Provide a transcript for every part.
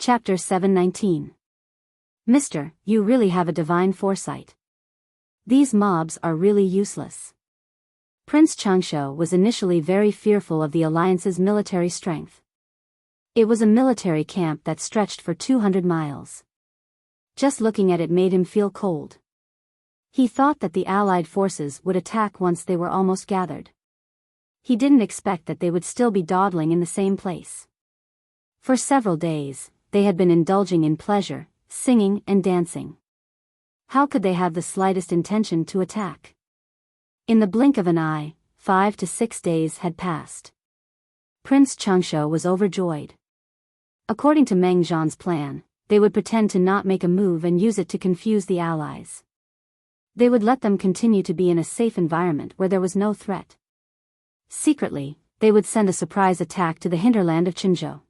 Chapter 719. Mister, you really have a divine foresight. These mobs are really useless. Prince Changsho was initially very fearful of the Alliance's military strength. It was a military camp that stretched for 200 miles. Just looking at it made him feel cold. He thought that the Allied forces would attack once they were almost gathered. He didn't expect that they would still be dawdling in the same place. For several days, they had been indulging in pleasure, singing and dancing. How could they have the slightest intention to attack? In the blink of an eye, 5 to 6 days had passed. Prince Changsho was overjoyed. According to Meng Zhan's plan, they would pretend to not make a move and use it to confuse the allies. They would let them continue to be in a safe environment where there was no threat. Secretly, they would send a surprise attack to the hinterland of Qinzhou.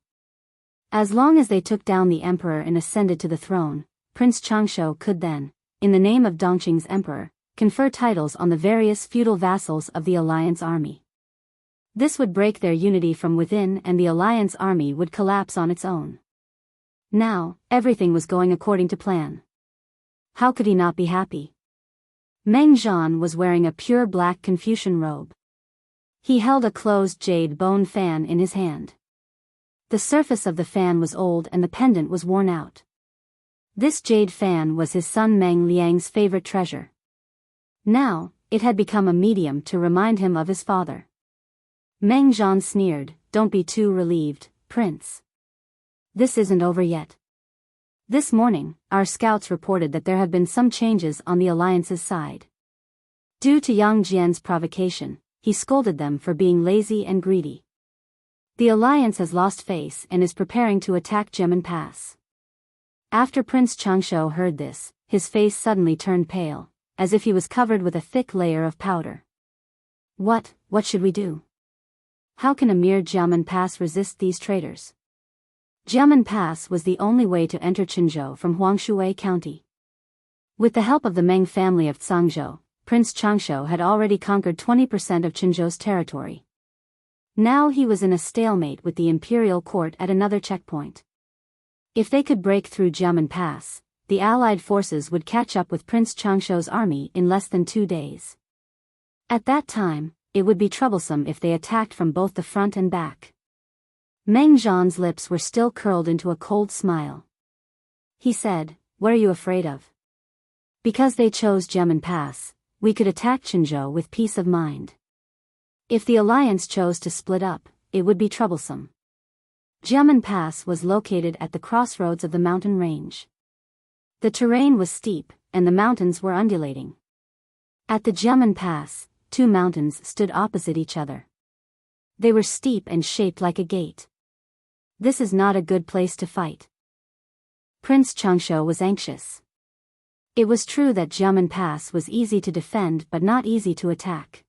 As long as they took down the emperor and ascended to the throne, Prince Changsho could then, in the name of Dongqing's emperor, confer titles on the various feudal vassals of the alliance army. This would break their unity from within and the alliance army would collapse on its own. Now, everything was going according to plan. How could he not be happy? Meng Zhan was wearing a pure black Confucian robe. He held a closed jade bone fan in his hand. The surface of the fan was old and the pendant was worn out. This jade fan was his son Meng Liang's favorite treasure. Now, it had become a medium to remind him of his father. Meng Zhan sneered, "Don't be too relieved, Prince. This isn't over yet." This morning, our scouts reported that there have been some changes on the Alliance's side. Due to Yang Jian's provocation, he scolded them for being lazy and greedy. The Alliance has lost face and is preparing to attack Jiamen Pass. After Prince Changsho heard this, his face suddenly turned pale, as if he was covered with a thick layer of powder. What should we do? How can a mere Jiamen Pass resist these traitors? Jiamen Pass was the only way to enter Qinzhou from Huangshui County. With the help of the Meng family of Cangzhou, Prince Changsho had already conquered 20% of Qinzhou's territory. Now he was in a stalemate with the imperial court at another checkpoint. If they could break through Jiamen Pass, the allied forces would catch up with Prince Changsho's army in less than 2 days. At that time, it would be troublesome if they attacked from both the front and back. Meng Zhan's lips were still curled into a cold smile. He said, "What are you afraid of? Because they chose Jiamen Pass, we could attack Qinzhou with peace of mind. If the alliance chose to split up, it would be troublesome." Jiamen Pass was located at the crossroads of the mountain range. The terrain was steep, and the mountains were undulating. At the Jiamen Pass, 2 mountains stood opposite each other. They were steep and shaped like a gate. This is not a good place to fight. Prince Changsho was anxious. It was true that Jiamen Pass was easy to defend but not easy to attack.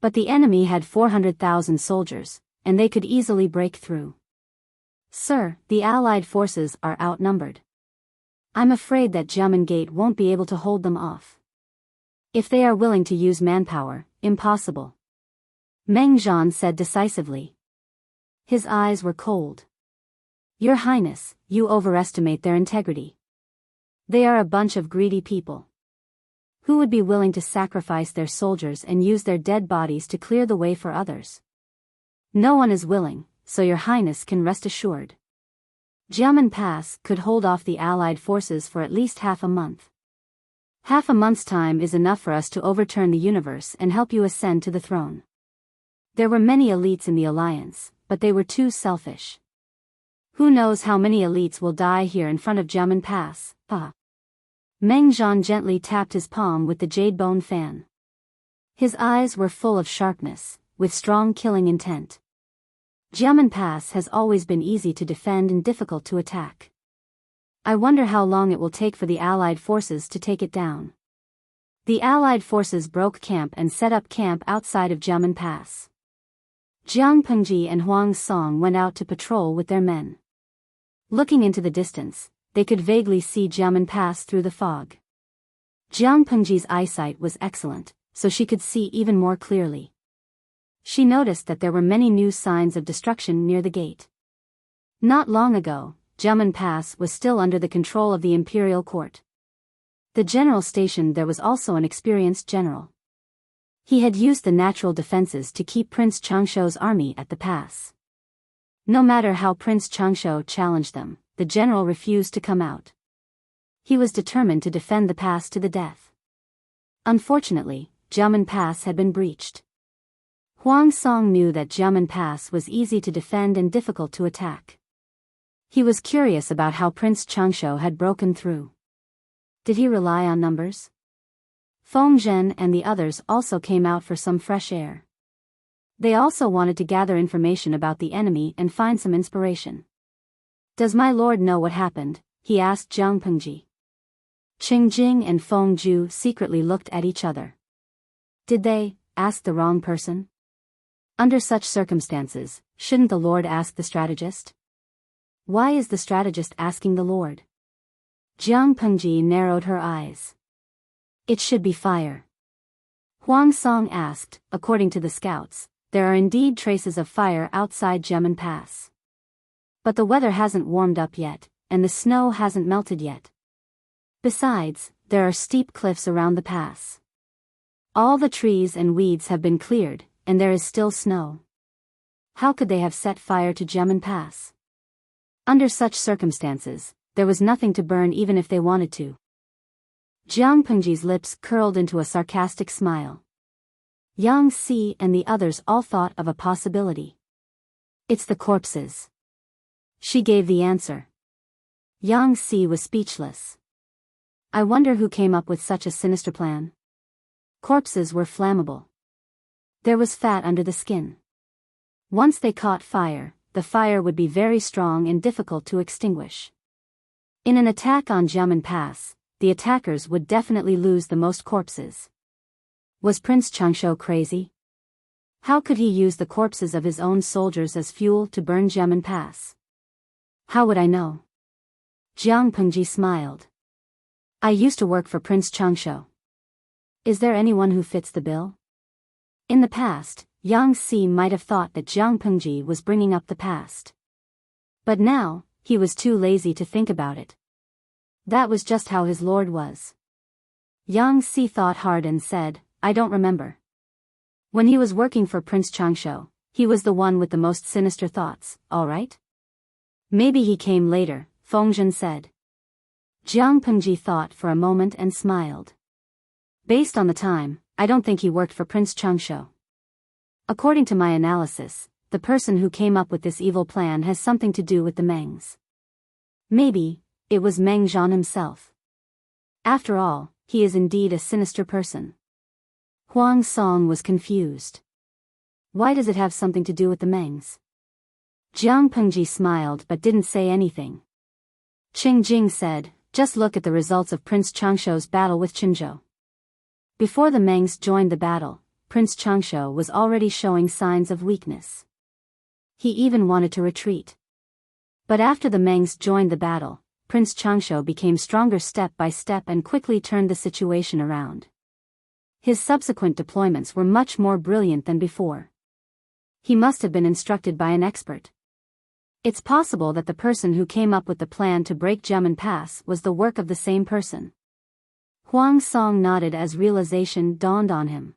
But the enemy had 400,000 soldiers, and they could easily break through. "Sir, the allied forces are outnumbered. I'm afraid that Jiamen Gate won't be able to hold them off. If they are willing to use manpower, impossible," Meng Zhan said decisively. His eyes were cold. "Your Highness, you overestimate their integrity. They are a bunch of greedy people. Who would be willing to sacrifice their soldiers and use their dead bodies to clear the way for others? No one is willing, so your Highness can rest assured. Jiamen Pass could hold off the allied forces for at least half a month. Half a month's time is enough for us to overturn the universe and help you ascend to the throne." There were many elites in the alliance, but they were too selfish. Who knows how many elites will die here in front of Jiamen Pass, Meng Zhan gently tapped his palm with the jade bone fan. His eyes were full of sharpness, with strong killing intent. Jiamen Pass has always been easy to defend and difficult to attack. I wonder how long it will take for the allied forces to take it down. The allied forces broke camp and set up camp outside of Jiamen Pass. Jiang Pengji and Huang Song went out to patrol with their men. Looking into the distance, they could vaguely see Jiamen Pass through the fog. Jiang Pengji's eyesight was excellent, so she could see even more clearly. She noticed that there were many new signs of destruction near the gate. Not long ago, Jiamen Pass was still under the control of the imperial court. The general stationed there was also an experienced general. He had used the natural defenses to keep Prince Changshou's army at the pass. No matter how Prince Changshou challenged them, the general refused to come out. He was determined to defend the pass to the death. Unfortunately, Jiamen Pass had been breached. Huang Song knew that Jiamen Pass was easy to defend and difficult to attack. He was curious about how Prince Changshou had broken through. Did he rely on numbers? Feng Zhen and the others also came out for some fresh air. They also wanted to gather information about the enemy and find some inspiration. "Does my lord know what happened?" he asked Jiang Pengji. Qing Jing and Feng Zhu secretly looked at each other. Did they ask the wrong person? Under such circumstances, shouldn't the lord ask the strategist? Why is the strategist asking the lord? Jiang Pengji narrowed her eyes. It should be fire. Huang Song asked. According to the scouts, there are indeed traces of fire outside Jiamen Pass. But the weather hasn't warmed up yet, and the snow hasn't melted yet. Besides, there are steep cliffs around the pass. All the trees and weeds have been cleared, and there is still snow. How could they have set fire to Jiamen Pass? Under such circumstances, there was nothing to burn even if they wanted to. Jiang Pengji's lips curled into a sarcastic smile. Yang Si and the others all thought of a possibility. It's the corpses. She gave the answer. Yang Si was speechless. I wonder who came up with such a sinister plan. Corpses were flammable. There was fat under the skin. Once they caught fire, the fire would be very strong and difficult to extinguish. In an attack on Jiamen Pass, the attackers would definitely lose the most corpses. Was Prince Changshou crazy? How could he use the corpses of his own soldiers as fuel to burn Jiamen Pass? How would I know? Jiang Pengji smiled. I used to work for Prince Changshou. Is there anyone who fits the bill? In the past, Yang Si might have thought that Jiang Pengji was bringing up the past. But now, he was too lazy to think about it. That was just how his lord was. Yang Si thought hard and said, I don't remember. When he was working for Prince Changshou, he was the one with the most sinister thoughts, all right? Maybe he came later, Feng Zhen said. Jiang Pengji thought for a moment and smiled. Based on the time, I don't think he worked for Prince Changshou. According to my analysis, the person who came up with this evil plan has something to do with the Mengs. Maybe it was Meng Zhan himself. After all, he is indeed a sinister person. Huang Song was confused. Why does it have something to do with the Mengs? Jiang Pengji smiled but didn't say anything. Qing Jing said, just look at the results of Prince Changshou's battle with Qinzhou. Before the Mengs joined the battle, Prince Changshou was already showing signs of weakness. He even wanted to retreat. But after the Mengs joined the battle, Prince Changshou became stronger step by step and quickly turned the situation around. His subsequent deployments were much more brilliant than before. He must have been instructed by an expert. It's possible that the person who came up with the plan to break Jiamen Pass was the work of the same person. Huang Song nodded as realization dawned on him.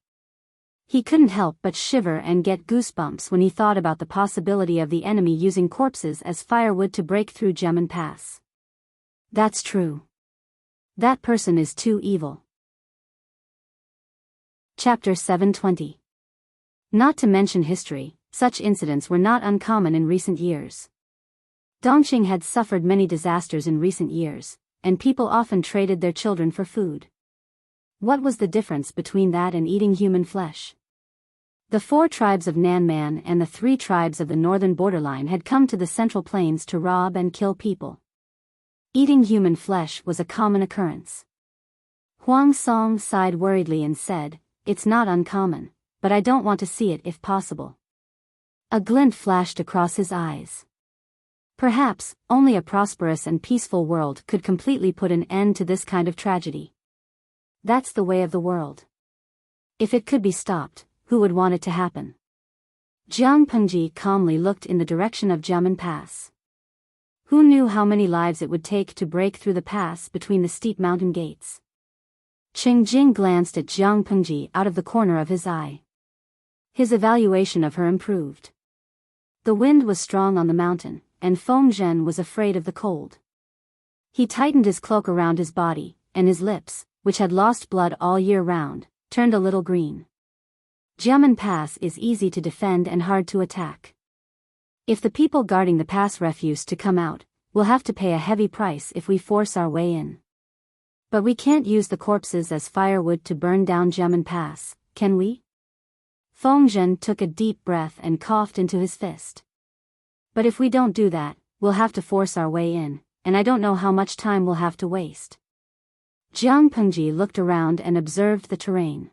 He couldn't help but shiver and get goosebumps when he thought about the possibility of the enemy using corpses as firewood to break through Jiamen Pass. That's true. That person is too evil. Chapter 720. Not to mention history, such incidents were not uncommon in recent years. Dongqing had suffered many disasters in recent years, and people often traded their children for food. What was the difference between that and eating human flesh? The 4 tribes of Nanman and the 3 tribes of the northern borderline had come to the Central Plains to rob and kill people. Eating human flesh was a common occurrence. Huang Song sighed worriedly and said, it's not uncommon, but I don't want to see it if possible. A glint flashed across his eyes. Perhaps, only a prosperous and peaceful world could completely put an end to this kind of tragedy. That's the way of the world. If it could be stopped, who would want it to happen? Jiang Pengji calmly looked in the direction of Jiamen Pass. Who knew how many lives it would take to break through the pass between the steep mountain gates? Qing Jing glanced at Jiang Pengji out of the corner of his eye. His evaluation of her improved. The wind was strong on the mountain, and Feng Zhen was afraid of the cold. He tightened his cloak around his body, and his lips, which had lost blood all year round, turned a little green. Jiamen Pass is easy to defend and hard to attack. If the people guarding the pass refuse to come out, we'll have to pay a heavy price if we force our way in. But we can't use the corpses as firewood to burn down Jiamen Pass, can we? Feng Zhen took a deep breath and coughed into his fist. But if we don't do that, we'll have to force our way in, and I don't know how much time we'll have to waste. Jiang Pengji looked around and observed the terrain.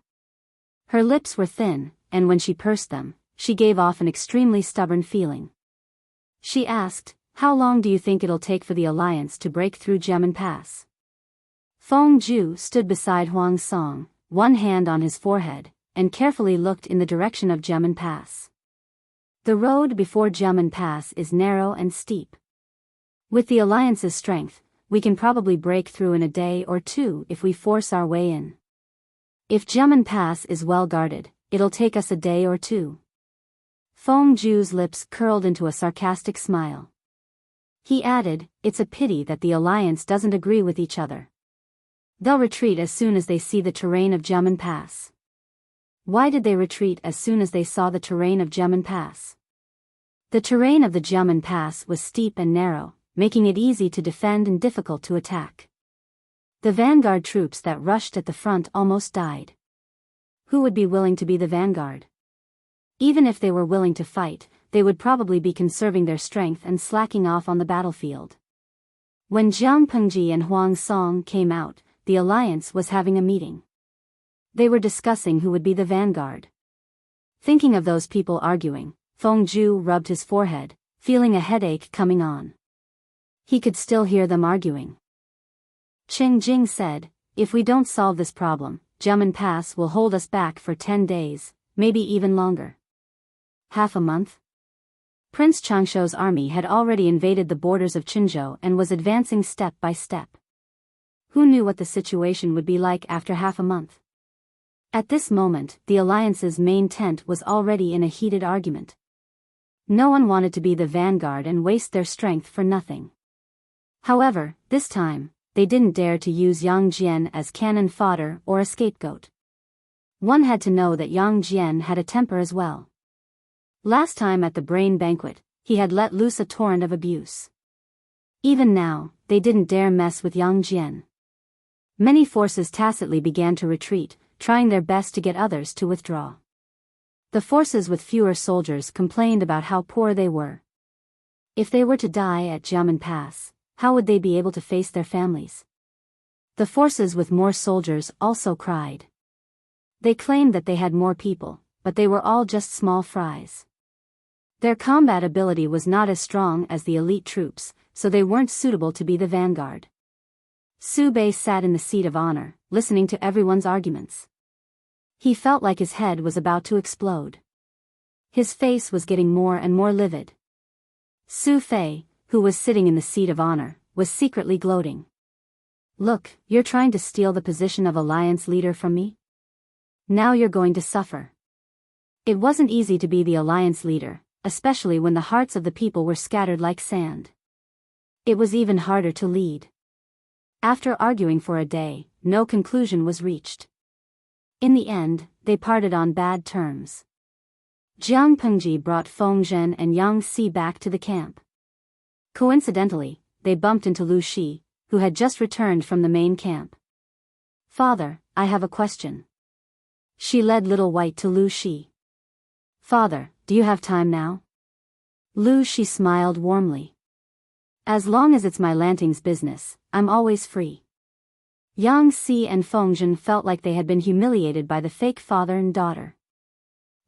Her lips were thin, and when she pursed them, she gave off an extremely stubborn feeling. She asked, "How long do you think it'll take for the Alliance to break through Jiamen Pass?" Feng Zhu stood beside Huang Song, one hand on his forehead, and carefully looked in the direction of Jiamen Pass. The road before Jiamen Pass is narrow and steep. With the Alliance's strength, we can probably break through in a day or two if we force our way in. If Jiamen Pass is well guarded, it'll take us a day or two. Feng Zhu's lips curled into a sarcastic smile. He added, "It's a pity that the Alliance doesn't agree with each other. They'll retreat as soon as they see the terrain of Jiamen Pass." Why did they retreat as soon as they saw the terrain of Jiamen Pass? The terrain of the Jiamen Pass was steep and narrow, making it easy to defend and difficult to attack. The vanguard troops that rushed at the front almost died. Who would be willing to be the vanguard? Even if they were willing to fight, they would probably be conserving their strength and slacking off on the battlefield. When Jiang Pengji and Huang Song came out, the Alliance was having a meeting. They were discussing who would be the vanguard. Thinking of those people arguing, Feng Zhu rubbed his forehead, feeling a headache coming on. He could still hear them arguing. Qing Jing said, "If we don't solve this problem, Jiamen Pass will hold us back for 10 days, maybe even longer." Half a month? Prince Changshuo's army had already invaded the borders of Qinzhou and was advancing step by step. Who knew what the situation would be like after half a month? At this moment, the Alliance's main tent was already in a heated argument. No one wanted to be the vanguard and waste their strength for nothing. However, this time, they didn't dare to use Yang Jian as cannon fodder or a scapegoat. One had to know that Yang Jian had a temper as well. Last time at the brain banquet, he had let loose a torrent of abuse. Even now, they didn't dare mess with Yang Jian. Many forces tacitly began to retreat, trying their best to get others to withdraw. The forces with fewer soldiers complained about how poor they were. If they were to die at Jiamen Pass, how would they be able to face their families? The forces with more soldiers also cried. They claimed that they had more people, but they were all just small fries. Their combat ability was not as strong as the elite troops, so they weren't suitable to be the vanguard. Su Bei sat in the seat of honor, listening to everyone's arguments. He felt like his head was about to explode. His face was getting more and more livid. Su Fei, who was sitting in the seat of honor, was secretly gloating. "Look, you're trying to steal the position of alliance leader from me? Now you're going to suffer." It wasn't easy to be the alliance leader, especially when the hearts of the people were scattered like sand. It was even harder to lead. After arguing for a day, no conclusion was reached. In the end, they parted on bad terms. Jiang Pengji brought Feng Zhen and Yang Si back to the camp. Coincidentally, they bumped into Lu Shi, who had just returned from the main camp. "Father, I have a question." She led Little White to Lu Shi. "Father, do you have time now?" Lu Shi smiled warmly. "As long as it's my Lanting's business, I'm always free." Yang Si and Feng Zhen felt like they had been humiliated by the fake father and daughter.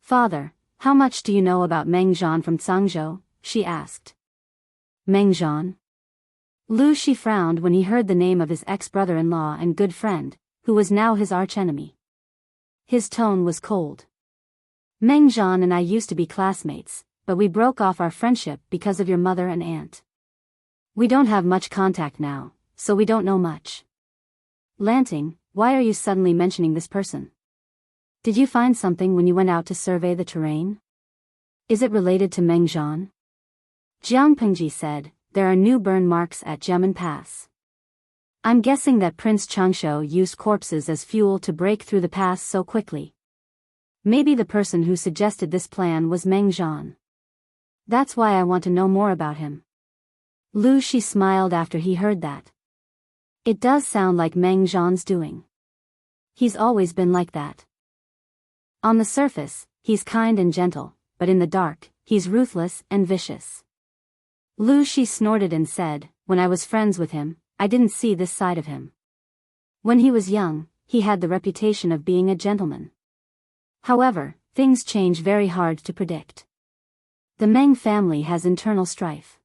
"Father, how much do you know about Meng Zhan from Cangzhou?" she asked. Meng Zhan? Lu Shi frowned when he heard the name of his ex-brother-in-law and good friend, who was now his archenemy. His tone was cold. "Meng Zhan and I used to be classmates, but we broke off our friendship because of your mother and aunt." We don't have much contact now, so we don't know much. Lanting, why are you suddenly mentioning this person? Did you find something when you went out to survey the terrain? Is it related to Meng Zhan? Jiang Pengji said, there are new burn marks at Jiamen Pass. I'm guessing that Prince Changshu used corpses as fuel to break through the pass so quickly. Maybe the person who suggested this plan was Meng Zhan. That's why I want to know more about him. Lu Shi smiled after he heard that. It does sound like Meng Zhan's doing. He's always been like that. On the surface, he's kind and gentle, but in the dark, he's ruthless and vicious. Lu Shi snorted and said, when I was friends with him, I didn't see this side of him. When he was young, he had the reputation of being a gentleman. However, things change very hard to predict. The Meng family has internal strife.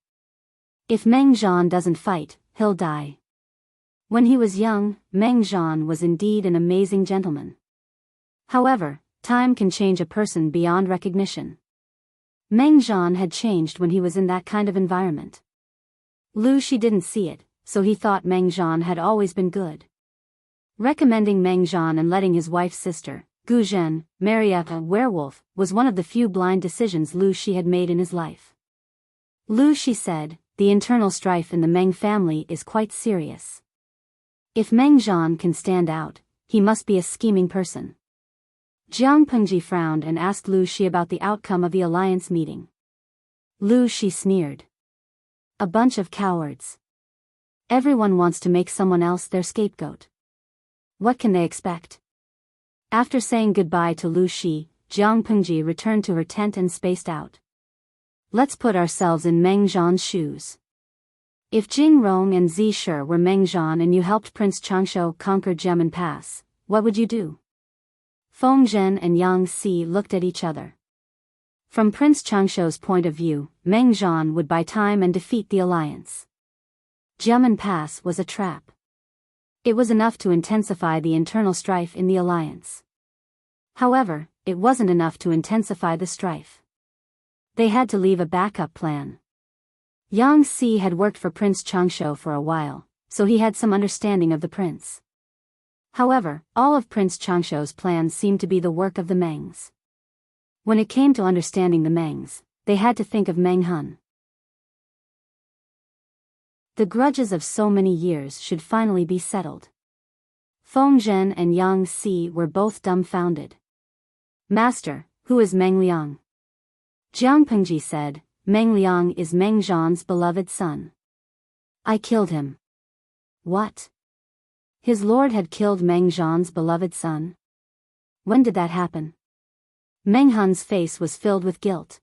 If Meng Zhan doesn't fight, he'll die. When he was young, Meng Zhan was indeed an amazing gentleman. However, time can change a person beyond recognition. Meng Zhan had changed when he was in that kind of environment. Lu Shi didn't see it, so he thought Meng Zhan had always been good. Recommending Meng Zhan and letting his wife's sister, Gu Zhen, marry a werewolf was one of the few blind decisions Lu Shi had made in his life. Lu Shi said, the internal strife in the Meng family is quite serious. If Meng Zhan can stand out, he must be a scheming person. Jiang Pengji frowned and asked Lu Shi about the outcome of the alliance meeting. Lu Shi sneered. A bunch of cowards. Everyone wants to make someone else their scapegoat. What can they expect? After saying goodbye to Lu Shi, Jiang Pengji returned to her tent and spaced out. Let's put ourselves in Meng Zhan's shoes. If Jing Rong and Zi Shi were Meng Zhan and you helped Prince Changshu conquer Jiamen Pass, what would you do? Feng Zhen and Yang Si looked at each other. From Prince Changshu's point of view, Meng Zhan would buy time and defeat the alliance. Jiamen Pass was a trap. It was enough to intensify the internal strife in the alliance. However, it wasn't enough to intensify the strife. They had to leave a backup plan. Yang Si had worked for Prince Changshu for a while, so he had some understanding of the prince. However, all of Prince Changshu's plans seemed to be the work of the Mengs. When it came to understanding the Mengs, they had to think of Meng Hun. The grudges of so many years should finally be settled. Feng Zhen and Yang Si were both dumbfounded. Master, who is Meng Liang? Jiang Pengji said, Meng Liang is Meng Zhan's beloved son. I killed him. What? His lord had killed Meng Zhan's beloved son? When did that happen? Meng Hun's face was filled with guilt.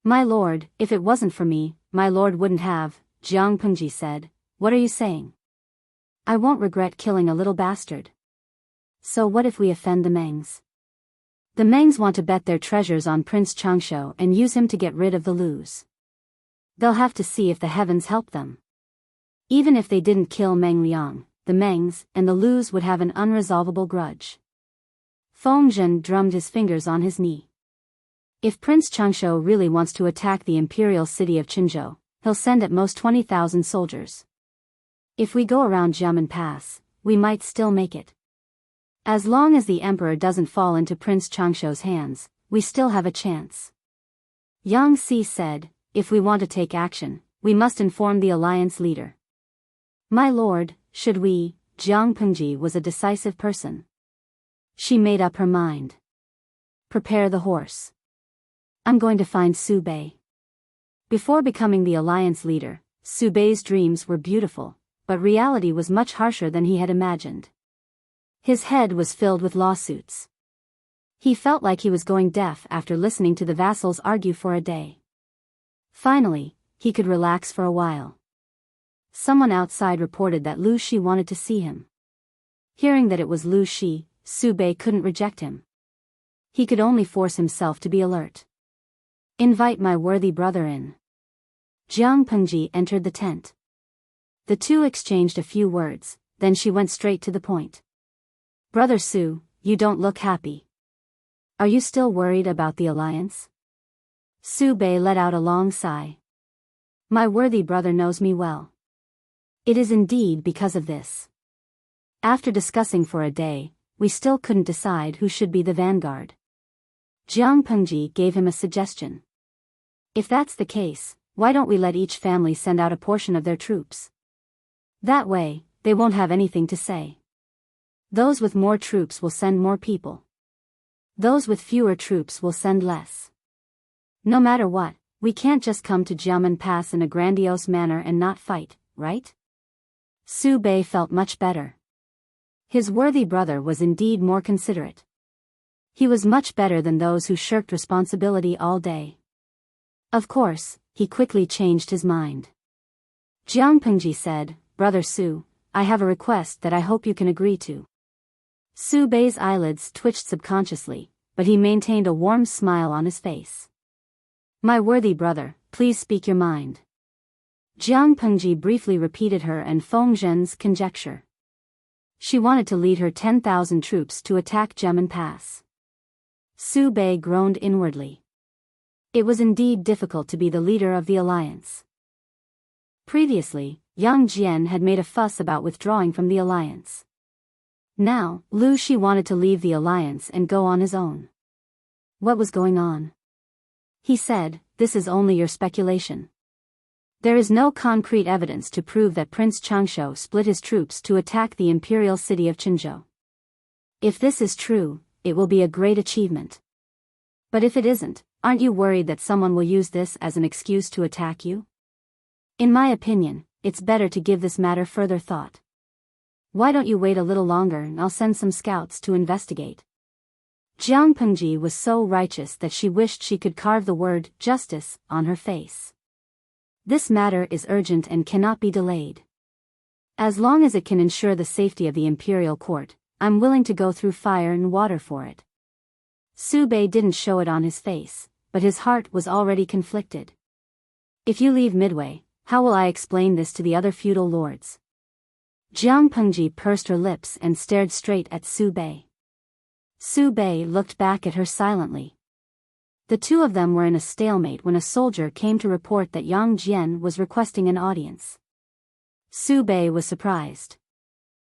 My lord, if it wasn't for me, my lord wouldn't have, Jiang Pengji said. What are you saying? I won't regret killing a little bastard. So what if we offend the Mengs? The Mengs want to bet their treasures on Prince Changshu and use him to get rid of the Lus. They'll have to see if the heavens help them. Even if they didn't kill Meng Liang, the Mengs and the Lus would have an unresolvable grudge. Feng Zhen drummed his fingers on his knee. If Prince Changshu really wants to attack the imperial city of Qinzhou, he'll send at most 20,000 soldiers. If we go around Jiamen Pass, we might still make it. As long as the emperor doesn't fall into Prince Changshu's hands, we still have a chance. Yang Si said, if we want to take action, we must inform the alliance leader. My lord, should we? Jiang Pengji was a decisive person. She made up her mind. Prepare the horse. I'm going to find Su Bei. Before becoming the alliance leader, Su Bei's dreams were beautiful, but reality was much harsher than he had imagined. His head was filled with lawsuits. He felt like he was going deaf after listening to the vassals argue for a day. Finally, he could relax for a while. Someone outside reported that Lu Shi wanted to see him. Hearing that it was Lu Shi, Su Bei couldn't reject him. He could only force himself to be alert. Invite my worthy brother in. Jiang Pengji entered the tent. The two exchanged a few words, then she went straight to the point. Brother Su, you don't look happy. Are you still worried about the alliance? Su Bei let out a long sigh. My worthy brother knows me well. It is indeed because of this. After discussing for a day, we still couldn't decide who should be the vanguard. Jiang Pengji gave him a suggestion. If that's the case, why don't we let each family send out a portion of their troops? That way, they won't have anything to say. Those with more troops will send more people. Those with fewer troops will send less. No matter what, we can't just come to Jiamen Pass in a grandiose manner and not fight, right? Su Bei felt much better. His worthy brother was indeed more considerate. He was much better than those who shirked responsibility all day. Of course, he quickly changed his mind. Jiang Pengji said, "Brother Su, I have a request that I hope you can agree to." Su Bei's eyelids twitched subconsciously, but he maintained a warm smile on his face. "My worthy brother, please speak your mind." Jiang Pengji briefly repeated her and Feng Zhen's conjecture. She wanted to lead her 10,000 troops to attack Jiamen Pass. Su Bei groaned inwardly. It was indeed difficult to be the leader of the alliance. Previously, Yang Jian had made a fuss about withdrawing from the alliance. Now, Lu Shi wanted to leave the alliance and go on his own. What was going on? He said, "This is only your speculation. There is no concrete evidence to prove that Prince Changshu split his troops to attack the imperial city of Qinzhou. If this is true, it will be a great achievement. But if it isn't, aren't you worried that someone will use this as an excuse to attack you? In my opinion, it's better to give this matter further thought. Why don't you wait a little longer and I'll send some scouts to investigate." Jiang Pengji was so righteous that she wished she could carve the word justice on her face. This matter is urgent and cannot be delayed. As long as it can ensure the safety of the imperial court, I'm willing to go through fire and water for it. Su Bei didn't show it on his face, but his heart was already conflicted. If you leave midway, how will I explain this to the other feudal lords? Jiang Pengji pursed her lips and stared straight at Su Bei. Su Bei looked back at her silently. The two of them were in a stalemate when a soldier came to report that Yang Jian was requesting an audience. Su Bei was surprised.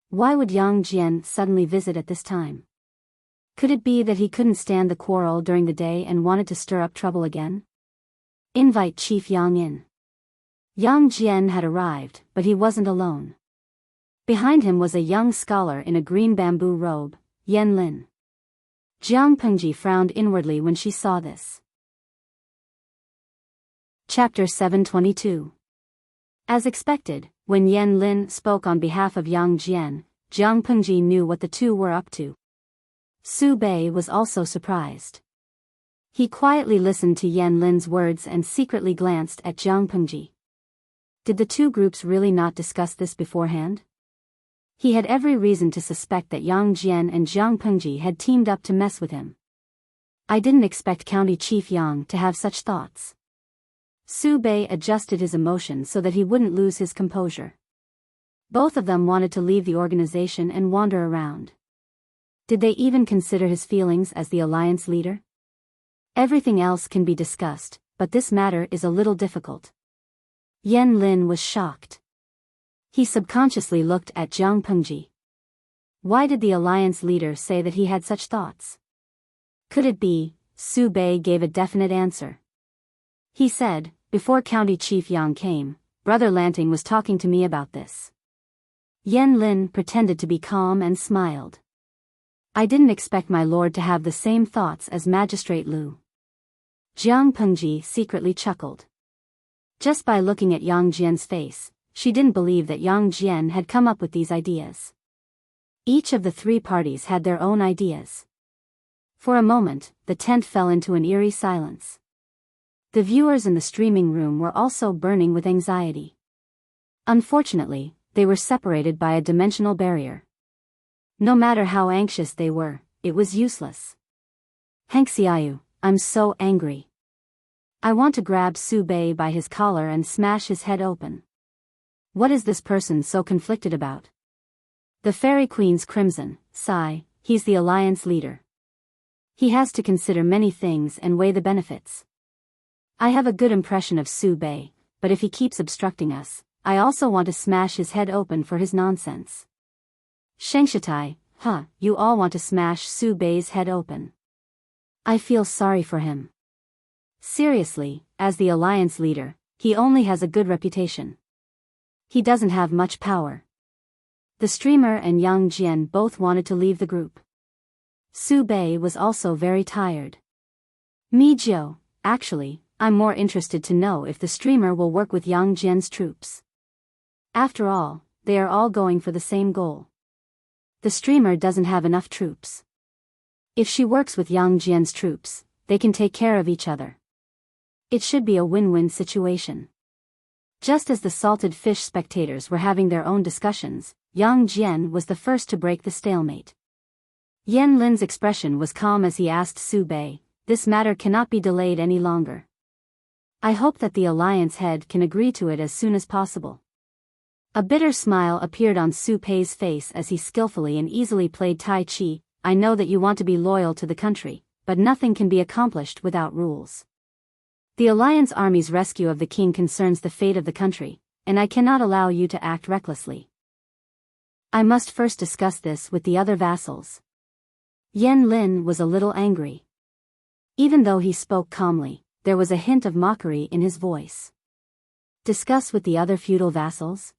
Why would Yang Jian suddenly visit at this time? Could it be that he couldn't stand the quarrel during the day and wanted to stir up trouble again? Invite Chief Yang in. Yang Jian had arrived, but he wasn't alone. Behind him was a young scholar in a green bamboo robe, Yan Lin. Jiang Pengji frowned inwardly when she saw this. Chapter 722. As expected, when Yan Lin spoke on behalf of Yang Jian, Jiang Pengji knew what the two were up to. Su Bei was also surprised. He quietly listened to Yan Lin's words and secretly glanced at Jiang Pengji. Did the two groups really not discuss this beforehand? He had every reason to suspect that Yang Jian and Jiang Pengji had teamed up to mess with him. I didn't expect County Chief Yang to have such thoughts. Su Bei adjusted his emotion so that he wouldn't lose his composure. Both of them wanted to leave the organization and wander around. Did they even consider his feelings as the alliance leader? Everything else can be discussed, but this matter is a little difficult. Yan Lin was shocked. He subconsciously looked at Jiang Pengji. Why did the alliance leader say that he had such thoughts? Could it be? Su Bei gave a definite answer. He said, "Before County Chief Yang came, Brother Lanting was talking to me about this." Yan Lin pretended to be calm and smiled. "I didn't expect my lord to have the same thoughts as Magistrate Lu." Jiang Pengji secretly chuckled. Just by looking at Yang Jian's face, she didn't believe that Yang Jian had come up with these ideas. Each of the three parties had their own ideas. For a moment, the tent fell into an eerie silence. The viewers in the streaming room were also burning with anxiety. Unfortunately, they were separated by a dimensional barrier. No matter how anxious they were, it was useless. Hengxiayu, I'm so angry. I want to grab Su Bei by his collar and smash his head open. What is this person so conflicted about? The Fairy Queen's crimson, sigh, he's the alliance leader. He has to consider many things and weigh the benefits. I have a good impression of Su Bei, but if he keeps obstructing us, I also want to smash his head open for his nonsense. Shengshitai, you all want to smash Su Bei's head open. I feel sorry for him. Seriously, as the alliance leader, he only has a good reputation. He doesn't have much power. The streamer and Yang Jian both wanted to leave the group. Su Bei was also very tired. Mi Jiu, actually, I'm more interested to know if the streamer will work with Yang Jian's troops. After all, they are all going for the same goal. The streamer doesn't have enough troops. If she works with Yang Jian's troops, they can take care of each other. It should be a win-win situation. Just as the salted fish spectators were having their own discussions, Yang Jian was the first to break the stalemate. Yan Lin's expression was calm as he asked Su Bei, "This matter cannot be delayed any longer. I hope that the alliance head can agree to it as soon as possible." A bitter smile appeared on Su Bei's face as he skillfully and easily played Tai Chi. "I know that you want to be loyal to the country, but nothing can be accomplished without rules. The Alliance Army's rescue of the king concerns the fate of the country, and I cannot allow you to act recklessly. I must first discuss this with the other vassals." Yan Lin was a little angry. Even though he spoke calmly, there was a hint of mockery in his voice. Discuss with the other feudal vassals?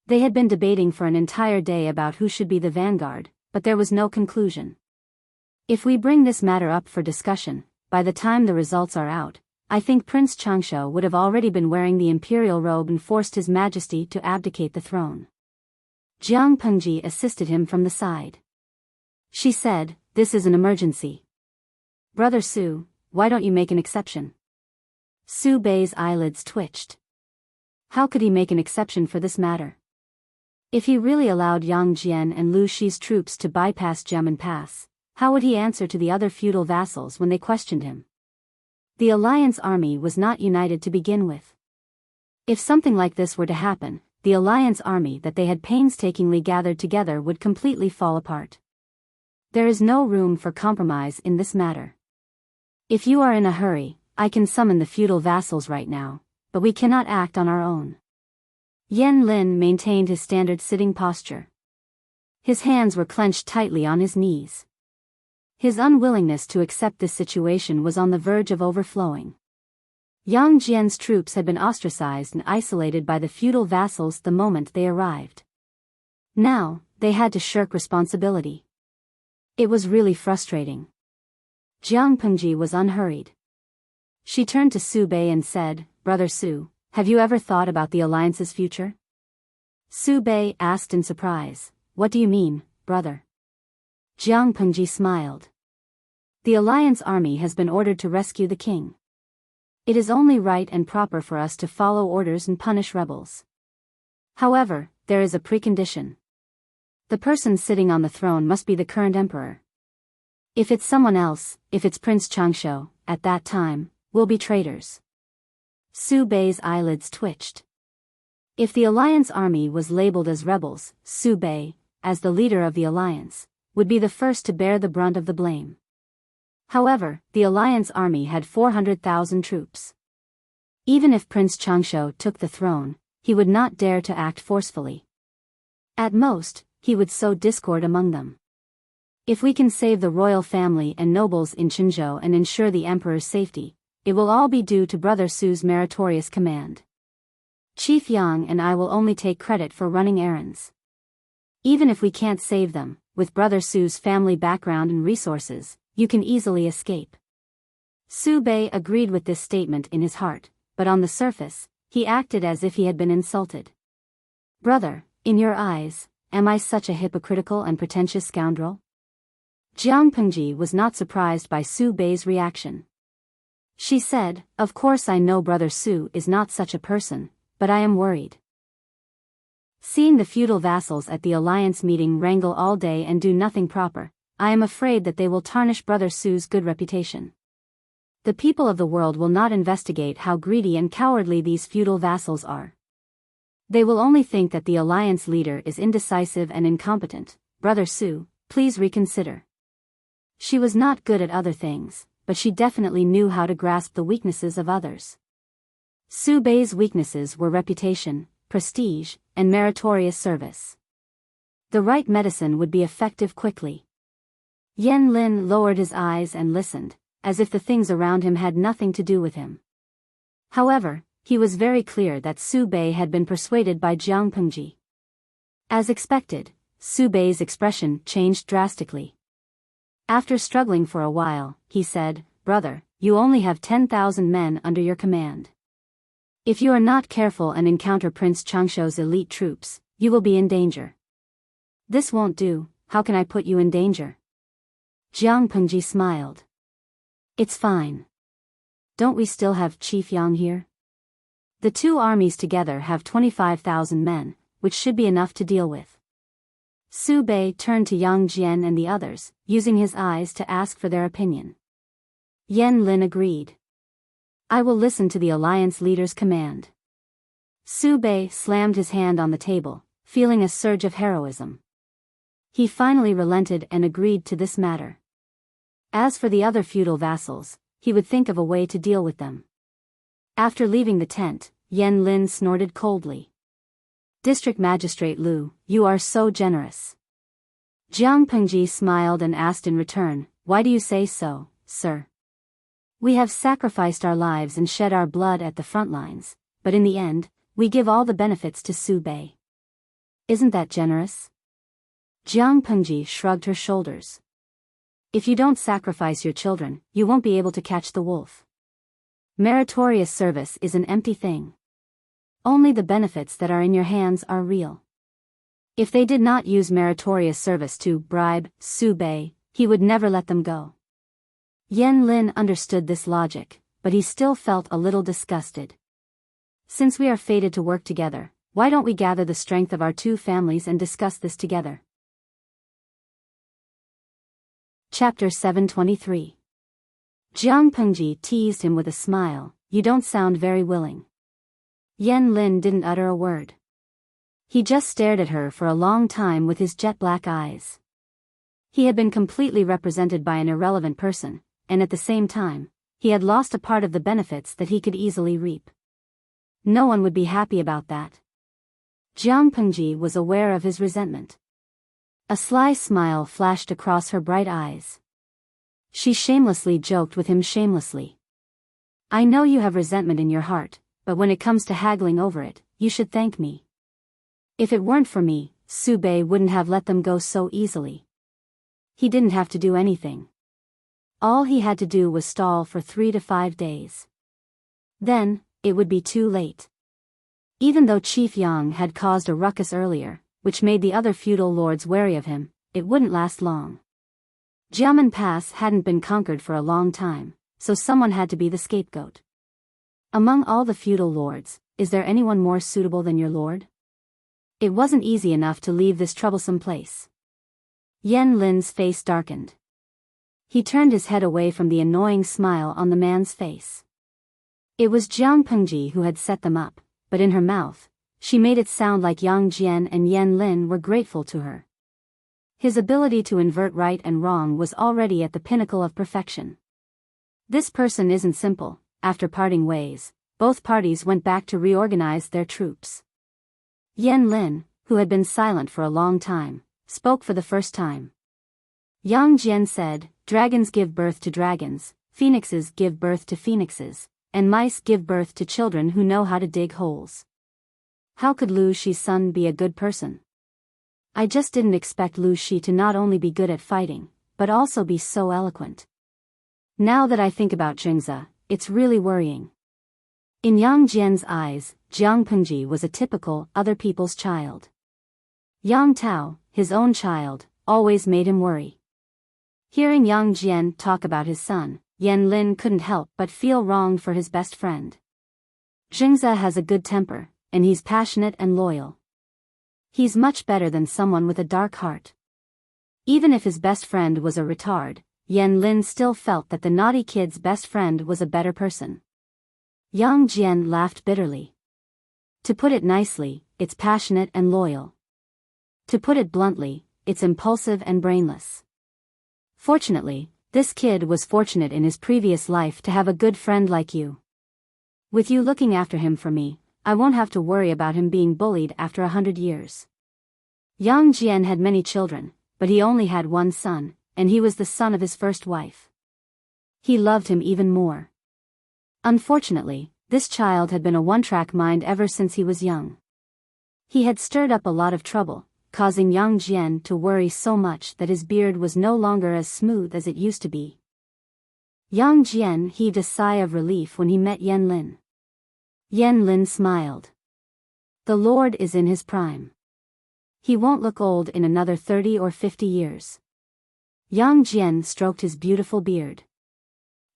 They had been debating for an entire day about who should be the vanguard, but there was no conclusion. If we bring this matter up for discussion, by the time the results are out, I think Prince Changsha would have already been wearing the imperial robe and forced His Majesty to abdicate the throne. Jiang Pengji assisted him from the side. She said, "This is an emergency. Brother Su, why don't you make an exception?" Su Bei's eyelids twitched. How could he make an exception for this matter? If he really allowed Yang Jian and Lu Shi's troops to bypass Jiamen Pass, how would he answer to the other feudal vassals when they questioned him? The alliance army was not united to begin with. If something like this were to happen, the alliance army that they had painstakingly gathered together would completely fall apart. There is no room for compromise in this matter. If you are in a hurry, I can summon the feudal vassals right now, but we cannot act on our own. Yan Lin maintained his standard sitting posture. His hands were clenched tightly on his knees. His unwillingness to accept this situation was on the verge of overflowing. Yang Jian's troops had been ostracized and isolated by the feudal vassals the moment they arrived. Now, they had to shirk responsibility. It was really frustrating. Jiang Pengji was unhurried. She turned to Su Bei and said, "Brother Su, have you ever thought about the alliance's future?" Su Bei asked in surprise, "What do you mean, brother?" Jiang Pengji smiled. "The alliance army has been ordered to rescue the king. It is only right and proper for us to follow orders and punish rebels. However, there is a precondition. The person sitting on the throne must be the current emperor. If it's someone else, if it's Prince Changsha, at that time, we'll be traitors." Su Bei's eyelids twitched. If the alliance army was labeled as rebels, Su Bei, as the leader of the alliance, would be the first to bear the brunt of the blame. However, the alliance army had 400,000 troops. Even if Prince Changsha took the throne, he would not dare to act forcefully. At most, he would sow discord among them. If we can save the royal family and nobles in Qinzhou and ensure the emperor's safety, it will all be due to Brother Su's meritorious command. Chief Yang and I will only take credit for running errands. Even if we can't save them, with Brother Su's family background and resources, you can easily escape. Su Bei agreed with this statement in his heart, but on the surface, he acted as if he had been insulted. "Brother, in your eyes, am I such a hypocritical and pretentious scoundrel?" Jiang Pengji was not surprised by Su Bei's reaction. She said, "Of course I know Brother Su is not such a person, but I am worried." Seeing the feudal vassals at the alliance meeting wrangle all day and do nothing proper, I am afraid that they will tarnish Brother Su's good reputation. The people of the world will not investigate how greedy and cowardly these feudal vassals are. They will only think that the alliance leader is indecisive and incompetent. Brother Su, please reconsider. She was not good at other things, but she definitely knew how to grasp the weaknesses of others. Su Bei's weaknesses were reputation, prestige, and meritorious service. The right medicine would be effective quickly. Yan Lin lowered his eyes and listened, as if the things around him had nothing to do with him. However, he was very clear that Su Bei had been persuaded by Jiang Pengji. As expected, Su Bei's expression changed drastically. After struggling for a while, he said, "Brother, you only have 10,000 men under your command. If you are not careful and encounter Prince Changshou's elite troops, you will be in danger." "This won't do. How can I put you in danger?" Jiang Pengji smiled. "It's fine. Don't we still have Chief Yang here? The two armies together have 25,000 men, which should be enough to deal with." Su Bei turned to Yang Jian and the others, using his eyes to ask for their opinion. Yan Lin agreed. "I will listen to the alliance leader's command." Su Bei slammed his hand on the table, feeling a surge of heroism. He finally relented and agreed to this matter. As for the other feudal vassals, he would think of a way to deal with them. After leaving the tent, Yan Lin snorted coldly. "District Magistrate Lu, you are so generous." Jiang Pengji smiled and asked in return, "Why do you say so, sir? We have sacrificed our lives and shed our blood at the front lines, but in the end, we give all the benefits to Su Bei. Isn't that generous?" Jiang Pengji shrugged her shoulders. "If you don't sacrifice your children, you won't be able to catch the wolf. Meritorious service is an empty thing. Only the benefits that are in your hands are real." If they did not use meritorious service to bribe Su Bei, he would never let them go. Yan Lin understood this logic, but he still felt a little disgusted. "Since we are fated to work together, why don't we gather the strength of our two families and discuss this together?" Chapter 723. Jiang Pengji teased him with a smile, "You don't sound very willing." Yan Lin didn't utter a word. He just stared at her for a long time with his jet-black eyes. He had been completely represented by an irrelevant person, and at the same time, he had lost a part of the benefits that he could easily reap. No one would be happy about that. Jiang Pengji was aware of his resentment. A sly smile flashed across her bright eyes. She shamelessly joked with him shamelessly. "I know you have resentment in your heart, but when it comes to haggling over it, you should thank me. If it weren't for me, Su Bei wouldn't have let them go so easily. He didn't have to do anything. All he had to do was stall for 3 to 5 days. Then, it would be too late." Even though Chief Yang had caused a ruckus earlier, which made the other feudal lords wary of him, it wouldn't last long. Jiamen Pass hadn't been conquered for a long time, so someone had to be the scapegoat. "Among all the feudal lords, is there anyone more suitable than your lord?" It wasn't easy enough to leave this troublesome place. Yan Lin's face darkened. He turned his head away from the annoying smile on the man's face. It was Jiang Pengji who had set them up, but in her mouth, she made it sound like Yang Jian and Yan Lin were grateful to her. His ability to invert right and wrong was already at the pinnacle of perfection. This person isn't simple. After parting ways, both parties went back to reorganize their troops. Yan Lin, who had been silent for a long time, spoke for the first time. Yang Jian said, "Dragons give birth to dragons, phoenixes give birth to phoenixes, and mice give birth to children who know how to dig holes. How could Lu Shi's son be a good person? I just didn't expect Lu Shi to not only be good at fighting, but also be so eloquent. Now that I think about Jingza, it's really worrying." In Yang Jian's eyes, Jiang Pengji was a typical other people's child. Yang Tao, his own child, always made him worry. Hearing Yang Jian talk about his son, Yan Lin couldn't help but feel wronged for his best friend. Jingza has a good temper, and he's passionate and loyal. He's much better than someone with a dark heart. Even if his best friend was a retard, Yan Lin still felt that the naughty kid's best friend was a better person. Yang Jian laughed bitterly. To put it nicely, it's passionate and loyal. To put it bluntly, it's impulsive and brainless. Fortunately, this kid was fortunate in his previous life to have a good friend like you. With you looking after him for me, I won't have to worry about him being bullied after 100 years. Yang Jian had many children, but he only had one son, and he was the son of his first wife. He loved him even more. Unfortunately, this child had been a one-track mind ever since he was young. He had stirred up a lot of trouble, causing Yang Jian to worry so much that his beard was no longer as smooth as it used to be. Yang Jian heaved a sigh of relief when he met Yan Lin. Yan Lin smiled. The Lord is in his prime. He won't look old in another 30 or 50 years. Yang Jian stroked his beautiful beard.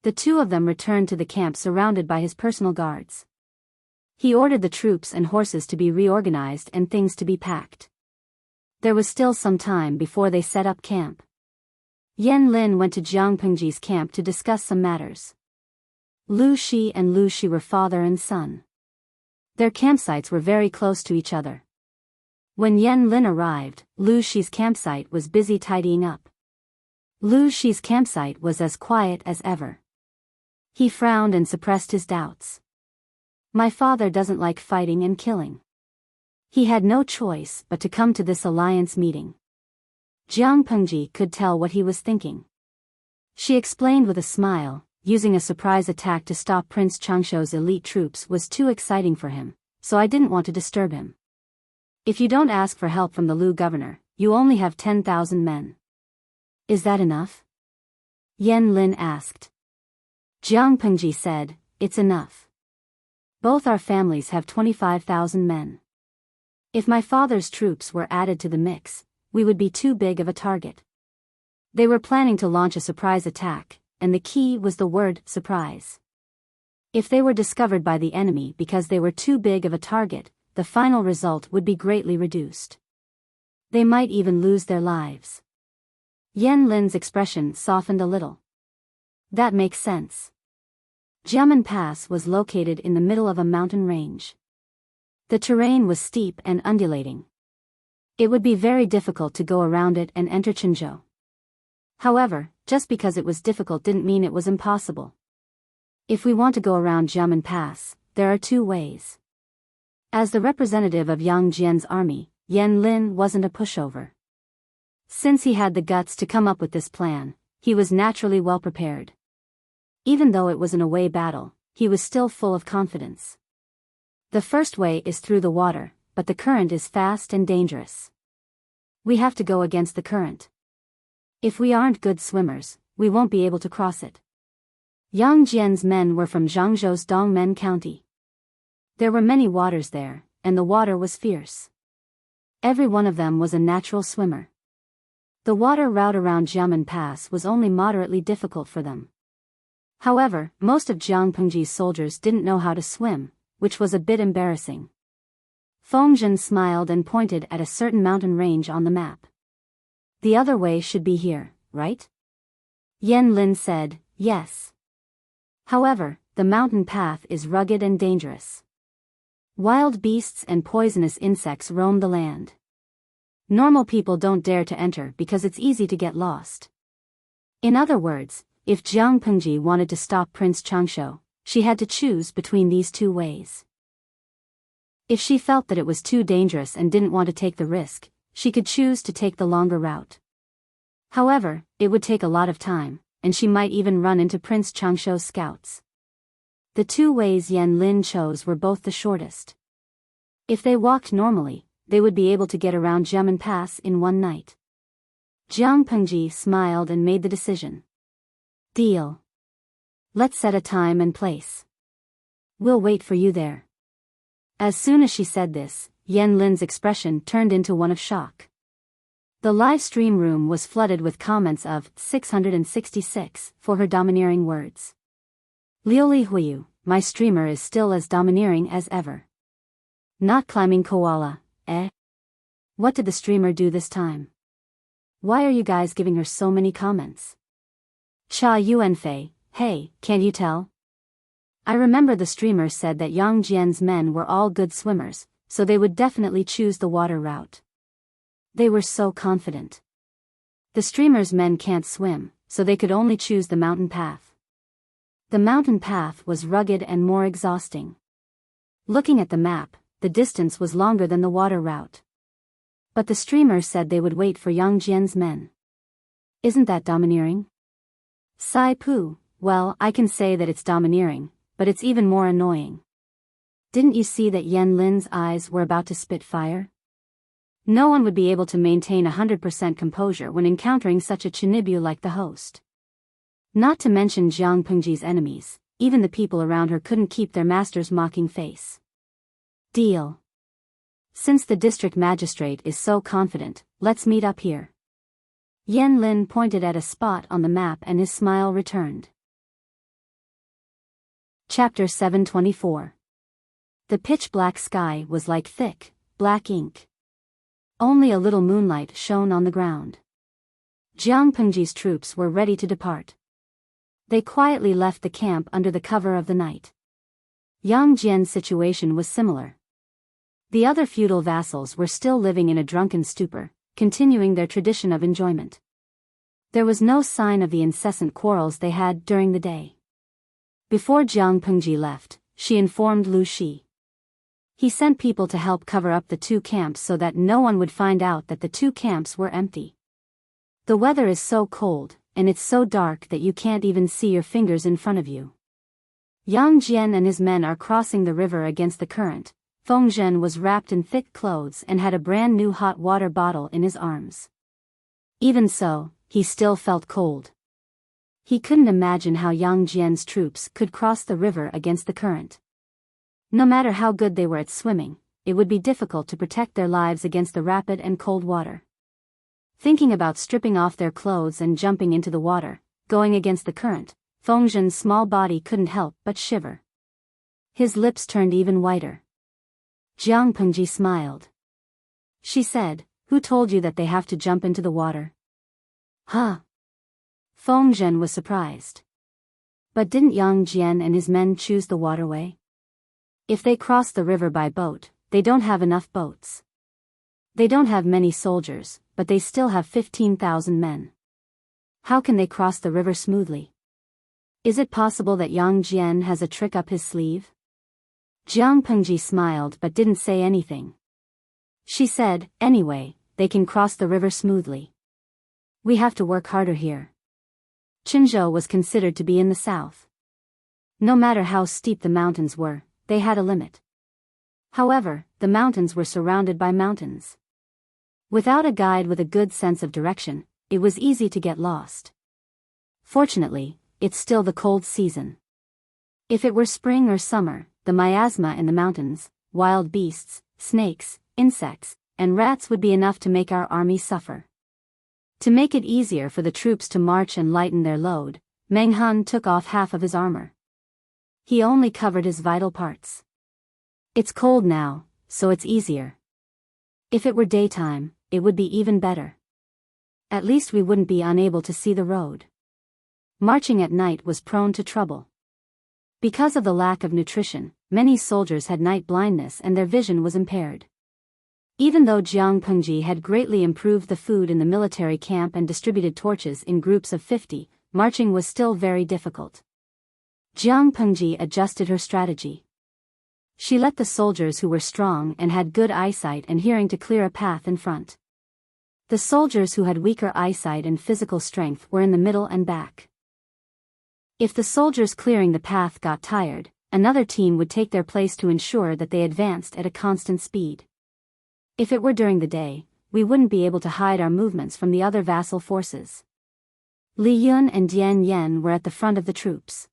The two of them returned to the camp surrounded by his personal guards. He ordered the troops and horses to be reorganized and things to be packed. There was still some time before they set up camp. Yan Lin went to Jiang Pengji's camp to discuss some matters. Lu Shi and Lu Shi were father and son. Their campsites were very close to each other. When Yan Lin arrived, Lu Shi's campsite was busy tidying up. Lu Shi's campsite was as quiet as ever. He frowned and suppressed his doubts. My father doesn't like fighting and killing. He had no choice but to come to this alliance meeting. Jiang Pengji could tell what he was thinking. She explained with a smile, using a surprise attack to stop Prince Changshou's elite troops was too exciting for him, so I didn't want to disturb him. If you don't ask for help from the Lu governor, you only have 10,000 men. Is that enough? Yan Lin asked. Jiang Pengji said, it's enough. Both our families have 25,000 men. If my father's troops were added to the mix, we would be too big of a target. They were planning to launch a surprise attack, and the key was the word surprise. If they were discovered by the enemy because they were too big of a target, the final result would be greatly reduced. They might even lose their lives. Yan Lin's expression softened a little. That makes sense. Jiamen Pass was located in the middle of a mountain range. The terrain was steep and undulating. It would be very difficult to go around it and enter Qinzhou. However, just because it was difficult didn't mean it was impossible. If we want to go around Jiamen Pass, there are two ways. As the representative of Yang Jian's army, Yan Lin wasn't a pushover. Since he had the guts to come up with this plan, he was naturally well prepared. Even though it was an away battle, he was still full of confidence. The first way is through the water, but the current is fast and dangerous. We have to go against the current. If we aren't good swimmers, we won't be able to cross it. Yang Jian's men were from Zhangzhou's Dongmen County. There were many waters there, and the water was fierce. Every one of them was a natural swimmer. The water route around Jiamen Pass was only moderately difficult for them. However, most of Jiang Pengji's soldiers didn't know how to swim, which was a bit embarrassing. Fengzhen smiled and pointed at a certain mountain range on the map. The other way should be here, right? Yan Lin said, yes. However, the mountain path is rugged and dangerous. Wild beasts and poisonous insects roam the land. Normal people don't dare to enter because it's easy to get lost. In other words, if Jiang Pengji wanted to stop Prince Changshou, she had to choose between these two ways. If she felt that it was too dangerous and didn't want to take the risk, she could choose to take the longer route. However, it would take a lot of time, and she might even run into Prince Changshou's scouts. The two ways Yan Lin chose were both the shortest. If they walked normally, they would be able to get around Jiamen Pass in one night. Jiang Pengji smiled and made the decision. Deal. Let's set a time and place. We'll wait for you there. As soon as she said this, Yan Lin's expression turned into one of shock. The live stream room was flooded with comments of 666 for her domineering words. Liuli Huiyu, my streamer is still as domineering as ever. Not climbing koala, eh? What did the streamer do this time? Why are you guys giving her so many comments? Cha Yuanfei, hey, can't you tell? I remember the streamer said that Yang Jian's men were all good swimmers, so they would definitely choose the water route. They were so confident. The streamer's men can't swim, so they could only choose the mountain path. The mountain path was rugged and more exhausting. Looking at the map, the distance was longer than the water route. But the streamer said they would wait for Yang Jian's men. Isn't that domineering? Sai Pu, well, I can say that it's domineering, but it's even more annoying. Didn't you see that Yan Lin's eyes were about to spit fire? No one would be able to maintain 100% composure when encountering such a chinibyu like the host. Not to mention Jiang Pengji's enemies, even the people around her couldn't keep their master's mocking face. Deal. Since the district magistrate is so confident, let's meet up here. Yan Lin pointed at a spot on the map and his smile returned. Chapter 724. The pitch-black sky was like thick, black ink. Only a little moonlight shone on the ground. Jiang Pengji's troops were ready to depart. They quietly left the camp under the cover of the night. Yang Jian's situation was similar. The other feudal vassals were still living in a drunken stupor, continuing their tradition of enjoyment. There was no sign of the incessant quarrels they had during the day. Before Jiang Pengji left, she informed Lu Shi. He sent people to help cover up the two camps so that no one would find out that the two camps were empty. The weather is so cold, and it's so dark that you can't even see your fingers in front of you. Yang Jian and his men are crossing the river against the current. Feng Zhen was wrapped in thick clothes and had a brand new hot water bottle in his arms. Even so, he still felt cold. He couldn't imagine how Yang Jian's troops could cross the river against the current. No matter how good they were at swimming, it would be difficult to protect their lives against the rapid and cold water. Thinking about stripping off their clothes and jumping into the water, going against the current, Feng Zhen's small body couldn't help but shiver. His lips turned even whiter. Jiang Pengji smiled. She said, "Who told you that they have to jump into the water?" Huh? Feng Zhen was surprised. But didn't Yang Jian and his men choose the waterway? If they cross the river by boat, they don't have enough boats. They don't have many soldiers, but they still have 15,000 men. How can they cross the river smoothly? Is it possible that Yang Jian has a trick up his sleeve? Jiang Pengji smiled but didn't say anything. She said, "Anyway, they can cross the river smoothly. We have to work harder here." Qinzhou was considered to be in the south. No matter how steep the mountains were, they had a limit. However, the mountains were surrounded by mountains. Without a guide with a good sense of direction, it was easy to get lost. Fortunately, it's still the cold season. If it were spring or summer, the miasma in the mountains, wild beasts, snakes, insects, and rats would be enough to make our army suffer. To make it easier for the troops to march and lighten their load, Meng Han took off half of his armor. He only covered his vital parts. It's cold now, so it's easier. If it were daytime, it would be even better. At least we wouldn't be unable to see the road. Marching at night was prone to trouble. Because of the lack of nutrition, many soldiers had night blindness and their vision was impaired. Even though Jiang Pengji had greatly improved the food in the military camp and distributed torches in groups of 50, marching was still very difficult. Jiang Pengji adjusted her strategy. She let the soldiers who were strong and had good eyesight and hearing to clear a path in front. The soldiers who had weaker eyesight and physical strength were in the middle and back. If the soldiers clearing the path got tired, another team would take their place to ensure that they advanced at a constant speed. If it were during the day, we wouldn't be able to hide our movements from the other vassal forces. Li Yun and Dian Yan were at the front of the troops.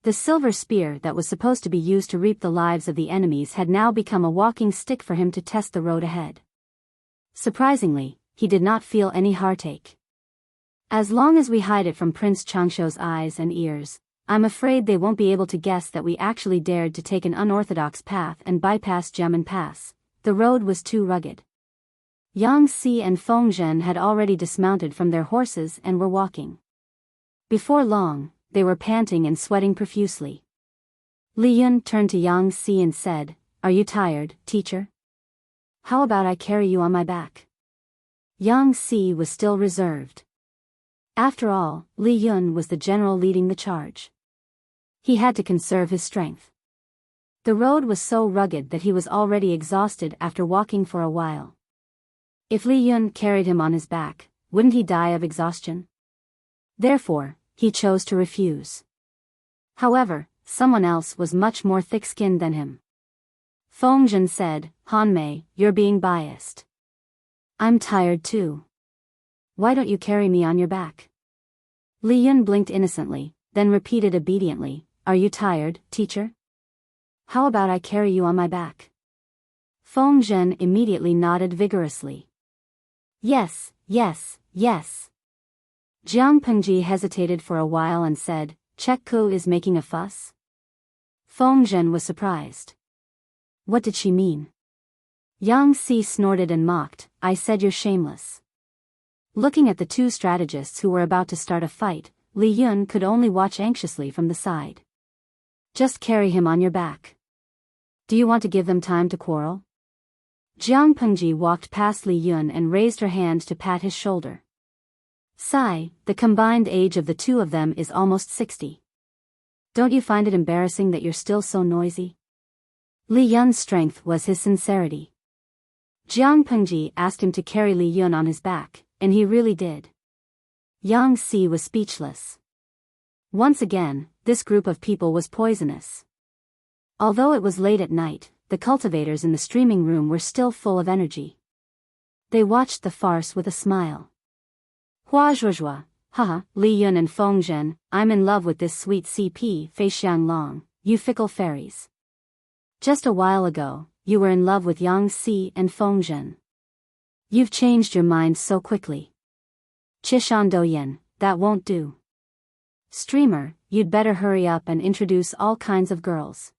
The silver spear that was supposed to be used to reap the lives of the enemies had now become a walking stick for him to test the road ahead. Surprisingly, he did not feel any heartache. As long as we hide it from Prince Changshou's eyes and ears, I'm afraid they won't be able to guess that we actually dared to take an unorthodox path and bypass Jiamen Pass. The road was too rugged. Yang Si and Feng Zhen had already dismounted from their horses and were walking. Before long, they were panting and sweating profusely. Li Yun turned to Yang Si and said, "Are you tired, teacher? How about I carry you on my back?" Yang Si was still reserved. After all, Li Yun was the general leading the charge. He had to conserve his strength. The road was so rugged that he was already exhausted after walking for a while. If Li Yun carried him on his back, wouldn't he die of exhaustion? Therefore, he chose to refuse. However, someone else was much more thick-skinned than him. Feng Zhen said, "Hanmei, you're being biased. I'm tired too. Why don't you carry me on your back?" Li Yun blinked innocently, then repeated obediently, "Are you tired, teacher? How about I carry you on my back?" Feng Zhen immediately nodded vigorously. "Yes, yes, yes." Jiang Pengji hesitated for a while and said, "Chek Ku is making a fuss?" Feng Zhen was surprised. What did she mean? Yang Si snorted and mocked, "I said you're shameless." Looking at the two strategists who were about to start a fight, Li Yun could only watch anxiously from the side. "Just carry him on your back. Do you want to give them time to quarrel?" Jiang Pengji walked past Li Yun and raised her hand to pat his shoulder. "Sigh, the combined age of the two of them is almost 60. Don't you find it embarrassing that you're still so noisy?" Li Yun's strength was his sincerity. Jiang Pengji asked him to carry Li Yun on his back, and he really did. Yang Si was speechless. Once again, this group of people was poisonous. Although it was late at night, the cultivators in the streaming room were still full of energy. They watched the farce with a smile. "Hua zhuozhua, haha, Li Yun and Feng Zhen, I'm in love with this sweet CP Fei Xianglong, you fickle fairies. Just a while ago, you were in love with Yang Si and Feng Zhen. You've changed your mind so quickly. Chishan Douyin, that won't do. Streamer, you'd better hurry up and introduce all kinds of girls.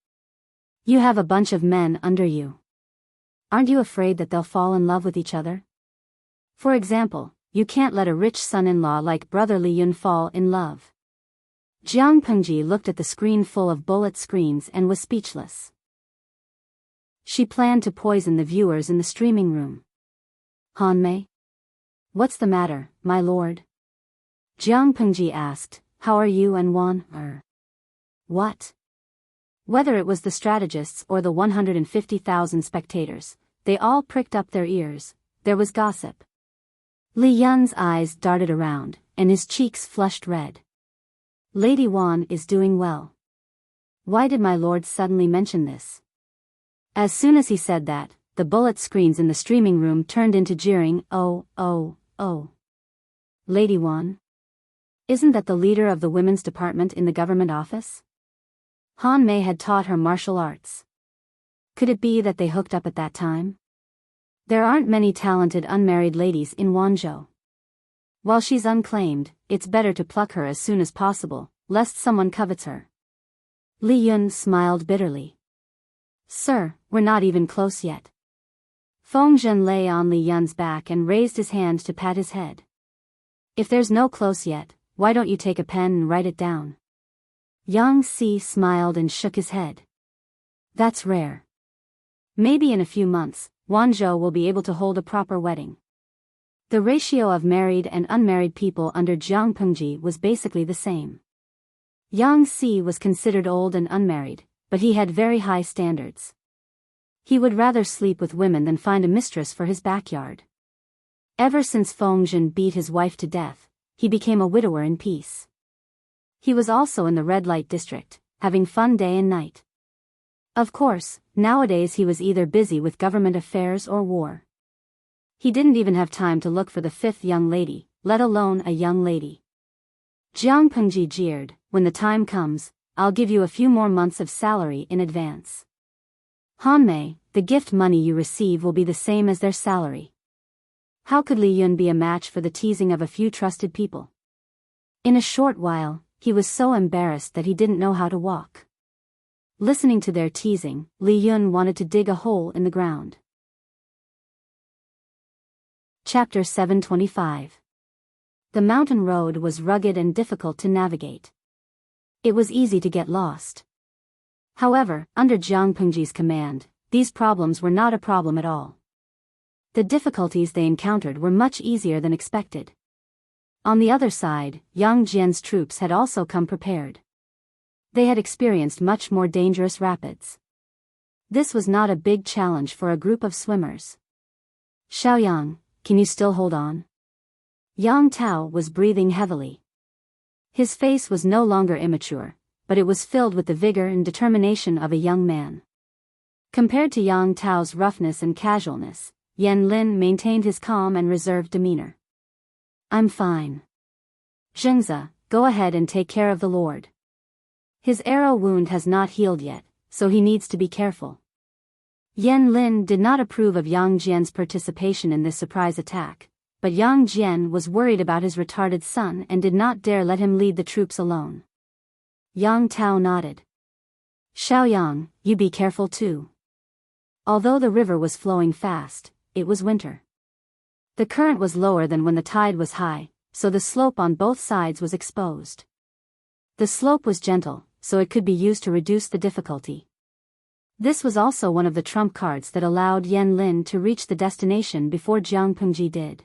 You have a bunch of men under you. Aren't you afraid that they'll fall in love with each other? For example, you can't let a rich son-in-law like brother Li Yun fall in love." Jiang Pengji looked at the screen full of bullet screens and was speechless. She planned to poison the viewers in the streaming room. "Hanmei? What's the matter, my lord?" Jiang Pengji asked, "How are you and Wan er?" What? Whether it was the strategists or the 150,000 spectators, they all pricked up their ears. There was gossip. Li Yun's eyes darted around, and his cheeks flushed red. "Lady Wan is doing well. Why did my lord suddenly mention this?" As soon as he said that, the bullet screens in the streaming room turned into jeering, "Oh, oh, oh. Lady Wan? Isn't that the leader of the women's department in the government office? Han Mei had taught her martial arts. Could it be that they hooked up at that time? There aren't many talented unmarried ladies in Wanzhou. While she's unclaimed, it's better to pluck her as soon as possible, lest someone covets her." Li Yun smiled bitterly. "Sir, we're not even close yet." Feng Zhen lay on Li Yun's back and raised his hand to pat his head. "If there's no close yet, why don't you take a pen and write it down?" Yang Si smiled and shook his head. "That's rare. Maybe in a few months, Wanzhou will be able to hold a proper wedding." The ratio of married and unmarried people under Jiang Pengji was basically the same. Yang Si was considered old and unmarried, but he had very high standards. He would rather sleep with women than find a mistress for his backyard. Ever since Feng Zhen beat his wife to death, he became a widower in peace. He was also in the red light district, having fun day and night. Of course, nowadays he was either busy with government affairs or war. He didn't even have time to look for the fifth young lady, let alone a young lady. Jiang Pengji jeered, "When the time comes, I'll give you a few more months of salary in advance. Hanmei, the gift money you receive will be the same as their salary." How could Li Yun be a match for the teasing of a few trusted people? In a short while, he was so embarrassed that he didn't know how to walk. Listening to their teasing, Li Yun wanted to dig a hole in the ground. Chapter 725. The mountain road was rugged and difficult to navigate. It was easy to get lost. However, under Jiang Pengji's command, these problems were not a problem at all. The difficulties they encountered were much easier than expected. On the other side, Yang Jian's troops had also come prepared. They had experienced much more dangerous rapids. This was not a big challenge for a group of swimmers. Xiaoyang, can you still hold on? Yang Tao was breathing heavily. His face was no longer immature, but it was filled with the vigor and determination of a young man. Compared to Yang Tao's roughness and casualness, Yan Lin maintained his calm and reserved demeanor. I'm fine. Zhengzi, go ahead and take care of the Lord. His arrow wound has not healed yet, so he needs to be careful. Yan Lin did not approve of Yang Jian's participation in this surprise attack, but Yang Jian was worried about his retarded son and did not dare let him lead the troops alone. Yang Tao nodded. Xiaoyang, you be careful too. Although the river was flowing fast, it was winter. The current was lower than when the tide was high, so the slope on both sides was exposed. The slope was gentle, so it could be used to reduce the difficulty. This was also one of the trump cards that allowed Yan Lin to reach the destination before Jiang Pengji did.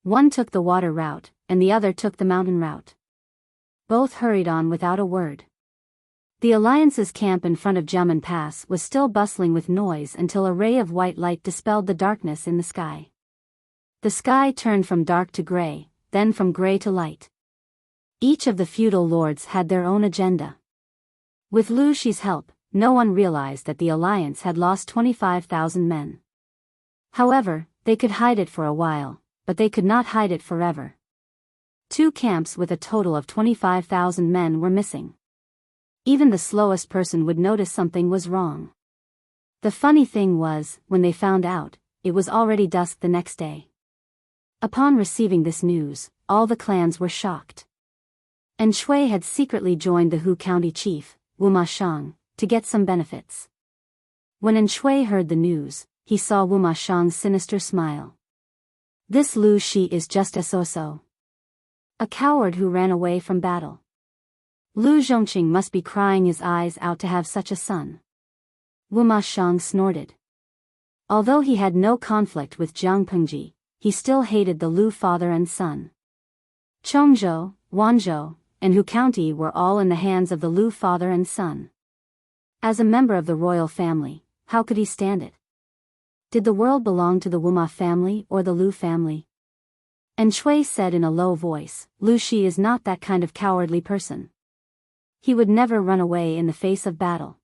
One took the water route, and the other took the mountain route. Both hurried on without a word. The Alliance's camp in front of Jiamen Pass was still bustling with noise until a ray of white light dispelled the darkness in the sky. The sky turned from dark to gray, then from gray to light. Each of the feudal lords had their own agenda. With Lu Shi's help, no one realized that the Alliance had lost 25,000 men. However, they could hide it for a while, but they could not hide it forever. 2 camps with a total of 25,000 men were missing. Even the slowest person would notice something was wrong. The funny thing was, when they found out, it was already dusk the next day. Upon receiving this news, all the clans were shocked. And Shui had secretly joined the Hu County chief, Wu Ma Shang, to get some benefits. When An Shui heard the news, he saw Wu Ma Shang's sinister smile. This Lu Shi is just a so-so. A coward who ran away from battle. Lu Zhongqing must be crying his eyes out to have such a son. Wu Ma Shang snorted. Although he had no conflict with Jiang Pengji, he still hated the Lu father and son. Chongzhou, Wanzhou, and Hu County were all in the hands of the Lu father and son. As a member of the royal family, how could he stand it? Did the world belong to the Wuma family or the Lu family? And Shui said in a low voice, Lu Shi is not that kind of cowardly person. He would never run away in the face of battle.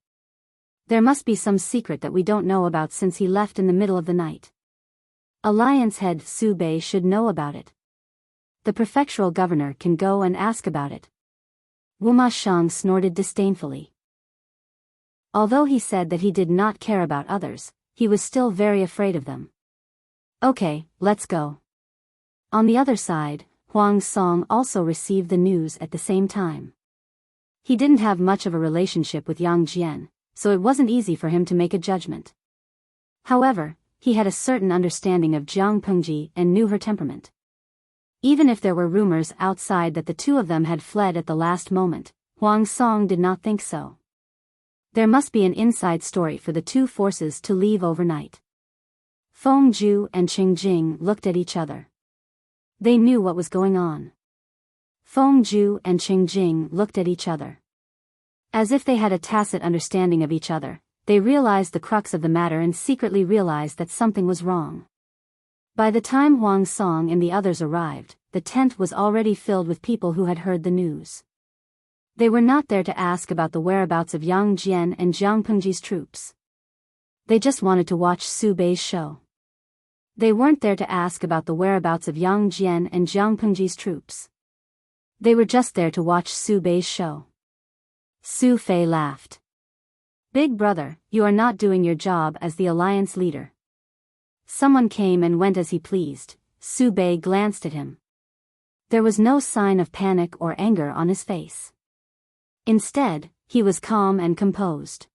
There must be some secret that we don't know about since he left in the middle of the night. Alliance head Su Bei should know about it. The prefectural governor can go and ask about it. Wu Ma Shang snorted disdainfully. Although he said that he did not care about others, he was still very afraid of them. Okay, let's go. On the other side, Huang Song also received the news at the same time. He didn't have much of a relationship with Yang Jian, so it wasn't easy for him to make a judgment. However, he had a certain understanding of Jiang Pengji and knew her temperament. Even if there were rumors outside that the two of them had fled at the last moment, Huang Song did not think so. There must be an inside story for the two forces to leave overnight. Feng Zhu and Qing Jing looked at each other. They knew what was going on. Feng Zhu and Qing Jing looked at each other. As if they had a tacit understanding of each other, they realized the crux of the matter and secretly realized that something was wrong. By the time Huang Song and the others arrived, the tent was already filled with people who had heard the news. They were not there to ask about the whereabouts of Yang Jian and Jiang Pengji's troops. They just wanted to watch Su Bei's show. They weren't there to ask about the whereabouts of Yang Jian and Jiang Pengji's troops. They were just there to watch Su Bei's show. Su Fei laughed. Big brother, you are not doing your job as the alliance leader. Someone came and went as he pleased. Su Bei glanced at him. There was no sign of panic or anger on his face. Instead, he was calm and composed.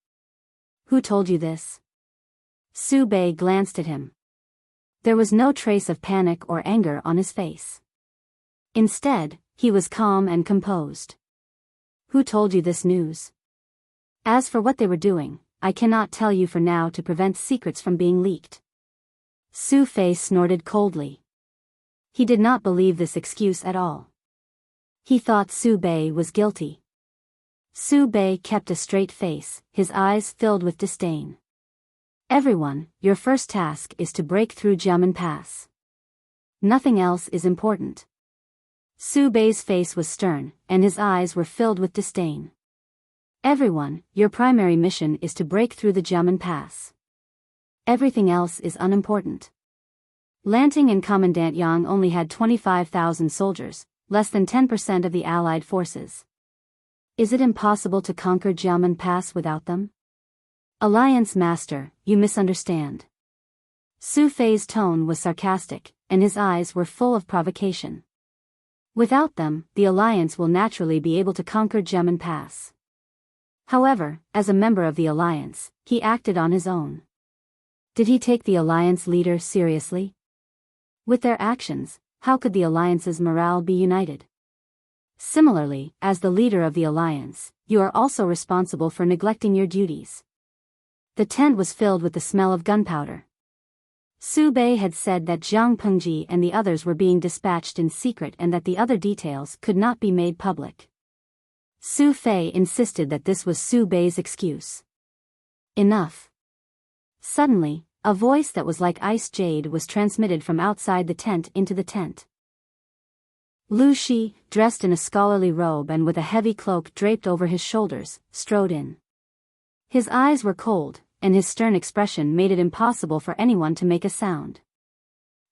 Who told you this? Su Bei glanced at him. There was no trace of panic or anger on his face. Instead, he was calm and composed. Who told you this news? As for what they were doing, I cannot tell you for now to prevent secrets from being leaked. Su Fei snorted coldly. He did not believe this excuse at all. He thought Su Bei was guilty. Su Bei kept a straight face, his eyes filled with disdain. Everyone, your first task is to break through Jiamen Pass. Nothing else is important. Su Bei's face was stern, and his eyes were filled with disdain. Everyone, your primary mission is to break through the Jiamen Pass. Everything else is unimportant. Lanting and Commandant Yang only had 25,000 soldiers, less than 10% of the Allied forces. Is it impossible to conquer Jiamen Pass without them? Alliance Master, you misunderstand. Su Fei's tone was sarcastic, and his eyes were full of provocation. Without them, the Alliance will naturally be able to conquer Jiamen Pass. However, as a member of the Alliance, he acted on his own. Did he take the Alliance leader seriously? With their actions, how could the Alliance's morale be united? Similarly, as the leader of the Alliance, you are also responsible for neglecting your duties. The tent was filled with the smell of gunpowder. Su Bei had said that Zhang Pengji and the others were being dispatched in secret and that the other details could not be made public. Su Fei insisted that this was Su Bei's excuse. Enough. Suddenly, a voice that was like ice jade was transmitted from outside the tent into the tent. Lu Shi, dressed in a scholarly robe and with a heavy cloak draped over his shoulders, strode in. His eyes were cold, and his stern expression made it impossible for anyone to make a sound.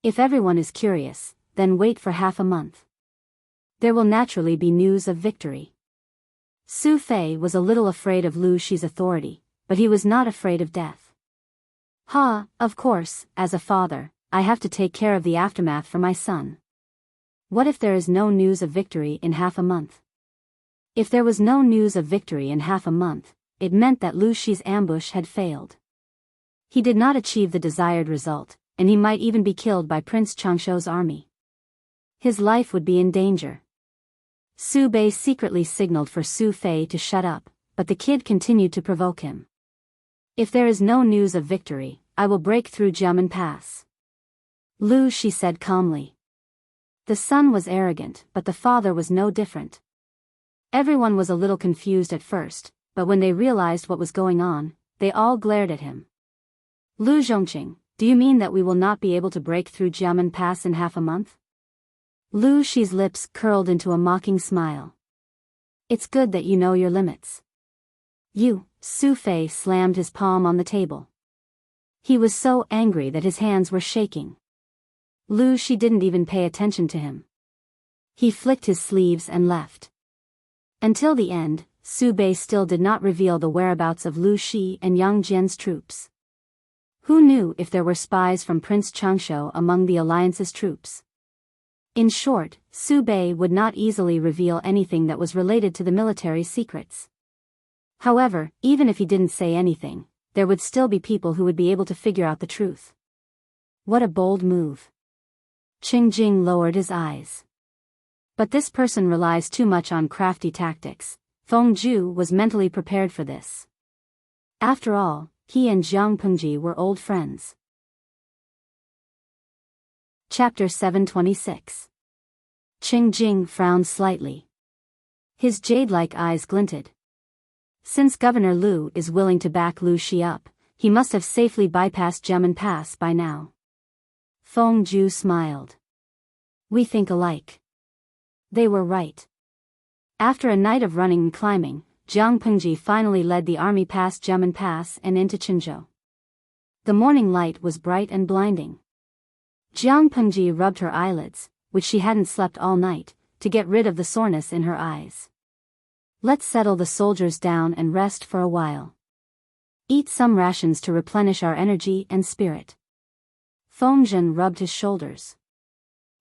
If everyone is curious, then wait for half a month. There will naturally be news of victory. Su Fei was a little afraid of Lu Shi's authority, but he was not afraid of death. Of course, as a father, I have to take care of the aftermath for my son. What if there is no news of victory in half a month? If there was no news of victory in half a month, it meant that Lu Shi's ambush had failed. He did not achieve the desired result, and he might even be killed by Prince Changshuo's army. His life would be in danger. Su Bei secretly signaled for Su Fei to shut up, but the kid continued to provoke him. If there is no news of victory, I will break through Jiamen Pass. Lu Shi said calmly. The son was arrogant, but the father was no different. Everyone was a little confused at first, but when they realized what was going on, they all glared at him. Lu Zhongqing, do you mean that we will not be able to break through Jiamen Pass in half a month? Lu Shi's lips curled into a mocking smile. It's good that you know your limits. Su Fei slammed his palm on the table. He was so angry that his hands were shaking. Lu Shi didn't even pay attention to him. He flicked his sleeves and left. Until the end, Su Bei still did not reveal the whereabouts of Lu Shi and Yang Jian's troops. Who knew if there were spies from Prince Changshuo among the Alliance's troops? In short, Su Bei would not easily reveal anything that was related to the military's secrets. However, even if he didn't say anything, there would still be people who would be able to figure out the truth. What a bold move. Qing Jing lowered his eyes. But this person relies too much on crafty tactics. Feng Zhu was mentally prepared for this. After all, he and Zhang Pengji were old friends. Chapter 726. Qing Jing frowned slightly. His jade-like eyes glinted. Since Governor Lu is willing to back Lu Shi up, he must have safely bypassed Jiamen Pass by now. Feng Zhu smiled. We think alike. They were right. After a night of running and climbing, Zhang Pengji finally led the army past Jiamen Pass and into Qinzhou. The morning light was bright and blinding. Zhang Pengji rubbed her eyelids, which she hadn't slept all night, to get rid of the soreness in her eyes. Let's settle the soldiers down and rest for a while. Eat some rations to replenish our energy and spirit. Feng Zhen rubbed his shoulders.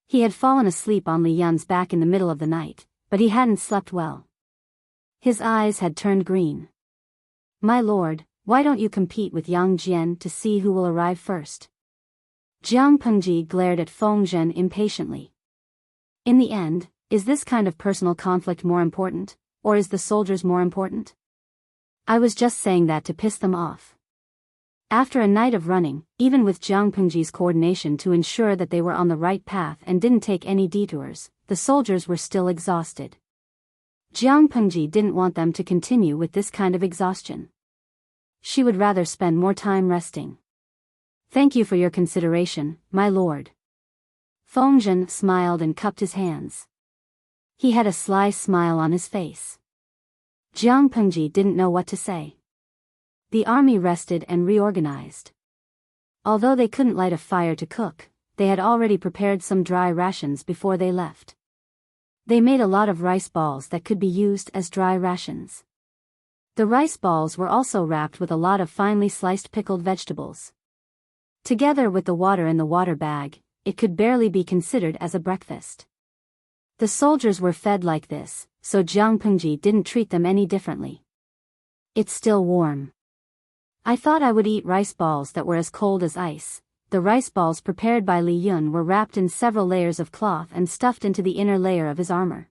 He had fallen asleep on Li Yun's back in the middle of the night, but he hadn't slept well. His eyes had turned green. My lord, why don't you compete with Yang Jian to see who will arrive first? Zhang Pengji glared at Feng Zhen impatiently. In the end, is this kind of personal conflict more important, or is the soldiers more important? I was just saying that to piss them off. After a night of running, even with Zhang Pengji's coordination to ensure that they were on the right path and didn't take any detours, the soldiers were still exhausted. Jiang Pengji didn't want them to continue with this kind of exhaustion. She would rather spend more time resting. Thank you for your consideration, my lord. Fengzhen smiled and cupped his hands. He had a sly smile on his face. Jiang Pengji didn't know what to say. The army rested and reorganized. Although they couldn't light a fire to cook, they had already prepared some dry rations before they left. They made a lot of rice balls that could be used as dry rations. The rice balls were also wrapped with a lot of finely sliced pickled vegetables. Together with the water in the water bag, it could barely be considered as a breakfast. The soldiers were fed like this, so Jiang Pengji didn't treat them any differently. It's still warm. I thought I would eat rice balls that were as cold as ice. The rice balls prepared by Li Yun were wrapped in several layers of cloth and stuffed into the inner layer of his armor.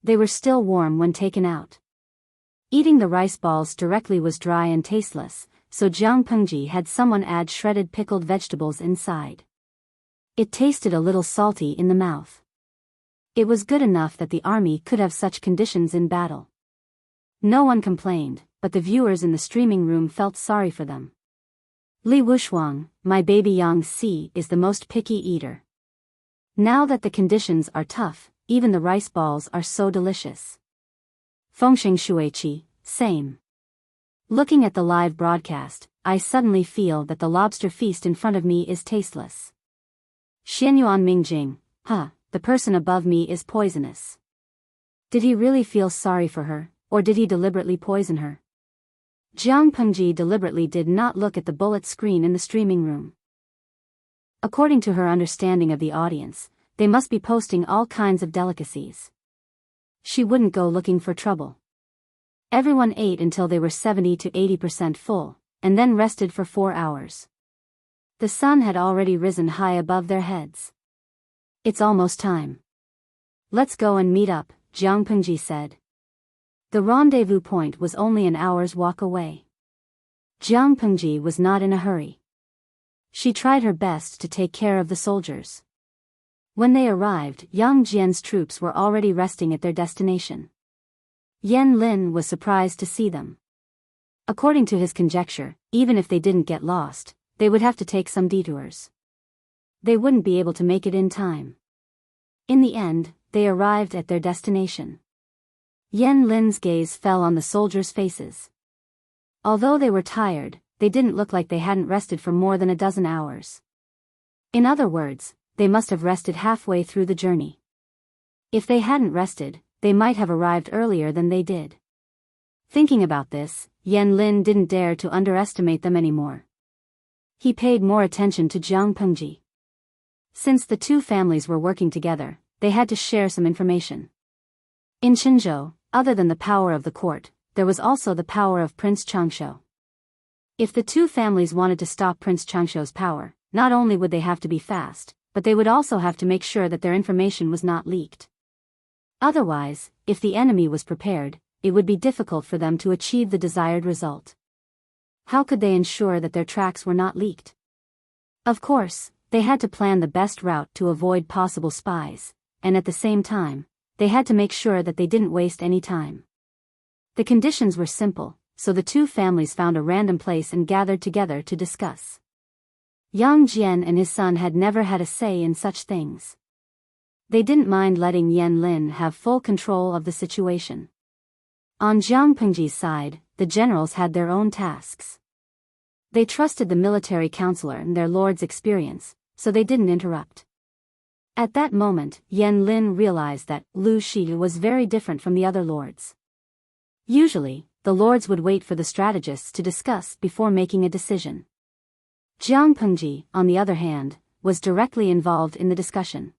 They were still warm when taken out. Eating the rice balls directly was dry and tasteless, so Jiang Pengji had someone add shredded pickled vegetables inside. It tasted a little salty in the mouth. It was good enough that the army could have such conditions in battle. No one complained, but the viewers in the streaming room felt sorry for them. Li Wushuang, my baby Yang Si, is the most picky eater. Now that the conditions are tough, even the rice balls are so delicious. Fengxing Shuiqi, same. Looking at the live broadcast, I suddenly feel that the lobster feast in front of me is tasteless. Xianyuan Mingjing, the person above me is poisonous. Did he really feel sorry for her, or did he deliberately poison her? Jiang Pengji deliberately did not look at the bullet screen in the streaming room. According to her understanding of the audience, they must be posting all kinds of delicacies. She wouldn't go looking for trouble. Everyone ate until they were 70 to 80% full, and then rested for 4 hours. The sun had already risen high above their heads. It's almost time. Let's go and meet up, Jiang Pengji said. The rendezvous point was only an hour's walk away. Jiang Pengji was not in a hurry. She tried her best to take care of the soldiers. When they arrived, Yang Jian's troops were already resting at their destination. Yan Lin was surprised to see them. According to his conjecture, even if they didn't get lost, they would have to take some detours. They wouldn't be able to make it in time. In the end, they arrived at their destination. Yan Lin's gaze fell on the soldiers' faces. Although they were tired, they didn't look like they hadn't rested for more than a dozen hours. In other words, they must have rested halfway through the journey. If they hadn't rested, they might have arrived earlier than they did. Thinking about this, Yan Lin didn't dare to underestimate them anymore. He paid more attention to Jiang Pengji. Since the two families were working together, they had to share some information. In Qinzhou, other than the power of the court, there was also the power of Prince Changshu. If the two families wanted to stop Prince Changshu's power, not only would they have to be fast, but they would also have to make sure that their information was not leaked. Otherwise, if the enemy was prepared, it would be difficult for them to achieve the desired result. How could they ensure that their tracks were not leaked? Of course, they had to plan the best route to avoid possible spies, and at the same time, they had to make sure that they didn't waste any time. The conditions were simple, so the two families found a random place and gathered together to discuss. Yang Jian and his son had never had a say in such things. They didn't mind letting Yan Lin have full control of the situation. On Jiang Pengji's side, the generals had their own tasks. They trusted the military counselor and their lord's experience, so they didn't interrupt. At that moment, Yan Lin realized that Lu Shi was very different from the other lords. Usually, the lords would wait for the strategists to discuss before making a decision. Jiang Pengji, on the other hand, was directly involved in the discussion.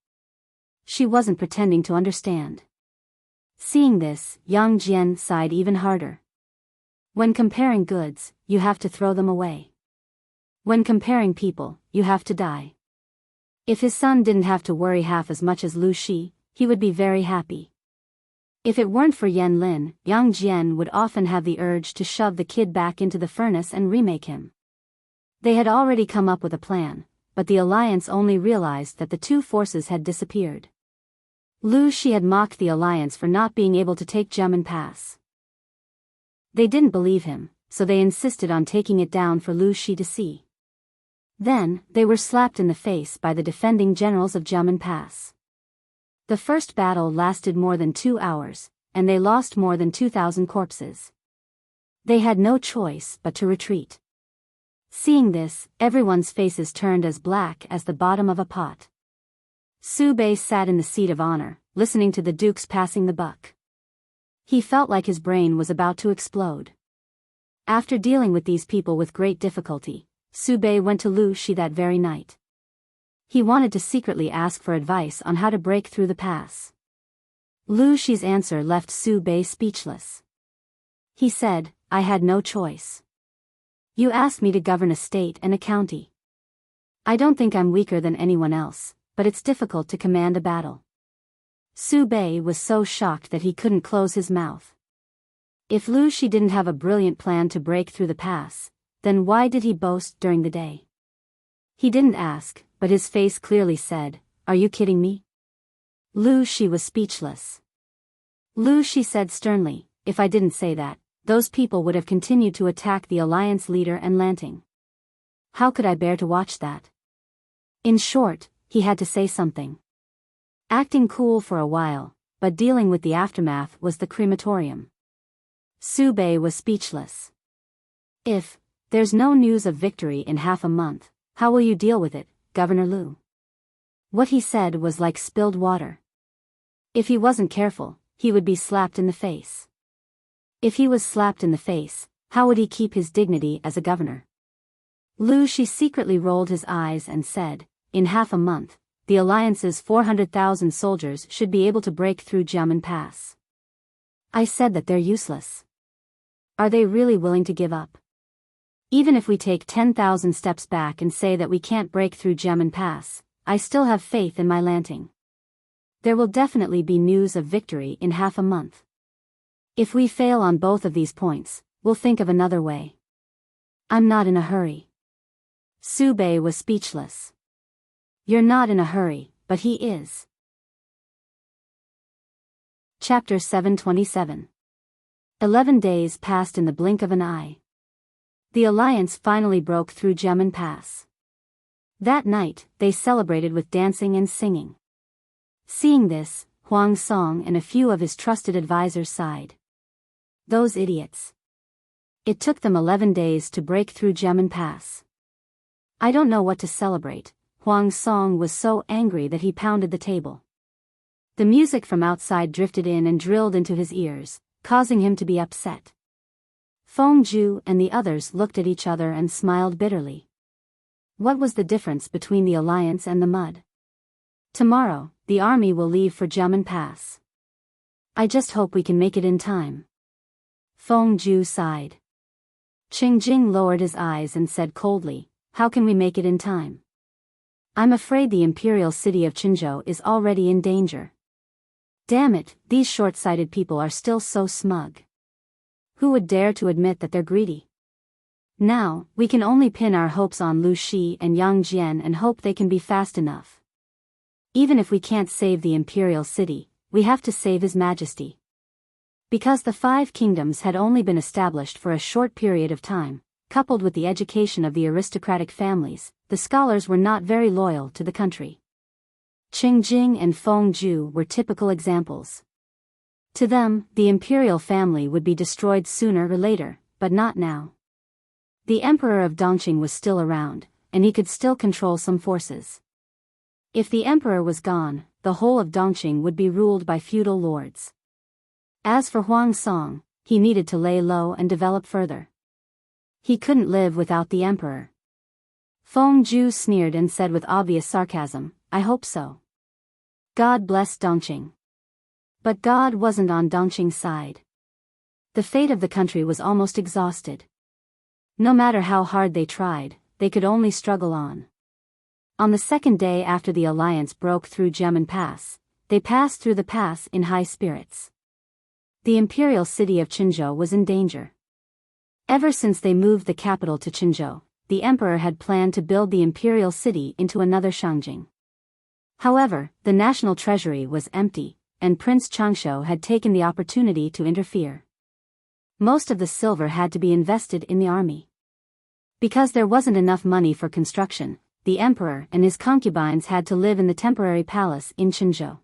She wasn't pretending to understand. Seeing this, Yang Jian sighed even harder. When comparing goods, you have to throw them away. When comparing people, you have to die. If his son didn't have to worry half as much as Lu Shi, he would be very happy. If it weren't for Yan Lin, Yang Jian would often have the urge to shove the kid back into the furnace and remake him. They had already come up with a plan, but the alliance only realized that the two forces had disappeared. Lu Shi had mocked the alliance for not being able to take Jiamen Pass. They didn't believe him, so they insisted on taking it down for Lu Shi to see. Then, they were slapped in the face by the defending generals of Jiamen Pass. The first battle lasted more than 2 hours, and they lost more than 2,000 corpses. They had no choice but to retreat. Seeing this, everyone's faces turned as black as the bottom of a pot. Su Bei sat in the seat of honor, listening to the dukes passing the buck. He felt like his brain was about to explode. After dealing with these people with great difficulty, Su Bei went to Lu Shi that very night. He wanted to secretly ask for advice on how to break through the pass. Lu Shi's answer left Su Bei speechless. He said, "I had no choice. You asked me to govern a state and a county. I don't think I'm weaker than anyone else, but it's difficult to command a battle." Su Bei was so shocked that he couldn't close his mouth. If Lu Shi didn't have a brilliant plan to break through the pass, then why did he boast during the day? He didn't ask, but his face clearly said, "Are you kidding me?" Lu Shi was speechless. Lu Shi said sternly, "If I didn't say that, those people would have continued to attack the alliance leader and Lanting. How could I bear to watch that?" In short, he had to say something. Acting cool for a while, but dealing with the aftermath was the crematorium. Su Bei was speechless. "If there's no news of victory in half a month, how will you deal with it, Governor Lu?" What he said was like spilled water. If he wasn't careful, he would be slapped in the face. If he was slapped in the face, how would he keep his dignity as a governor? Lu Shi secretly rolled his eyes and said, "In half a month, the alliance's 400,000 soldiers should be able to break through Jiamen Pass. I said that they're useless. Are they really willing to give up? Even if we take 10,000 steps back and say that we can't break through Jiamen Pass, I still have faith in my Lanting. There will definitely be news of victory in half a month. If we fail on both of these points, we'll think of another way. I'm not in a hurry." Su Bei was speechless. "You're not in a hurry, but he is." Chapter 727. 11 days passed in the blink of an eye. The alliance finally broke through Jiamen Pass. That night, they celebrated with dancing and singing. Seeing this, Huang Song and a few of his trusted advisors sighed. Those idiots. It took them 11 days to break through Jiamen Pass. I don't know what to celebrate. Huang Song was so angry that he pounded the table. The music from outside drifted in and drilled into his ears, causing him to be upset. Feng Zhu and the others looked at each other and smiled bitterly. What was the difference between the alliance and the mud? Tomorrow, the army will leave for Jiamen Pass. I just hope we can make it in time. Feng Zhu sighed. Qing Jing lowered his eyes and said coldly, "How can we make it in time? I'm afraid the imperial city of Qinzhou is already in danger. Damn it, these short-sighted people are still so smug. Who would dare to admit that they're greedy? Now, we can only pin our hopes on Lu Shi and Yang Jian and hope they can be fast enough. Even if we can't save the imperial city, we have to save His Majesty." Because the 5 kingdoms had only been established for a short period of time, coupled with the education of the aristocratic families, the scholars were not very loyal to the country. Qing Jing and Feng Zhu were typical examples. To them, the imperial family would be destroyed sooner or later, but not now. The emperor of Dongqing was still around, and he could still control some forces. If the emperor was gone, the whole of Dongqing would be ruled by feudal lords. As for Huang Song, he needed to lay low and develop further. He couldn't live without the emperor. Feng Zhu sneered and said with obvious sarcasm, "I hope so. God bless Dongqing." But God wasn't on Dongqing's side. The fate of the country was almost exhausted. No matter how hard they tried, they could only struggle on. On the second day after the alliance broke through Jiamen Pass, they passed through the pass in high spirits. The imperial city of Qinzhou was in danger. Ever since they moved the capital to Qinzhou, the emperor had planned to build the imperial city into another Shangjing. However, the national treasury was empty, and Prince Changsho had taken the opportunity to interfere. Most of the silver had to be invested in the army. Because there wasn't enough money for construction, the emperor and his concubines had to live in the temporary palace in Qinzhou.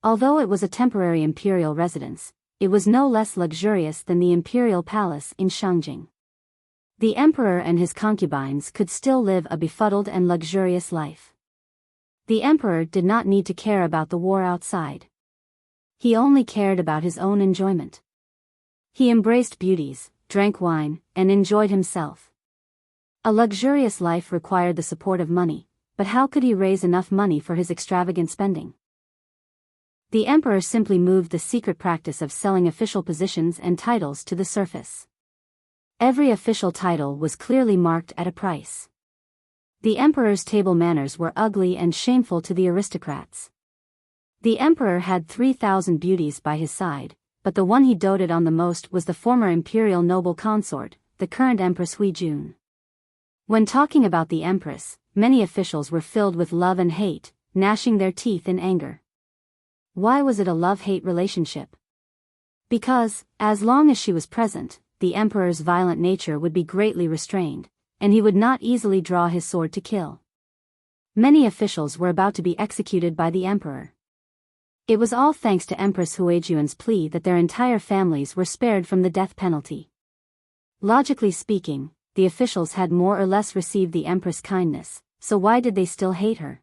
Although it was a temporary imperial residence, it was no less luxurious than the imperial palace in Shangjing. The emperor and his concubines could still live a befuddled and luxurious life. The emperor did not need to care about the war outside. He only cared about his own enjoyment. He embraced beauties, drank wine, and enjoyed himself. A luxurious life required the support of money, but how could he raise enough money for his extravagant spending? The emperor simply moved the secret practice of selling official positions and titles to the surface. Every official title was clearly marked at a price. The emperor's table manners were ugly and shameful to the aristocrats. The emperor had 3,000 beauties by his side, but the one he doted on the most was the former imperial noble consort, the current Empress Huijun. When talking about the Empress, many officials were filled with love and hate, gnashing their teeth in anger. Why was it a love-hate relationship? Because, as long as she was present, the emperor's violent nature would be greatly restrained, and he would not easily draw his sword to kill. Many officials were about to be executed by the emperor. It was all thanks to Empress Huijun's plea that their entire families were spared from the death penalty. Logically speaking, the officials had more or less received the Empress' kindness, so why did they still hate her?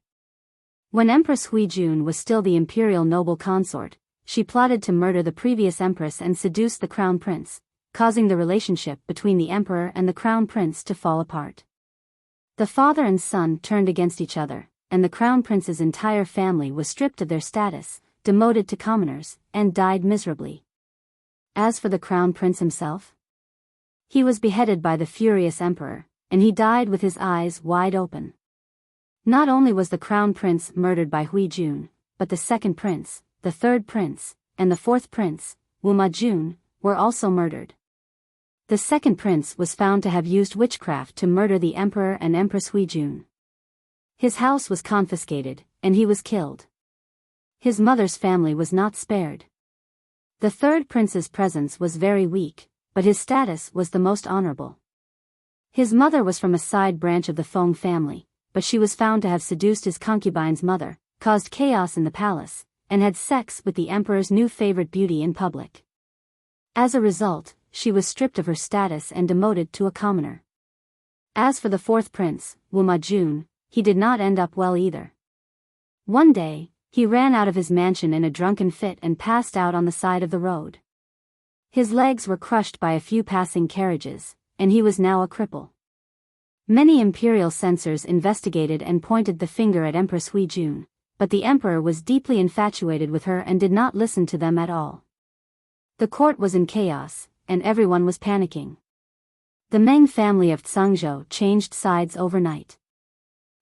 When Empress Huijun was still the imperial noble consort, she plotted to murder the previous empress and seduce the crown prince, causing the relationship between the emperor and the crown prince to fall apart. The father and son turned against each other, and the crown prince's entire family was stripped of their status, demoted to commoners, and died miserably. As for the crown prince himself, he was beheaded by the furious emperor, and he died with his eyes wide open. Not only was the crown prince murdered by Huijun, but the second prince, the third prince, and the fourth prince, Wu Majun, were also murdered. The second prince was found to have used witchcraft to murder the emperor and Empress Huijun. His house was confiscated, and he was killed. His mother's family was not spared. The third prince's presence was very weak, but his status was the most honorable. His mother was from a side branch of the Feng family, but she was found to have seduced his concubine's mother, caused chaos in the palace, and had sex with the emperor's new favorite beauty in public. As a result, she was stripped of her status and demoted to a commoner. As for the fourth prince, Wu Majun, he did not end up well either. One day, he ran out of his mansion in a drunken fit and passed out on the side of the road. His legs were crushed by a few passing carriages, and he was now a cripple. Many imperial censors investigated and pointed the finger at Empress Huijun, but the emperor was deeply infatuated with her and did not listen to them at all. The court was in chaos, and everyone was panicking. The Meng family of Zhangzhou changed sides overnight.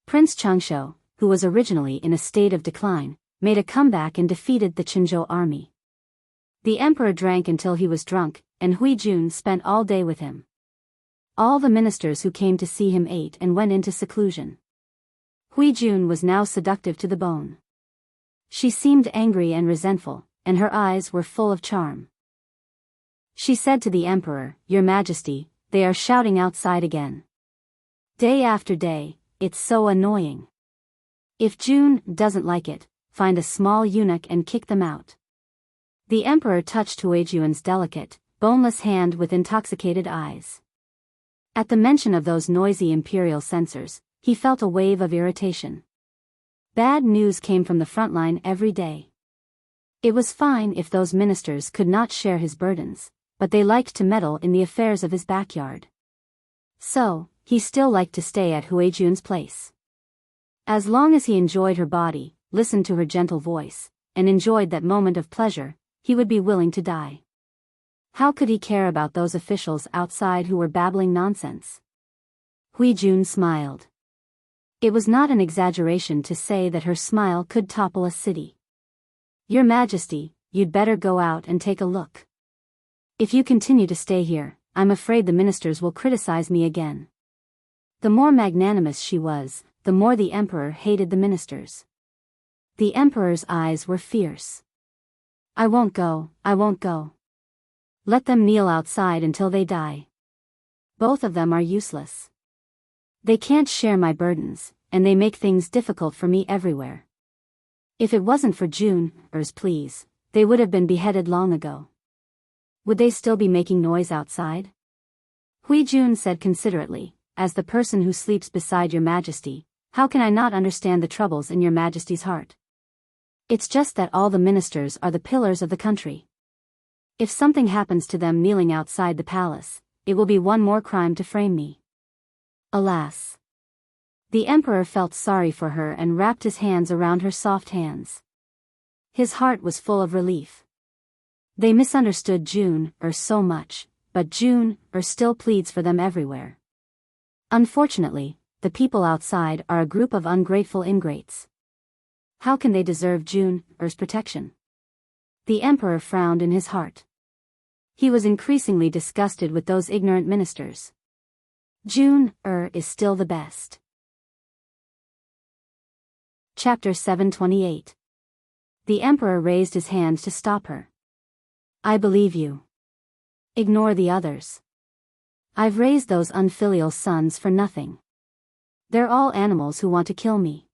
Prince Changsho, who was originally in a state of decline, made a comeback and defeated the Qinzhou army. The emperor drank until he was drunk, and Huijun spent all day with him. All the ministers who came to see him ate and went into seclusion. Huijun was now seductive to the bone. She seemed angry and resentful, and her eyes were full of charm. She said to the emperor, "Your Majesty, they are shouting outside again. Day after day, it's so annoying. If June doesn't like it, find a small eunuch and kick them out." The emperor touched Huijun's delicate, boneless hand with intoxicated eyes. At the mention of those noisy imperial censors, he felt a wave of irritation. Bad news came from the front line every day. It was fine if those ministers could not share his burdens, but they liked to meddle in the affairs of his backyard. So, he still liked to stay at Huijun's place. As long as he enjoyed her body, listened to her gentle voice, and enjoyed that moment of pleasure, he would be willing to die. How could he care about those officials outside who were babbling nonsense? Huijun smiled. It was not an exaggeration to say that her smile could topple a city. "Your Majesty, you'd better go out and take a look. If you continue to stay here, I'm afraid the ministers will criticize me again." The more magnanimous she was, the more the emperor hated the ministers. The emperor's eyes were fierce. I won't go, I won't go. Let them kneel outside until they die. Both of them are useless. They can't share my burdens, and they make things difficult for me everywhere. If it wasn't for June's pleas, they would have been beheaded long ago. Would they still be making noise outside? Hui Jun said considerately, as the person who sleeps beside your majesty, how can I not understand the troubles in your majesty's heart? It's just that all the ministers are the pillars of the country. If something happens to them kneeling outside the palace, it will be one more crime to frame me. Alas. The emperor felt sorry for her and wrapped his hands around her soft hands. His heart was full of relief. They misunderstood June so much, but June still pleads for them everywhere. Unfortunately, the people outside are a group of ungrateful ingrates. How can they deserve June's protection? The emperor frowned in his heart. He was increasingly disgusted with those ignorant ministers. June is still the best. Chapter 728. The emperor raised his hand to stop her. I believe you. Ignore the others. I've raised those unfilial sons for nothing. They're all animals who want to kill me.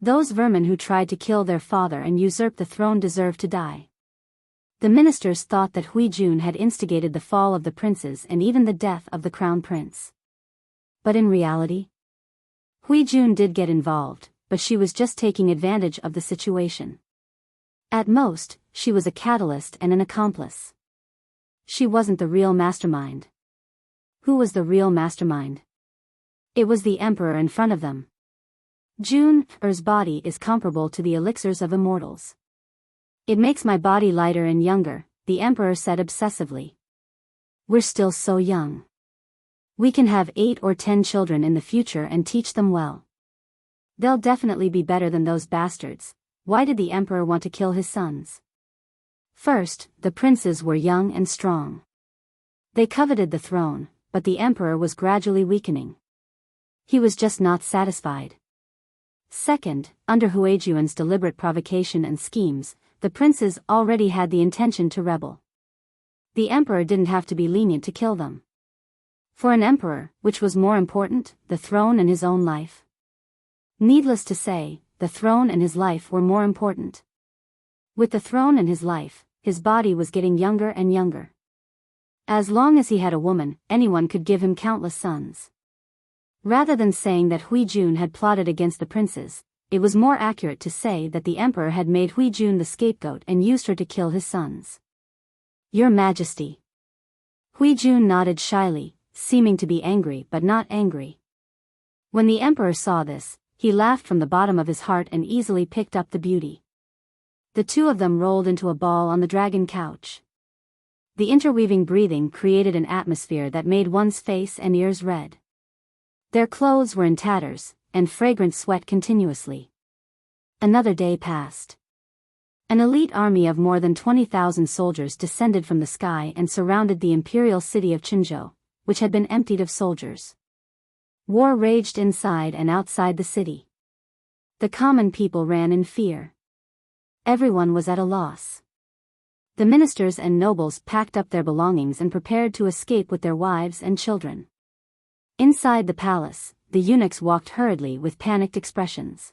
Those vermin who tried to kill their father and usurp the throne deserve to die. The ministers thought that Hui Jun had instigated the fall of the princes and even the death of the crown prince. But in reality, Hui Jun did get involved, but she was just taking advantage of the situation. At most, she was a catalyst and an accomplice. She wasn't the real mastermind. Who was the real mastermind? It was the emperor in front of them. June's body is comparable to the elixirs of immortals. It makes my body lighter and younger, the emperor said obsessively. We're still so young. We can have 8 or 10 children in the future and teach them well. They'll definitely be better than those bastards. Why did the emperor want to kill his sons? First, the princes were young and strong. They coveted the throne, but the emperor was gradually weakening. He was just not satisfied. Second, under Huijuan's deliberate provocation and schemes, the princes already had the intention to rebel. The emperor didn't have to be lenient to kill them. For an emperor, which was more important, the throne and his own life? Needless to say, the throne and his life were more important. With the throne and his life, his body was getting younger and younger. As long as he had a woman, anyone could give him countless sons. Rather than saying that Hui Jun had plotted against the princes, it was more accurate to say that the emperor had made Hui Jun the scapegoat and used her to kill his sons. Your Majesty. Hui Jun nodded shyly, seeming to be angry but not angry. When the emperor saw this, he laughed from the bottom of his heart and easily picked up the beauty. The two of them rolled into a ball on the dragon couch. The interweaving breathing created an atmosphere that made one's face and ears red. Their clothes were in tatters, and fragrant sweat continuously. Another day passed. An elite army of more than 20,000 soldiers descended from the sky and surrounded the imperial city of Qinzhou, which had been emptied of soldiers. War raged inside and outside the city. The common people ran in fear. Everyone was at a loss. The ministers and nobles packed up their belongings and prepared to escape with their wives and children. Inside the palace, the eunuchs walked hurriedly with panicked expressions.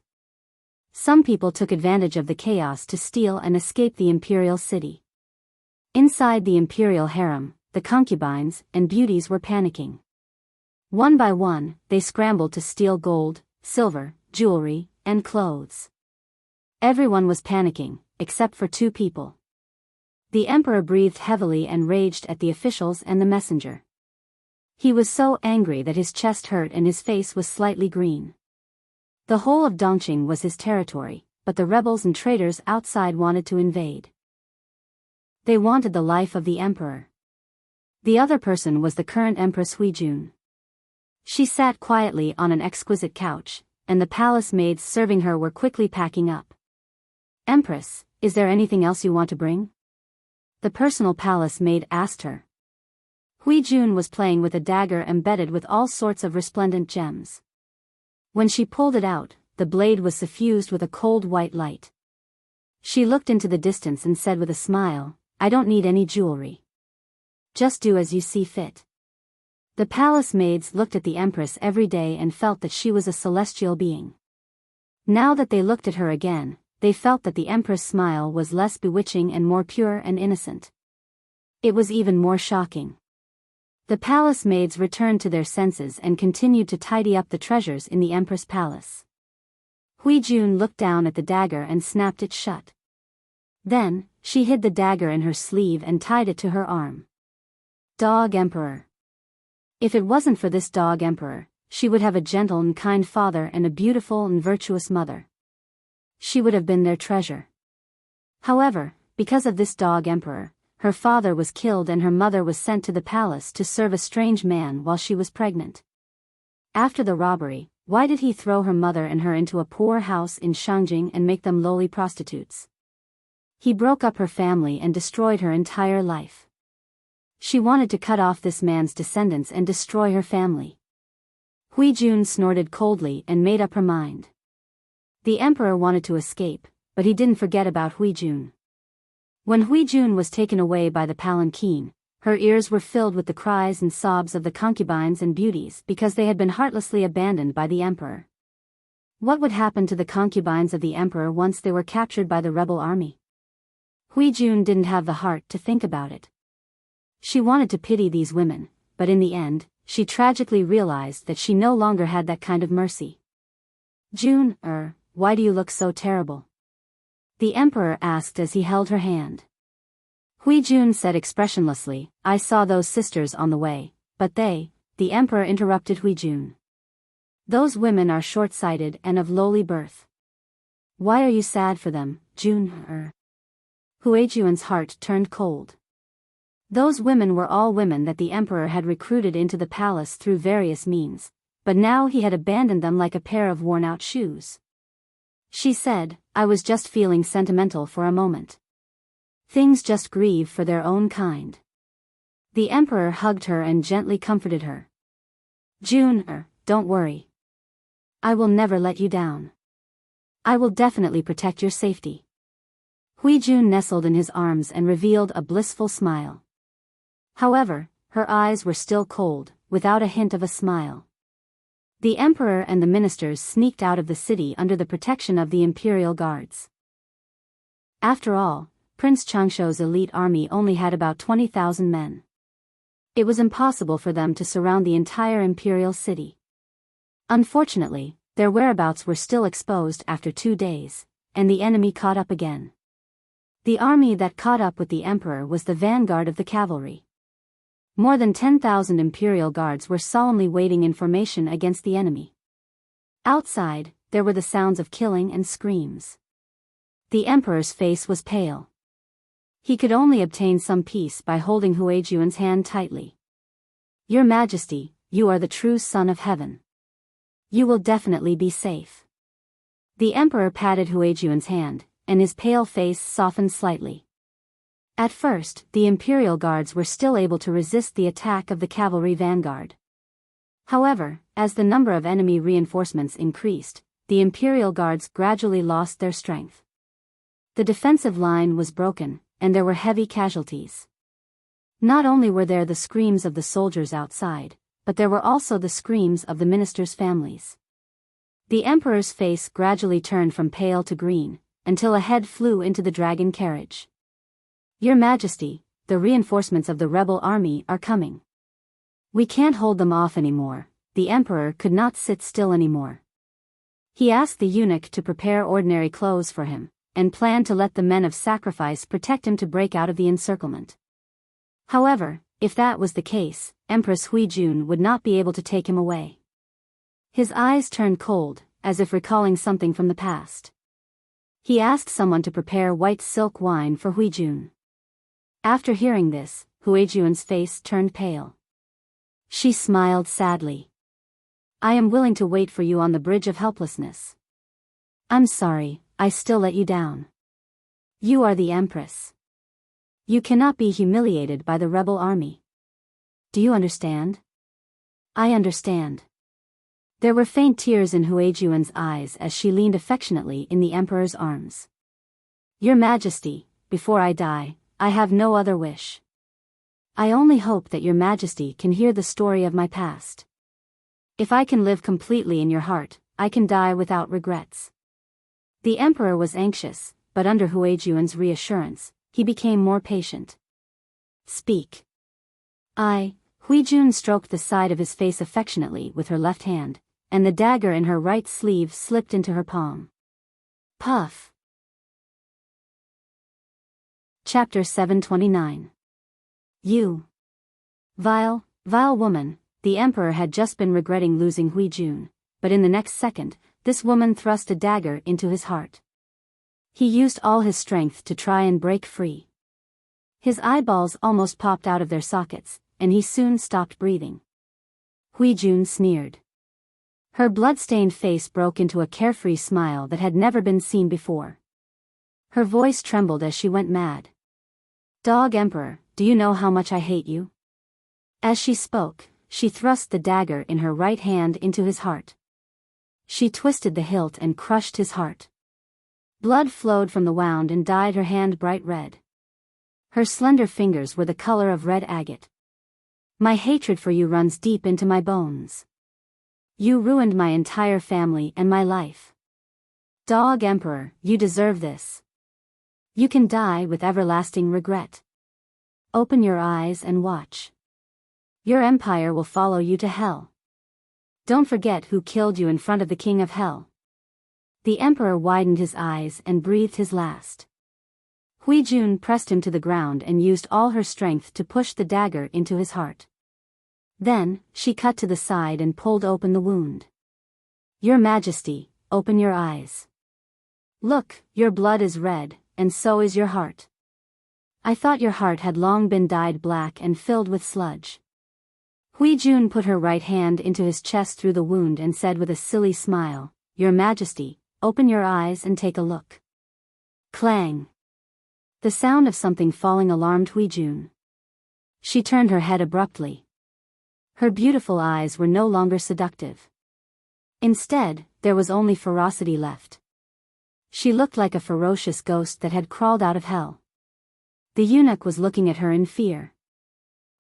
Some people took advantage of the chaos to steal and escape the imperial city. Inside the imperial harem, the concubines and beauties were panicking. One by one, they scrambled to steal gold, silver, jewelry, and clothes. Everyone was panicking, except for 2 people. The emperor breathed heavily and raged at the officials and the messenger. He was so angry that his chest hurt and his face was slightly green. The whole of Dongqing was his territory, but the rebels and traitors outside wanted to invade. They wanted the life of the emperor. The other person was the current Empress Huijun. She sat quietly on an exquisite couch, and the palace maids serving her were quickly packing up. Empress, is there anything else you want to bring? The personal palace maid asked her. Huijun was playing with a dagger embedded with all sorts of resplendent gems. When she pulled it out, the blade was suffused with a cold white light. She looked into the distance and said with a smile, "I don't need any jewelry. Just do as you see fit." The palace maids looked at the Empress every day and felt that she was a celestial being. Now that they looked at her again, they felt that the Empress' smile was less bewitching and more pure and innocent. It was even more shocking. The palace maids returned to their senses and continued to tidy up the treasures in the Empress palace. Hui Jun looked down at the dagger and snapped it shut. Then, she hid the dagger in her sleeve and tied it to her arm. Dog Emperor. If it wasn't for this dog emperor, she would have a gentle and kind father and a beautiful and virtuous mother. She would have been their treasure. However, because of this dog emperor, her father was killed and her mother was sent to the palace to serve a strange man while she was pregnant. After the robbery, why did he throw her mother and her into a poor house in Shangjing and make them lowly prostitutes? He broke up her family and destroyed her entire life. She wanted to cut off this man's descendants and destroy her family. Hui Jun snorted coldly and made up her mind. The emperor wanted to escape, but he didn't forget about Hui Jun. When Hui Jun was taken away by the palanquin, her ears were filled with the cries and sobs of the concubines and beauties because they had been heartlessly abandoned by the emperor. What would happen to the concubines of the emperor once they were captured by the rebel army? Hui Jun didn't have the heart to think about it. She wanted to pity these women, but in the end, she tragically realized that she no longer had that kind of mercy. "Jun, why do you look so terrible?" the emperor asked as he held her hand. Hui Jun said expressionlessly, "I saw those sisters on the way, but they," the emperor interrupted Hui Jun. "Those women are short-sighted and of lowly birth. Why are you sad for them, Jun?" Hui Jun's heart turned cold. Those women were all women that the emperor had recruited into the palace through various means, but now he had abandoned them like a pair of worn-out shoes. She said, "I was just feeling sentimental for a moment. Things just grieve for their own kind." The emperor hugged her and gently comforted her. "Jun, don't worry. I will never let you down. I will definitely protect your safety." Hui Jun nestled in his arms and revealed a blissful smile. However, her eyes were still cold, without a hint of a smile. The emperor and the ministers sneaked out of the city under the protection of the imperial guards. After all, Prince Changshuo's elite army only had about 20,000 men. It was impossible for them to surround the entire imperial city. Unfortunately, their whereabouts were still exposed after 2 days, and the enemy caught up again. The army that caught up with the emperor was the vanguard of the cavalry. More than 10,000 imperial guards were solemnly waiting in formation against the enemy. Outside, there were the sounds of killing and screams. The emperor's face was pale. He could only obtain some peace by holding Huijuan's hand tightly. "Your Majesty, you are the true son of heaven. You will definitely be safe." The emperor patted Huijuan's hand, and his pale face softened slightly. At first, the imperial guards were still able to resist the attack of the cavalry vanguard. However, as the number of enemy reinforcements increased, the imperial guards gradually lost their strength. The defensive line was broken, and there were heavy casualties. Not only were there the screams of the soldiers outside, but there were also the screams of the ministers' families. The emperor's face gradually turned from pale to green, until a head flew into the dragon carriage. "Your Majesty, the reinforcements of the rebel army are coming. We can't hold them off anymore." The emperor could not sit still anymore. He asked the eunuch to prepare ordinary clothes for him, and planned to let the men of sacrifice protect him to break out of the encirclement. However, if that was the case, Empress Hui Jun would not be able to take him away. His eyes turned cold, as if recalling something from the past. He asked someone to prepare white silk wine for Hui Jun. After hearing this, Huijuan's face turned pale. She smiled sadly. "I am willing to wait for you on the bridge of helplessness. I'm sorry, I still let you down. You are the Empress. You cannot be humiliated by the rebel army. Do you understand?" "I understand." There were faint tears in Huijuan's eyes as she leaned affectionately in the emperor's arms. Your Majesty, before I die, I have no other wish. I only hope that your Majesty can hear the story of my past. If I can live completely in your heart, I can die without regrets. The emperor was anxious, but under Huijuan's reassurance, he became more patient. Speak. Huijun stroked the side of his face affectionately with her left hand, and the dagger in her right sleeve slipped into her palm. Puff. Chapter 729. You. Vile woman, the emperor had just been regretting losing Huijun, but in the next second, this woman thrust a dagger into his heart. He used all his strength to try and break free. His eyeballs almost popped out of their sockets, and he soon stopped breathing. Huijun sneered. Her blood-stained face broke into a carefree smile that had never been seen before. Her voice trembled as she went mad. Dog Emperor, do you know how much I hate you? As she spoke, she thrust the dagger in her right hand into his heart. She twisted the hilt and crushed his heart. Blood flowed from the wound and dyed her hand bright red. Her slender fingers were the color of red agate. My hatred for you runs deep into my bones. You ruined my entire family and my life. Dog Emperor, you deserve this. You can die with everlasting regret. Open your eyes and watch. Your empire will follow you to hell. Don't forget who killed you in front of the king of hell. The emperor widened his eyes and breathed his last. Huijun pressed him to the ground and used all her strength to push the dagger into his heart. Then, she cut to the side and pulled open the wound. Your Majesty, open your eyes. Look, your blood is red, and so is your heart. I thought your heart had long been dyed black and filled with sludge. Huijun put her right hand into his chest through the wound and said with a silly smile, Your Majesty, open your eyes and take a look. Clang. The sound of something falling alarmed Huijun. She turned her head abruptly. Her beautiful eyes were no longer seductive. Instead, there was only ferocity left. She looked like a ferocious ghost that had crawled out of hell. The eunuch was looking at her in fear.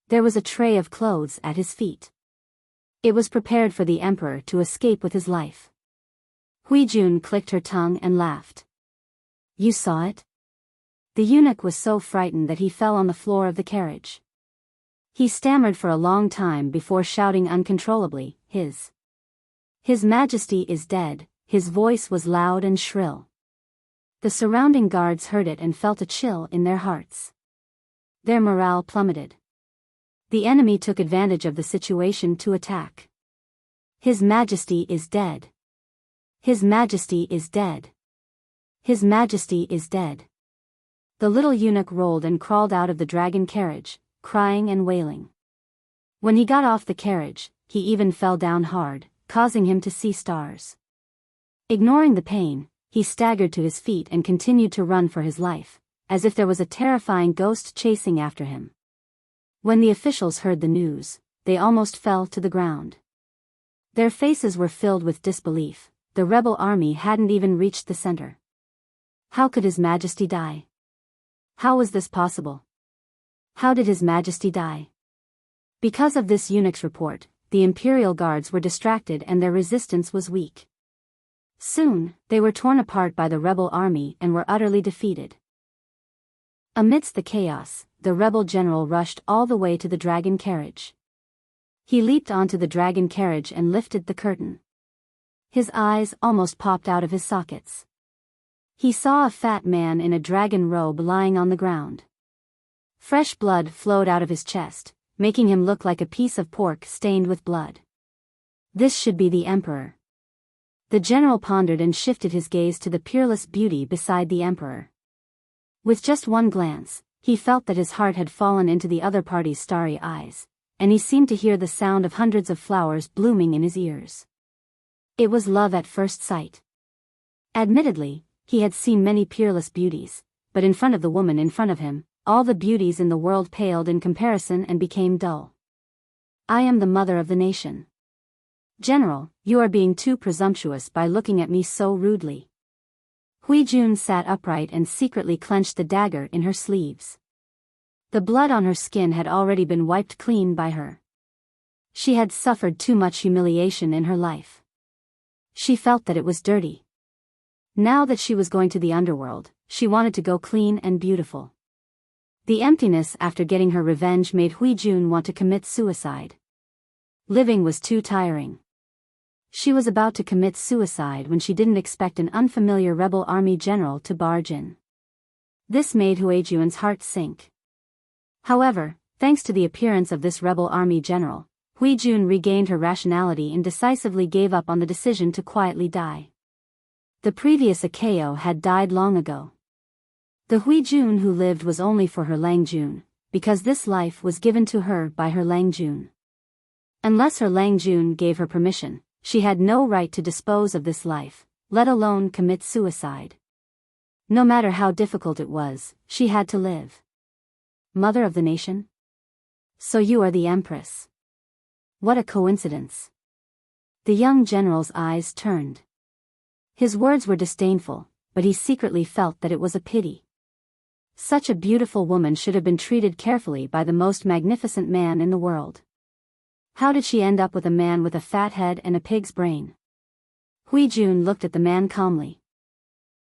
There was a tray of clothes at his feet. It was prepared for the emperor to escape with his life. Huijun clicked her tongue and laughed. You saw it? The eunuch was so frightened that he fell on the floor of the carriage. He stammered for a long time before shouting uncontrollably, His Majesty is dead. His voice was loud and shrill. The surrounding guards heard it and felt a chill in their hearts. Their morale plummeted. The enemy took advantage of the situation to attack. His Majesty is dead. His Majesty is dead. His Majesty is dead. The little eunuch rolled and crawled out of the dragon carriage, crying and wailing. When he got off the carriage, he even fell down hard, causing him to see stars. Ignoring the pain, he staggered to his feet and continued to run for his life, as if there was a terrifying ghost chasing after him. When the officials heard the news, they almost fell to the ground. Their faces were filled with disbelief. The rebel army hadn't even reached the center. How could His Majesty die? How was this possible? How did His Majesty die? Because of this eunuch's report, the imperial guards were distracted and their resistance was weak. Soon, they were torn apart by the rebel army and were utterly defeated. Amidst the chaos, the rebel general rushed all the way to the dragon carriage. He leaped onto the dragon carriage and lifted the curtain. His eyes almost popped out of his sockets. He saw a fat man in a dragon robe lying on the ground. Fresh blood flowed out of his chest, making him look like a piece of pork stained with blood. This should be the emperor. The general pondered and shifted his gaze to the peerless beauty beside the emperor. With just one glance, he felt that his heart had fallen into the other party's starry eyes, and he seemed to hear the sound of hundreds of flowers blooming in his ears. It was love at first sight. Admittedly, he had seen many peerless beauties, but in front of the woman in front of him, all the beauties in the world paled in comparison and became dull. I am the mother of the nation. General, you are being too presumptuous by looking at me so rudely. Hui Jun sat upright and secretly clenched the dagger in her sleeves. The blood on her skin had already been wiped clean by her. She had suffered too much humiliation in her life. She felt that it was dirty. Now that she was going to the underworld, she wanted to go clean and beautiful. The emptiness after getting her revenge made Hui Jun want to commit suicide. Living was too tiring. She was about to commit suicide when she didn't expect an unfamiliar rebel army general to barge in. This made Hui Jun's heart sink. However, thanks to the appearance of this rebel army general, Hui Jun regained her rationality and decisively gave up on the decision to quietly die. The previous Akeo had died long ago. The Hui Jun who lived was only for her Lang Jun, because this life was given to her by her Lang Jun. Unless her Lang Jun gave her permission, she had no right to dispose of this life, let alone commit suicide. No matter how difficult it was, she had to live. Mother of the nation? So you are the Empress. What a coincidence. The young general's eyes turned. His words were disdainful, but he secretly felt that it was a pity. Such a beautiful woman should have been treated carefully by the most magnificent man in the world. How did she end up with a man with a fat head and a pig's brain? Hui Jun looked at the man calmly.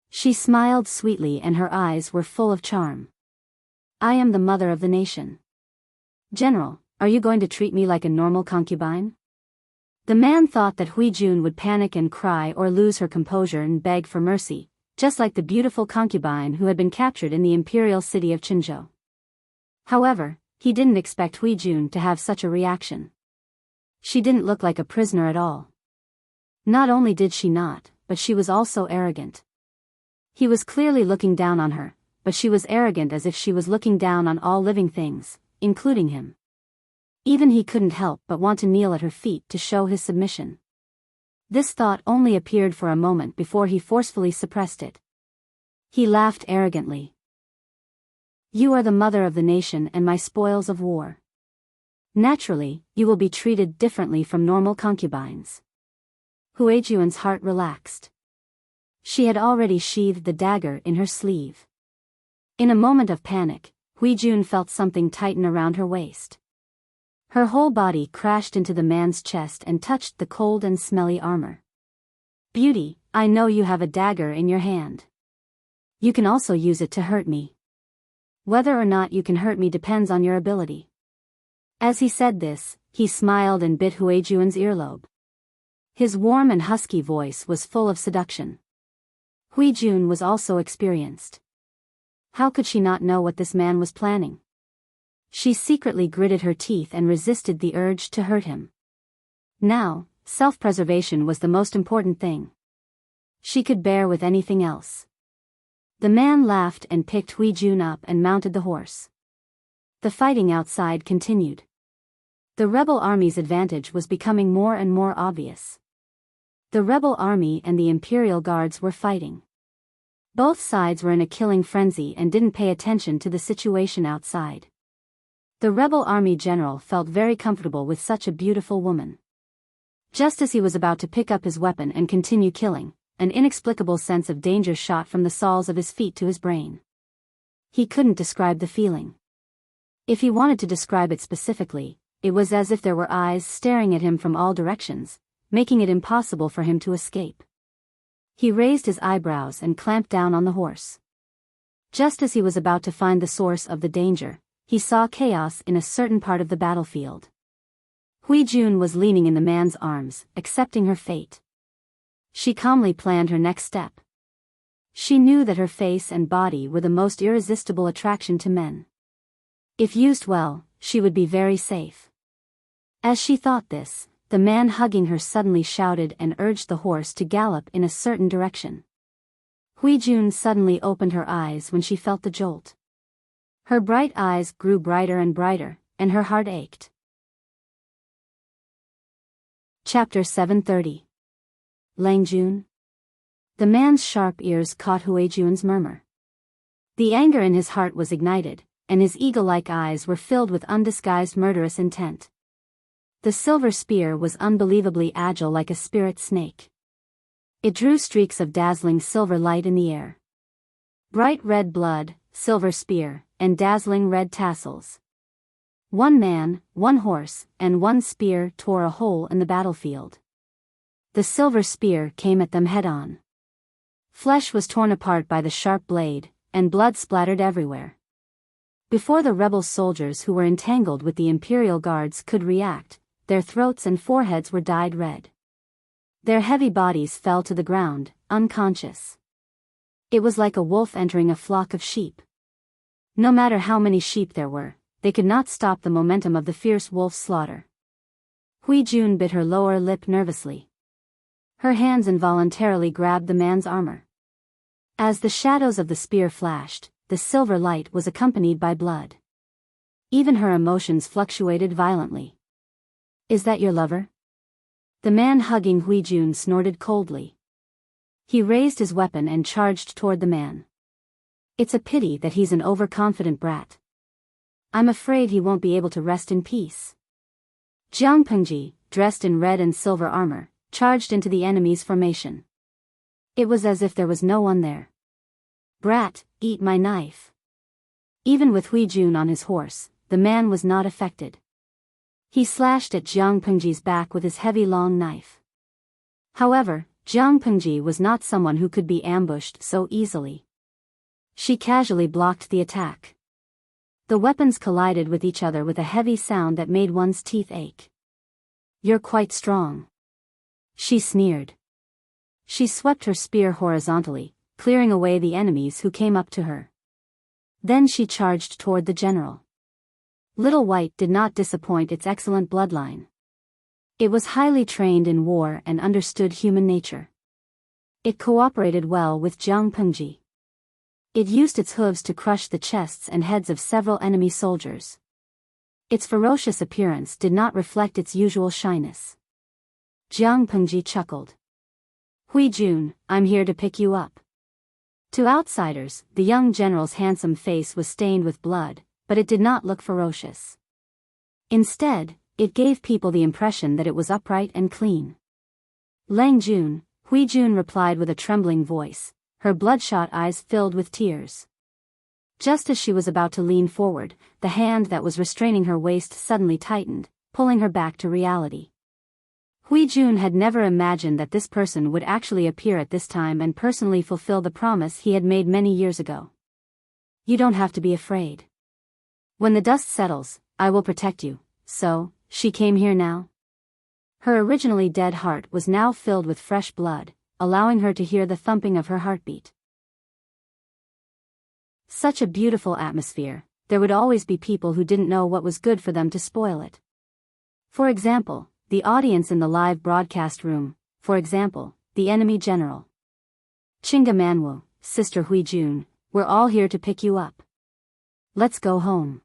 She smiled sweetly and her eyes were full of charm. I am the mother of the nation. General, are you going to treat me like a normal concubine? The man thought that Hui Jun would panic and cry or lose her composure and beg for mercy, just like the beautiful concubine who had been captured in the imperial city of Qinzhou. However, he didn't expect Hui Jun to have such a reaction. She didn't look like a prisoner at all. Not only did she not, but she was also arrogant. He was clearly looking down on her, but she was arrogant as if she was looking down on all living things, including him. Even he couldn't help but want to kneel at her feet to show his submission. This thought only appeared for a moment before he forcefully suppressed it. He laughed arrogantly. You are the mother of the nation and my spoils of war. Naturally, you will be treated differently from normal concubines. Hui Jun's heart relaxed. She had already sheathed the dagger in her sleeve. In a moment of panic, Hui Jun felt something tighten around her waist. Her whole body crashed into the man's chest and touched the cold and smelly armor. Beauty, I know you have a dagger in your hand. You can also use it to hurt me. Whether or not you can hurt me depends on your ability. As he said this, he smiled and bit Hui Jun's earlobe. His warm and husky voice was full of seduction. Hui Jun was also experienced. How could she not know what this man was planning? She secretly gritted her teeth and resisted the urge to hurt him. Now, self-preservation was the most important thing. She could bear with anything else. The man laughed and picked Hui Jun up and mounted the horse. The fighting outside continued. The rebel army's advantage was becoming more and more obvious. The rebel army and the imperial guards were fighting. Both sides were in a killing frenzy and didn't pay attention to the situation outside. The rebel army general felt very comfortable with such a beautiful woman. Just as he was about to pick up his weapon and continue killing, an inexplicable sense of danger shot from the soles of his feet to his brain. He couldn't describe the feeling. If he wanted to describe it specifically, it was as if there were eyes staring at him from all directions, making it impossible for him to escape. He raised his eyebrows and clamped down on the horse. Just as he was about to find the source of the danger, he saw chaos in a certain part of the battlefield. Hui Jun was leaning in the man's arms, accepting her fate. She calmly planned her next step. She knew that her face and body were the most irresistible attraction to men. If used well, she would be very safe. As she thought this, the man hugging her suddenly shouted and urged the horse to gallop in a certain direction. Hui Jun suddenly opened her eyes when she felt the jolt. Her bright eyes grew brighter and brighter, and her heart ached. Chapter 730. Lang Jun? The man's sharp ears caught Hui Jun's murmur. The anger in his heart was ignited, and his eagle-like eyes were filled with undisguised murderous intent. The silver spear was unbelievably agile like a spirit snake. It drew streaks of dazzling silver light in the air. Bright red blood, silver spear, and dazzling red tassels. One man, one horse, and one spear tore a hole in the battlefield. The silver spear came at them head-on. Flesh was torn apart by the sharp blade, and blood splattered everywhere. Before the rebel soldiers who were entangled with the Imperial Guards could react, their throats and foreheads were dyed red. Their heavy bodies fell to the ground, unconscious. It was like a wolf entering a flock of sheep. No matter how many sheep there were, they could not stop the momentum of the fierce wolf's slaughter. Hui Jun bit her lower lip nervously. Her hands involuntarily grabbed the man's armor. As the shadows of the spear flashed, the silver light was accompanied by blood. Even her emotions fluctuated violently. "Is that your lover?" The man hugging Hui Jun snorted coldly. He raised his weapon and charged toward the man. "It's a pity that he's an overconfident brat. I'm afraid he won't be able to rest in peace." Jiang Pengji, dressed in red and silver armor, charged into the enemy's formation. It was as if there was no one there. "Brat, eat my knife." Even with Hui Jun on his horse, the man was not affected. He slashed at Jiang Pengji's back with his heavy long knife. However, Jiang Pengji was not someone who could be ambushed so easily. She casually blocked the attack. The weapons collided with each other with a heavy sound that made one's teeth ache. "You're quite strong," she sneered. She swept her spear horizontally, clearing away the enemies who came up to her. Then she charged toward the general. Little White did not disappoint its excellent bloodline. It was highly trained in war and understood human nature. It cooperated well with Jiang Pengji. It used its hooves to crush the chests and heads of several enemy soldiers. Its ferocious appearance did not reflect its usual shyness. Jiang Pengji chuckled. "Hui Jun, I'm here to pick you up." To outsiders, the young general's handsome face was stained with blood, but it did not look ferocious. Instead, it gave people the impression that it was upright and clean. "Lang Jun," Hui Jun replied with a trembling voice, her bloodshot eyes filled with tears. Just as she was about to lean forward, the hand that was restraining her waist suddenly tightened, pulling her back to reality. Hui Jun had never imagined that this person would actually appear at this time and personally fulfill the promise he had made many years ago. "You don't have to be afraid. When the dust settles, I will protect you." So, she came here now? Her originally dead heart was now filled with fresh blood, allowing her to hear the thumping of her heartbeat. Such a beautiful atmosphere, there would always be people who didn't know what was good for them to spoil it. For example, the audience in the live broadcast room, for example, the enemy general. "Chinga Manwu, Sister Hui Jun, we're all here to pick you up. Let's go home.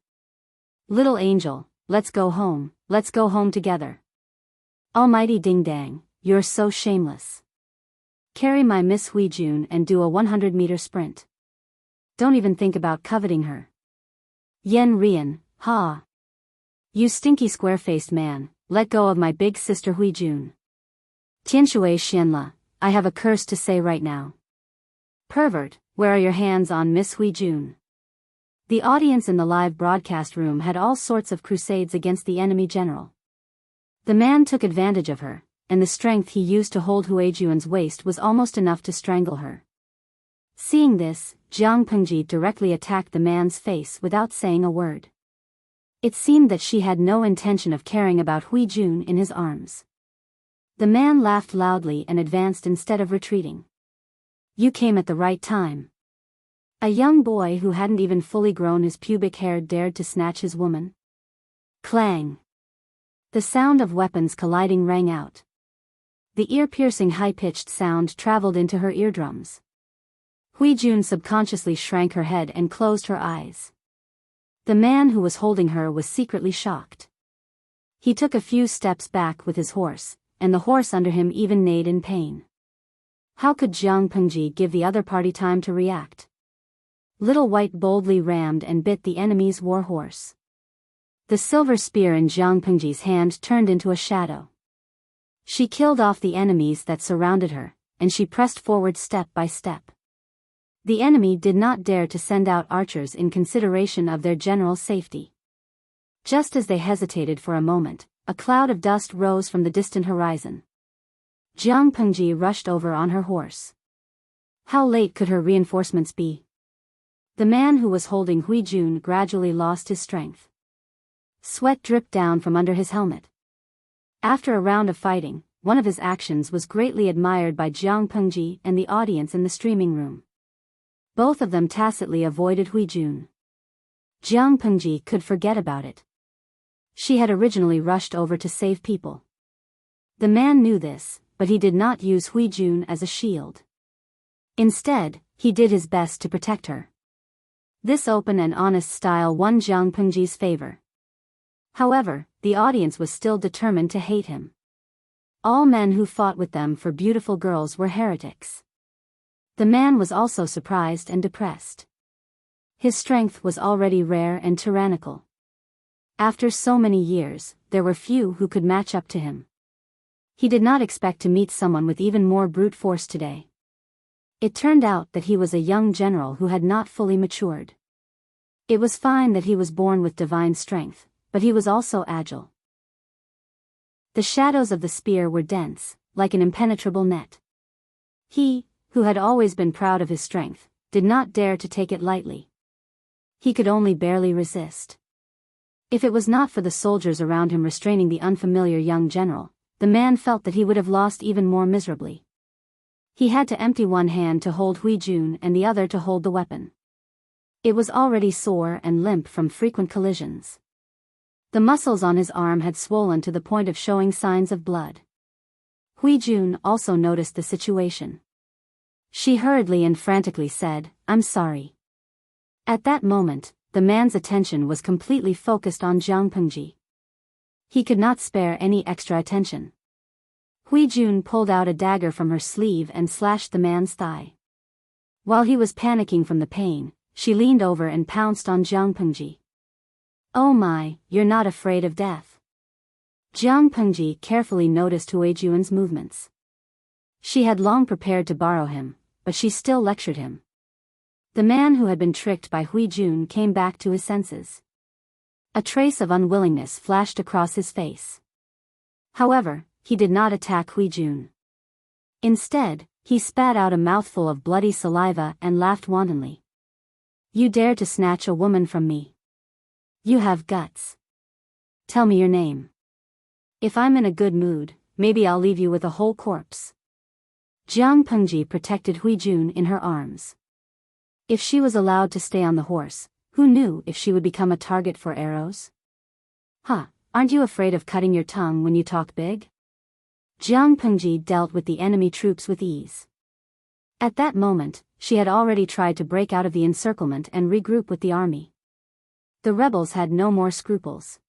Little angel, let's go home together. Almighty Ding Dang, you're so shameless. Carry my Miss Hui Jun and do a 100-meter sprint. Don't even think about coveting her. Yen Rian, ha. You stinky square-faced man, let go of my big sister Hui Jun. Tianshui Xianla, I have a curse to say right now. Pervert, where are your hands on Miss Hui Jun?" The audience in the live broadcast room had all sorts of crusades against the enemy general. The man took advantage of her, and the strength he used to hold Hui Jun's waist was almost enough to strangle her. Seeing this, Jiang Pengji directly attacked the man's face without saying a word. It seemed that she had no intention of caring about Hui Jun in his arms. The man laughed loudly and advanced instead of retreating. "You came at the right time." A young boy who hadn't even fully grown his pubic hair dared to snatch his woman. Clang! The sound of weapons colliding rang out. The ear-piercing high-pitched sound traveled into her eardrums. Hui Jun subconsciously shrank her head and closed her eyes. The man who was holding her was secretly shocked. He took a few steps back with his horse, and the horse under him even neighed in pain. How could Jiang Pengji give the other party time to react? Little White boldly rammed and bit the enemy's war horse. The silver spear in Jiang Pengji's hand turned into a shadow. She killed off the enemies that surrounded her, and she pressed forward step by step. The enemy did not dare to send out archers in consideration of their general safety. Just as they hesitated for a moment, a cloud of dust rose from the distant horizon. Jiang Pengji rushed over on her horse. How late could her reinforcements be? The man who was holding Hui Jun gradually lost his strength. Sweat dripped down from under his helmet. After a round of fighting, one of his actions was greatly admired by Jiang Pengji and the audience in the streaming room. Both of them tacitly avoided Hui Jun. Jiang Pengji could forget about it. She had originally rushed over to save people. The man knew this, but he did not use Hui Jun as a shield. Instead, he did his best to protect her. This open and honest style won Jiang Pengji's favor. However, the audience was still determined to hate him. All men who fought with them for beautiful girls were heretics. The man was also surprised and depressed. His strength was already rare and tyrannical. After so many years, there were few who could match up to him. He did not expect to meet someone with even more brute force today. It turned out that he was a young general who had not fully matured. It was fine that he was born with divine strength, but he was also agile. The shadows of the spear were dense, like an impenetrable net. He, who had always been proud of his strength, did not dare to take it lightly. He could only barely resist. If it was not for the soldiers around him restraining the unfamiliar young general, the man felt that he would have lost even more miserably. He had to empty one hand to hold Hui Jun and the other to hold the weapon. It was already sore and limp from frequent collisions. The muscles on his arm had swollen to the point of showing signs of blood. Hui Jun also noticed the situation. She hurriedly and frantically said, "I'm sorry." At that moment, the man's attention was completely focused on Jiang Pengji. He could not spare any extra attention. Hui Jun pulled out a dagger from her sleeve and slashed the man's thigh. While he was panicking from the pain, she leaned over and pounced on Jiang Pengji. "Oh my, you're not afraid of death." Jiang Pengji carefully noticed Hui Jun's movements. She had long prepared to borrow him, but she still lectured him. The man who had been tricked by Hui Jun came back to his senses. A trace of unwillingness flashed across his face. However, he did not attack Hui Jun. Instead, he spat out a mouthful of bloody saliva and laughed wantonly. "You dare to snatch a woman from me? You have guts. Tell me your name. If I'm in a good mood, maybe I'll leave you with a whole corpse." Jiang Pengji protected Hui Jun in her arms. If she was allowed to stay on the horse, who knew if she would become a target for arrows? Aren't you afraid of cutting your tongue when you talk big? Jiang Pengji dealt with the enemy troops with ease. At that moment, she had already tried to break out of the encirclement and regroup with the army. The rebels had no more scruples.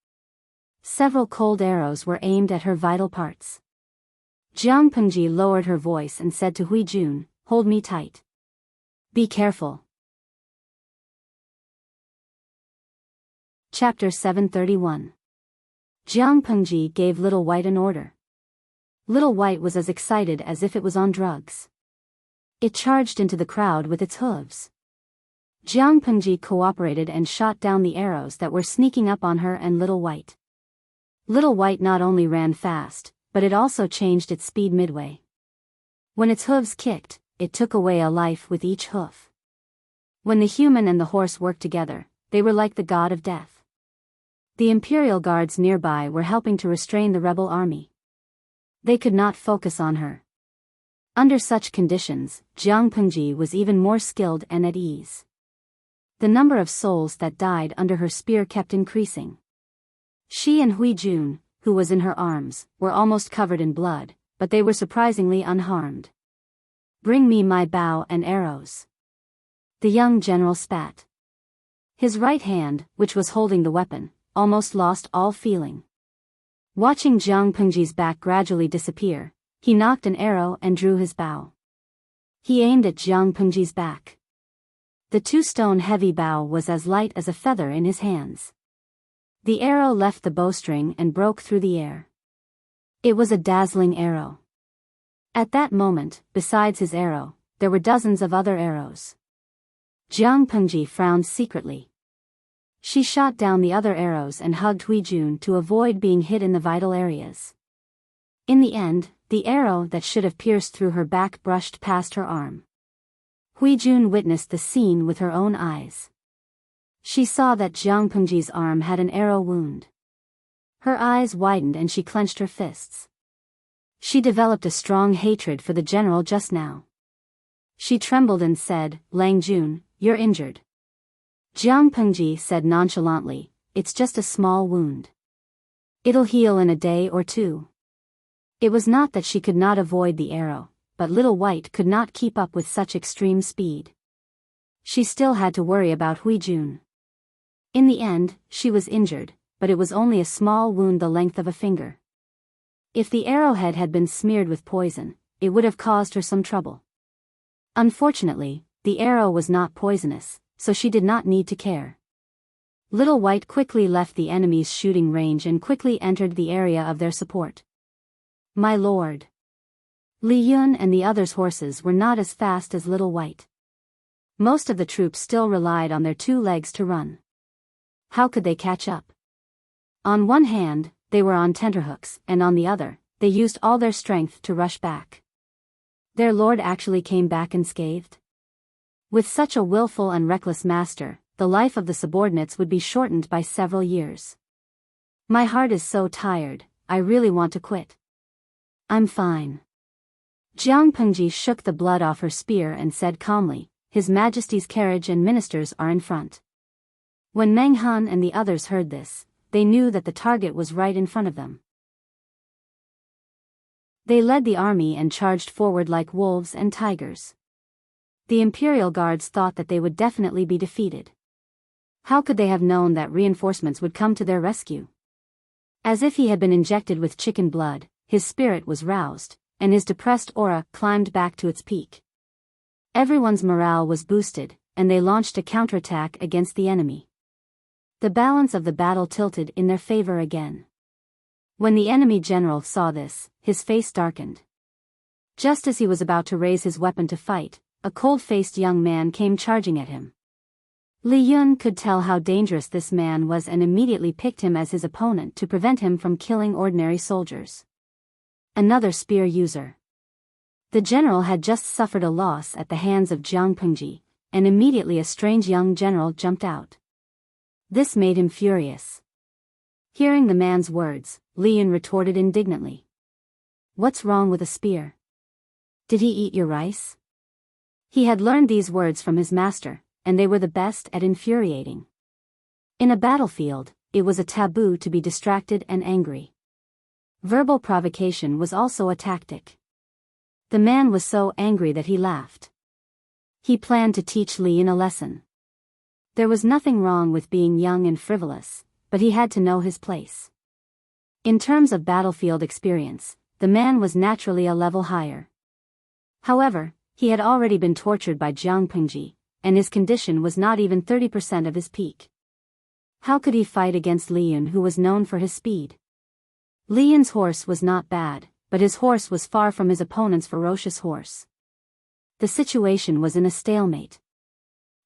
Several cold arrows were aimed at her vital parts. Jiang Pengji lowered her voice and said to Hui Jun, "Hold me tight. Be careful." Chapter 731. Jiang Pengji gave Little White an order. Little White was as excited as if it was on drugs. It charged into the crowd with its hooves. Jiang Pengji cooperated and shot down the arrows that were sneaking up on her and Little White. Little White not only ran fast, but it also changed its speed midway. When its hooves kicked, it took away a life with each hoof. When the human and the horse worked together, they were like the god of death. The imperial guards nearby were helping to restrain the rebel army. They could not focus on her. Under such conditions, Jiang Pengji was even more skilled and at ease. The number of souls that died under her spear kept increasing. She and Hui Jun, who was in her arms, were almost covered in blood, but they were surprisingly unharmed. "Bring me my bow and arrows." The young general spat. His right hand, which was holding the weapon, almost lost all feeling. Watching Jiang Pengji's back gradually disappear, he knocked an arrow and drew his bow. He aimed at Jiang Pengji's back. The 2-stone heavy bow was as light as a feather in his hands. The arrow left the bowstring and broke through the air. It was a dazzling arrow. At that moment, besides his arrow, there were dozens of other arrows. Jiang Pengji frowned secretly. She shot down the other arrows and hugged Huijun to avoid being hit in the vital areas. In the end, the arrow that should have pierced through her back brushed past her arm. Huijun witnessed the scene with her own eyes. She saw that Jiang Pengji's arm had an arrow wound. Her eyes widened and she clenched her fists. She developed a strong hatred for the general just now. She trembled and said, "Lang Jun, you're injured." Jiang Pengji said nonchalantly, "It's just a small wound. It'll heal in a day or two." It was not that she could not avoid the arrow, but Little White could not keep up with such extreme speed. She still had to worry about Huijun. In the end, she was injured, but it was only a small wound the length of a finger. If the arrowhead had been smeared with poison, it would have caused her some trouble. Unfortunately, the arrow was not poisonous, so she did not need to care. Little White quickly left the enemy's shooting range and quickly entered the area of their support. "My lord." Li Yun and the others' horses were not as fast as Little White. Most of the troops still relied on their 2 legs to run. How could they catch up? On one hand, they were on tenterhooks, and on the other, they used all their strength to rush back. Their lord actually came back unscathed? With such a willful and reckless master, the life of the subordinates would be shortened by several years. "My heart is so tired, I really want to quit." "I'm fine." Jiang Pengji shook the blood off her spear and said calmly, "His Majesty's carriage and ministers are in front." When Meng Han and the others heard this, they knew that the target was right in front of them. They led the army and charged forward like wolves and tigers. The Imperial Guards thought that they would definitely be defeated. How could they have known that reinforcements would come to their rescue? As if he had been injected with chicken blood, his spirit was roused, and his depressed aura climbed back to its peak. Everyone's morale was boosted, and they launched a counterattack against the enemy. The balance of the battle tilted in their favor again. When the enemy general saw this, his face darkened. Just as he was about to raise his weapon to fight, a cold-faced young man came charging at him. Li Yun could tell how dangerous this man was and immediately picked him as his opponent to prevent him from killing ordinary soldiers. Another spear user. The general had just suffered a loss at the hands of Jiang Pengji, and immediately a strange young general jumped out. This made him furious. Hearing the man's words, Li Yun retorted indignantly. "What's wrong with a spear? Did he eat your rice?" He had learned these words from his master, and they were the best at infuriating. In a battlefield, it was a taboo to be distracted and angry. Verbal provocation was also a tactic. The man was so angry that he laughed. He planned to teach Li Yun a lesson. There was nothing wrong with being young and frivolous, but he had to know his place. In terms of battlefield experience, the man was naturally a level higher. However, he had already been tortured by Jiang Pengji, and his condition was not even 30% of his peak. How could he fight against Li Yun, who was known for his speed? Li Yun's horse was not bad, but his horse was far from his opponent's ferocious horse. The situation was in a stalemate.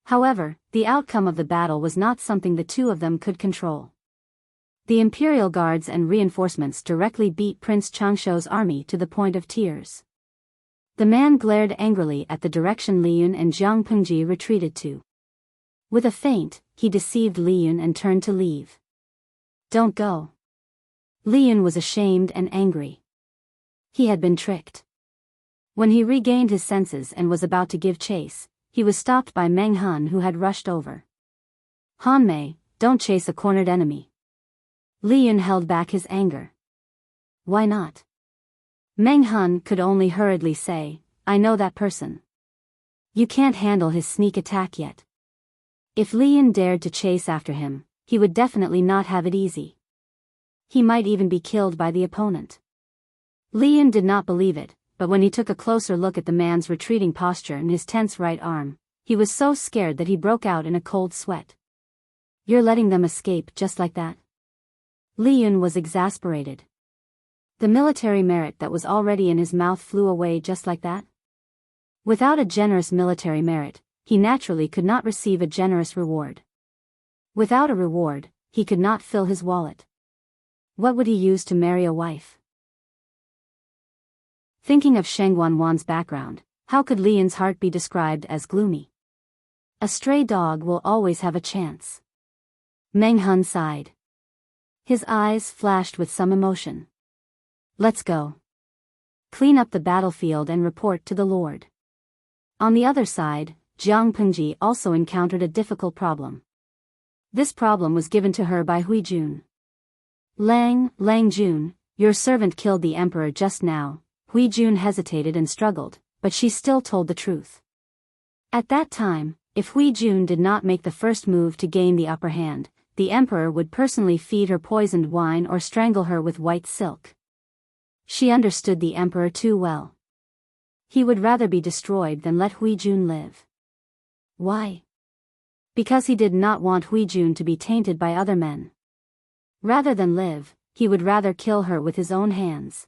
However, the outcome of the battle was not something the two of them could control. The Imperial Guards and reinforcements directly beat Prince Changshou's army to the point of tears. The man glared angrily at the direction Li Yun and Jiang Pengji retreated to. With a feint, he deceived Li Yun and turned to leave. "Don't go." Li Yun was ashamed and angry. He had been tricked. When he regained his senses and was about to give chase, he was stopped by Meng Han, who had rushed over. "Han Mei, don't chase a cornered enemy." Li Yun held back his anger. "Why not?" Meng Han could only hurriedly say, "I know that person. You can't handle his sneak attack yet." If Li Yun dared to chase after him, he would definitely not have it easy. He might even be killed by the opponent. Li Yun did not believe it, but when he took a closer look at the man's retreating posture and his tense right arm, he was so scared that he broke out in a cold sweat. "You're letting them escape just like that?" Li Yun was exasperated. The military merit that was already in his mouth flew away just like that. Without a generous military merit, he naturally could not receive a generous reward. Without a reward, he could not fill his wallet. What would he use to marry a wife? Thinking of Sheng Wanwan's background, how could Li Yun's heart be described as gloomy? A stray dog will always have a chance. Meng Hun sighed. His eyes flashed with some emotion. Let's go. Clean up the battlefield and report to the Lord. On the other side, Jiang Pengji also encountered a difficult problem. This problem was given to her by Hui Jun. Lang Jun, your servant killed the emperor just now. Hui Jun hesitated and struggled, but she still told the truth. At that time, if Hui Jun did not make the first move to gain the upper hand, the emperor would personally feed her poisoned wine or strangle her with white silk. She understood the emperor too well. He would rather be destroyed than let Hui Jun live. Why? Because he did not want Hui Jun to be tainted by other men. Rather than live, he would rather kill her with his own hands.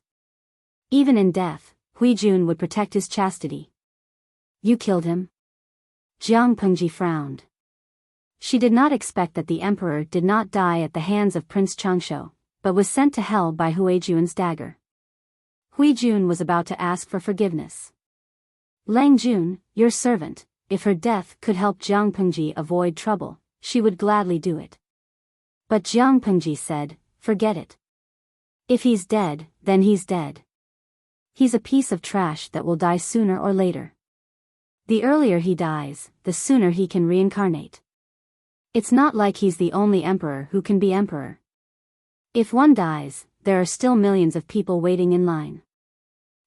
Even in death, Hui Jun would protect his chastity. You killed him? Jiang Pengji frowned. She did not expect that the emperor did not die at the hands of Prince Changsho, but was sent to hell by Hui Jun's dagger. Hui Jun was about to ask for forgiveness. Lang Jun, your servant, if her death could help Jiang Pengji avoid trouble, she would gladly do it. But Jiang Pengji said, forget it. If he's dead, then he's dead. He's a piece of trash that will die sooner or later. The earlier he dies, the sooner he can reincarnate. It's not like he's the only emperor who can be emperor. If one dies, there are still millions of people waiting in line.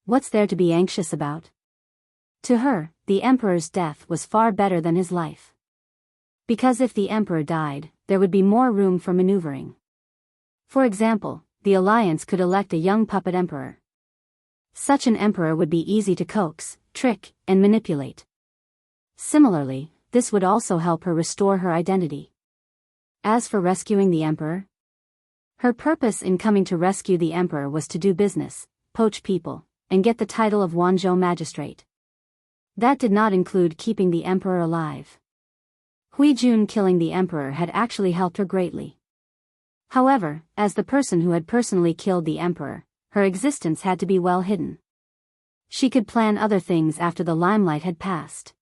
What's there to be anxious about? To her, the emperor's death was far better than his life. Because if the emperor died, there would be more room for maneuvering. For example, the alliance could elect a young puppet emperor. Such an emperor would be easy to coax, trick, and manipulate. Similarly, this would also help her restore her identity. As for rescuing the emperor, her purpose in coming to rescue the emperor was to do business, poach people, and get the title of Wanzhou magistrate. That did not include keeping the emperor alive. Hui Jun killing the emperor had actually helped her greatly. However, as the person who had personally killed the emperor, her existence had to be well hidden. She could plan other things after the limelight had passed.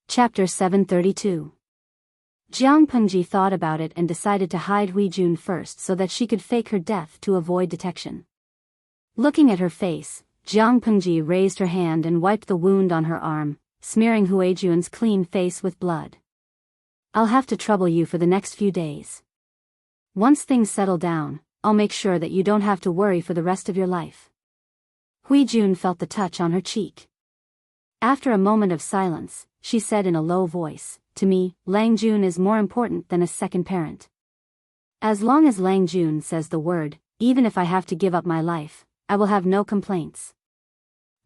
Chapter 732. Jiang Pengji thought about it and decided to hide Hui Jun first so that she could fake her death to avoid detection. Looking at her face, Jiang Pengji raised her hand and wiped the wound on her arm, smearing Hui Jun's clean face with blood. I'll have to trouble you for the next few days. Once things settle down, I'll make sure that you don't have to worry for the rest of your life. Hui Jun felt the touch on her cheek. After a moment of silence, she said in a low voice, to me, Lang Jun is more important than a second parent. As long as Lang Jun says the word, even if I have to give up my life, I will have no complaints.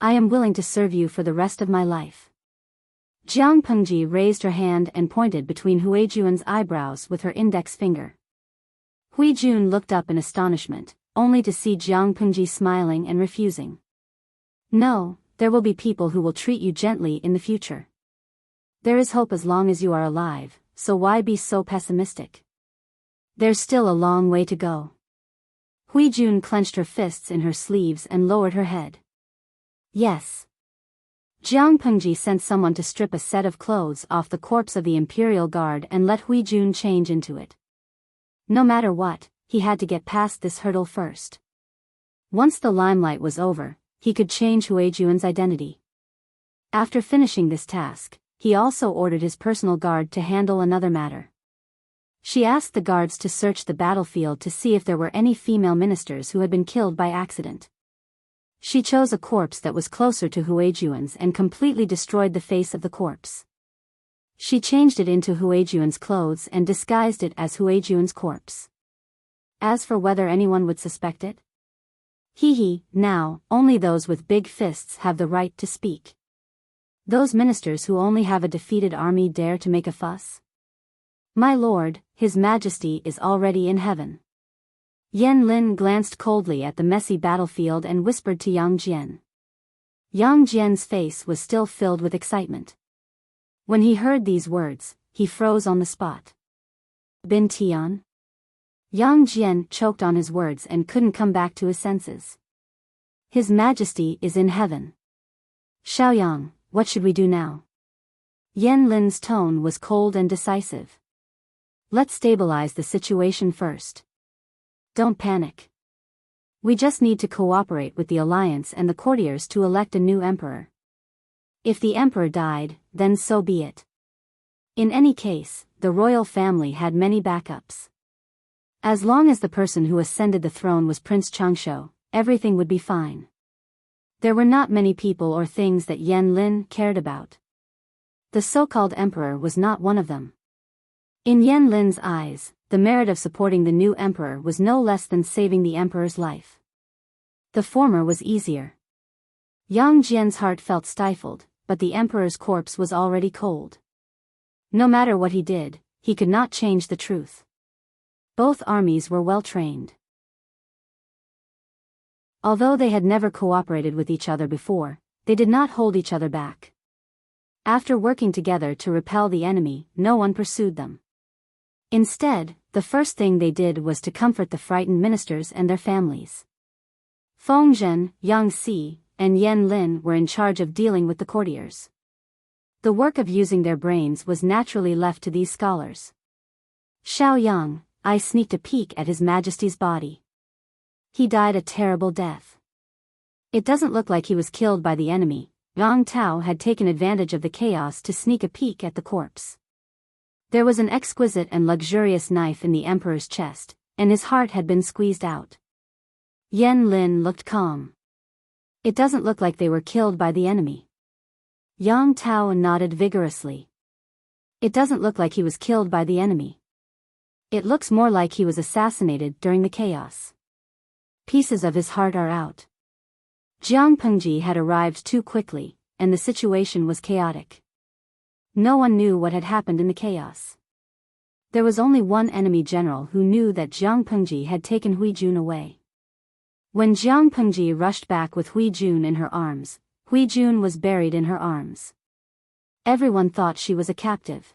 I am willing to serve you for the rest of my life. Jiang Pengji raised her hand and pointed between Hui Jun's eyebrows with her index finger. Hui Jun looked up in astonishment, only to see Jiang Pengji smiling and refusing. No, there will be people who will treat you gently in the future. There is hope as long as you are alive, so why be so pessimistic? There's still a long way to go. Hui Jun clenched her fists in her sleeves and lowered her head. Yes. Jiang Pengji sent someone to strip a set of clothes off the corpse of the Imperial Guard and let Hui Jun change into it. No matter what, he had to get past this hurdle first. Once the limelight was over, he could change Hui Jun's identity. After finishing this task, he also ordered his personal guard to handle another matter. She asked the guards to search the battlefield to see if there were any female ministers who had been killed by accident. She chose a corpse that was closer to Hui Jun's and completely destroyed the face of the corpse. She changed it into Hui Jun's clothes and disguised it as Hui Jun's corpse. As for whether anyone would suspect it? Now, only those with big fists have the right to speak. Those ministers who only have a defeated army dare to make a fuss? My lord, His Majesty is already in heaven. Yan Lin glanced coldly at the messy battlefield and whispered to Yang Jian. Yang Jian's face was still filled with excitement. When he heard these words, he froze on the spot. Bin Tian? Yang Jian choked on his words and couldn't come back to his senses. His Majesty is in heaven. Xiaoyang, what should we do now? Yan Lin's tone was cold and decisive. Let's stabilize the situation first. Don't panic. We just need to cooperate with the alliance and the courtiers to elect a new emperor. If the emperor died, then so be it. In any case, the royal family had many backups. As long as the person who ascended the throne was Prince Changsho, everything would be fine. There were not many people or things that Yan Lin cared about. The so-called emperor was not one of them. In Yan Lin's eyes, the merit of supporting the new emperor was no less than saving the emperor's life. The former was easier. Yang Jian's heart felt stifled, but the emperor's corpse was already cold. No matter what he did, he could not change the truth. Both armies were well trained. Although they had never cooperated with each other before, they did not hold each other back. After working together to repel the enemy, no one pursued them. Instead, the first thing they did was to comfort the frightened ministers and their families. Feng Zhen, Yang Si, and Yan Lin were in charge of dealing with the courtiers. The work of using their brains was naturally left to these scholars. Xiaoyang, I sneaked a peek at His Majesty's body. He died a terrible death. It doesn't look like he was killed by the enemy. Yang Tao had taken advantage of the chaos to sneak a peek at the corpse. There was an exquisite and luxurious knife in the emperor's chest, and his heart had been squeezed out. Yan Lin looked calm. It doesn't look like they were killed by the enemy. Yang Tao nodded vigorously. It doesn't look like he was killed by the enemy. It looks more like he was assassinated during the chaos. Pieces of his heart are out. Jiang Pengji had arrived too quickly, and the situation was chaotic. No one knew what had happened in the chaos. There was only one enemy general who knew that Jiang Pengji had taken Hui Jun away. When Jiang Pengji rushed back with Hui Jun in her arms, Hui Jun was buried in her arms. Everyone thought she was a captive.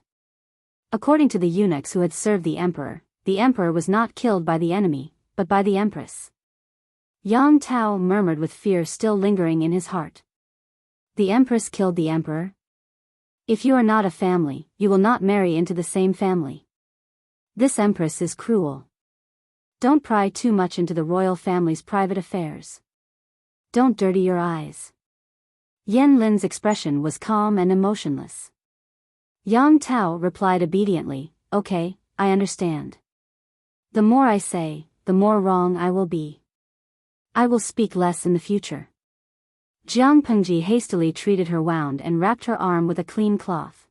According to the eunuchs who had served the emperor was not killed by the enemy, but by the Empress. Yang Tao murmured with fear still lingering in his heart. The Empress killed the emperor? If you are not a family, you will not marry into the same family. This Empress is cruel. Don't pry too much into the royal family's private affairs. Don't dirty your eyes. Yan Lin's expression was calm and emotionless. Yang Tao replied obediently, okay, I understand. The more I say, the more wrong I will be. I will speak less in the future. Jiang Pengji hastily treated her wound and wrapped her arm with a clean cloth.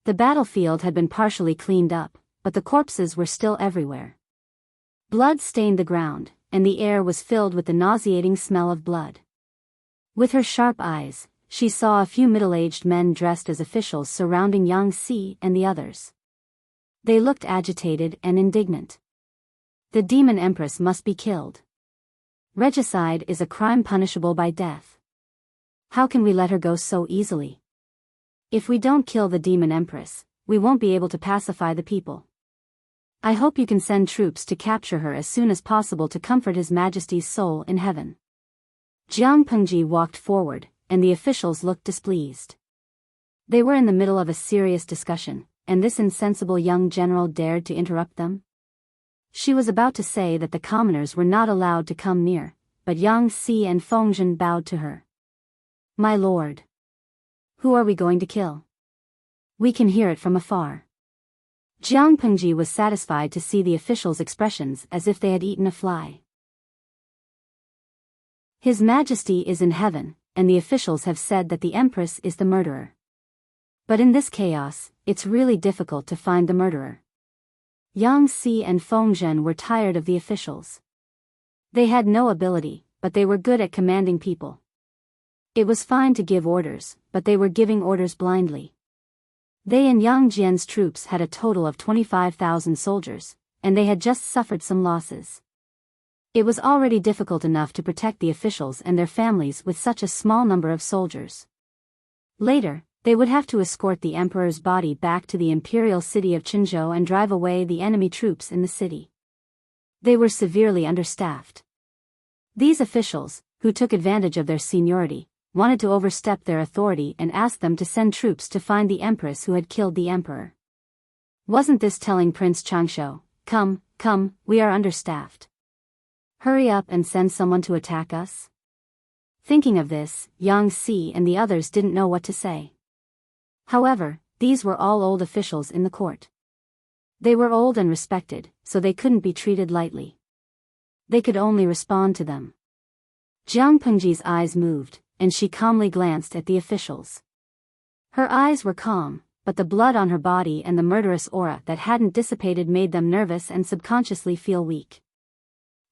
The battlefield had been partially cleaned up, but the corpses were still everywhere. Blood stained the ground, and the air was filled with the nauseating smell of blood. With her sharp eyes, she saw a few middle-aged men dressed as officials surrounding Yang Si and the others. They looked agitated and indignant. The demon empress must be killed. Regicide is a crime punishable by death. How can we let her go so easily? If we don't kill the demon empress, we won't be able to pacify the people. I hope you can send troops to capture her as soon as possible to comfort His Majesty's soul in heaven. Jiang Pengji walked forward, and the officials looked displeased. They were in the middle of a serious discussion, and this insensible young general dared to interrupt them? She was about to say that the commoners were not allowed to come near, but Yang Si and Feng Zhen bowed to her. My lord. Who are we going to kill? We can hear it from afar. Jiang Pengji was satisfied to see the officials' expressions as if they had eaten a fly. His Majesty is in heaven, and the officials have said that the Empress is the murderer. But in this chaos, it's really difficult to find the murderer. Yang Si and Feng Zhen were tired of the officials. They had no ability, but they were good at commanding people. It was fine to give orders, but they were giving orders blindly. They and Yang Jian's troops had a total of 25,000 soldiers, and they had just suffered some losses. It was already difficult enough to protect the officials and their families with such a small number of soldiers. Later, they would have to escort the emperor's body back to the imperial city of Qinzhou and drive away the enemy troops in the city. They were severely understaffed. These officials, who took advantage of their seniority, wanted to overstep their authority and asked them to send troops to find the empress who had killed the emperor. Wasn't this telling Prince Changsho, "Come, come, we are understaffed. Hurry up and send someone to attack us"? Thinking of this, Yang Si and the others didn't know what to say. However, these were all old officials in the court. They were old and respected, so they couldn't be treated lightly. They could only respond to them. Jiang Pengji's eyes moved, and she calmly glanced at the officials. Her eyes were calm, but the blood on her body and the murderous aura that hadn't dissipated made them nervous and subconsciously feel weak.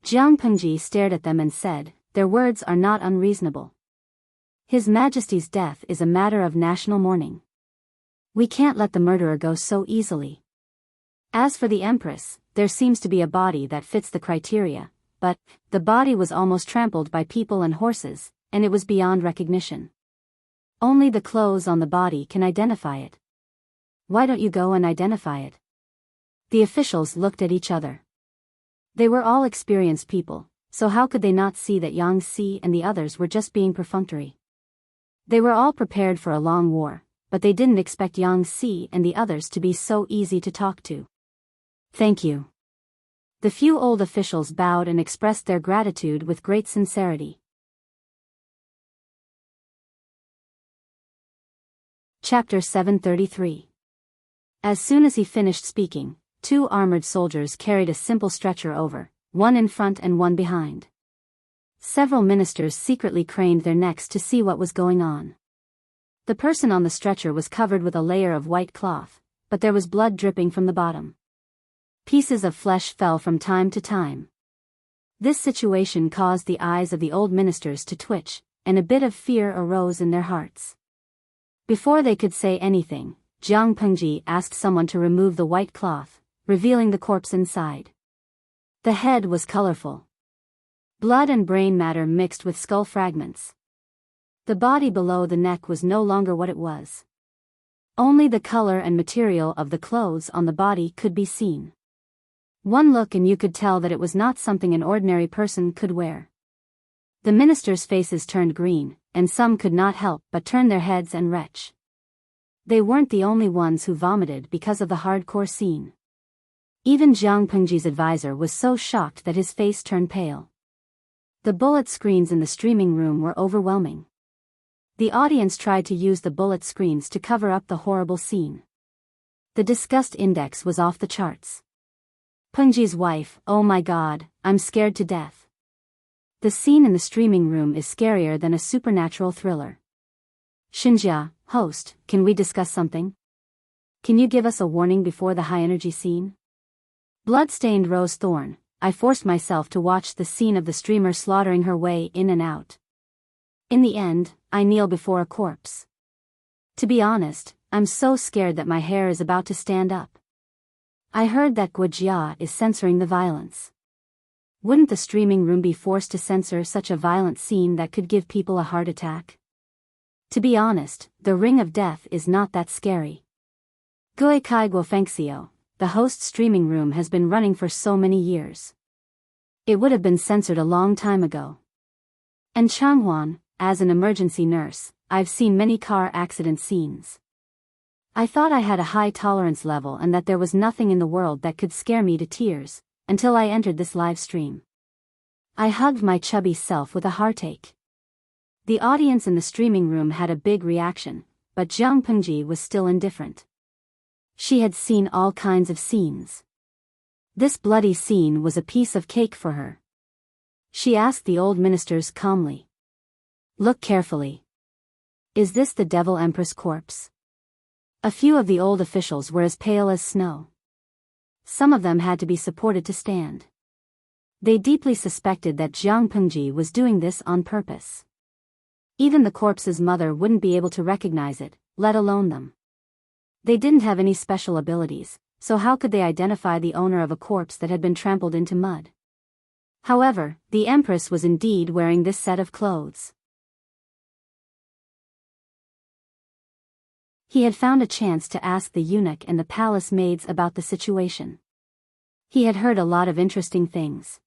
Jiang Pengji stared at them and said, "Their words are not unreasonable. His Majesty's death is a matter of national mourning. We can't let the murderer go so easily. As for the Empress, there seems to be a body that fits the criteria, but the body was almost trampled by people and horses, and it was beyond recognition. Only the clothes on the body can identify it. Why don't you go and identify it?" The officials looked at each other. They were all experienced people, so how could they not see that Yang Si and the others were just being perfunctory? They were all prepared for a long war, but they didn't expect Yang Si and the others to be so easy to talk to. "Thank you." The few old officials bowed and expressed their gratitude with great sincerity. Chapter 733. As soon as he finished speaking, 2 armored soldiers carried a simple stretcher over, one in front and one behind. Several ministers secretly craned their necks to see what was going on. The person on the stretcher was covered with a layer of white cloth, but there was blood dripping from the bottom. Pieces of flesh fell from time to time. This situation caused the eyes of the old ministers to twitch, and a bit of fear arose in their hearts. Before they could say anything, Jiang Pengji asked someone to remove the white cloth, revealing the corpse inside. The head was colorful. Blood and brain matter mixed with skull fragments. The body below the neck was no longer what it was. Only the color and material of the clothes on the body could be seen. One look and you could tell that it was not something an ordinary person could wear. The ministers' faces turned green, and some could not help but turn their heads and retch. They weren't the only ones who vomited because of the hardcore scene. Even Jiang Pengji's advisor was so shocked that his face turned pale. The bullet screens in the streaming room were overwhelming. The audience tried to use the bullet screens to cover up the horrible scene. The disgust index was off the charts. Pengji's wife, "Oh my God, I'm scared to death." The scene in the streaming room is scarier than a supernatural thriller. "Xinjia, host, can we discuss something? Can you give us a warning before the high-energy scene?" Blood-stained Rose Thorn, I forced myself to watch the scene of the streamer slaughtering her way in and out. In the end, I kneel before a corpse. To be honest, I'm so scared that my hair is about to stand up. I heard that Guojia is censoring the violence. Wouldn't the streaming room be forced to censor such a violent scene that could give people a heart attack? To be honest, the Ring of Death is not that scary. Gui Kai Guofengxiu, the host's streaming room has been running for so many years. It would have been censored a long time ago. And Changhuan, as an emergency nurse, I've seen many car accident scenes. I thought I had a high tolerance level and that there was nothing in the world that could scare me to tears, until I entered this live stream. I hugged my chubby self with a heartache. The audience in the streaming room had a big reaction, but Jiang Pengji was still indifferent. She had seen all kinds of scenes. This bloody scene was a piece of cake for her. She asked the old ministers calmly. "Look carefully. Is this the Devil Empress corpse?" A few of the old officials were as pale as snow. Some of them had to be supported to stand. They deeply suspected that Jiang Pengji was doing this on purpose. Even the corpse's mother wouldn't be able to recognize it, let alone them. They didn't have any special abilities, so how could they identify the owner of a corpse that had been trampled into mud? However, the Empress was indeed wearing this set of clothes. He had found a chance to ask the eunuch and the palace maids about the situation. He had heard a lot of interesting things.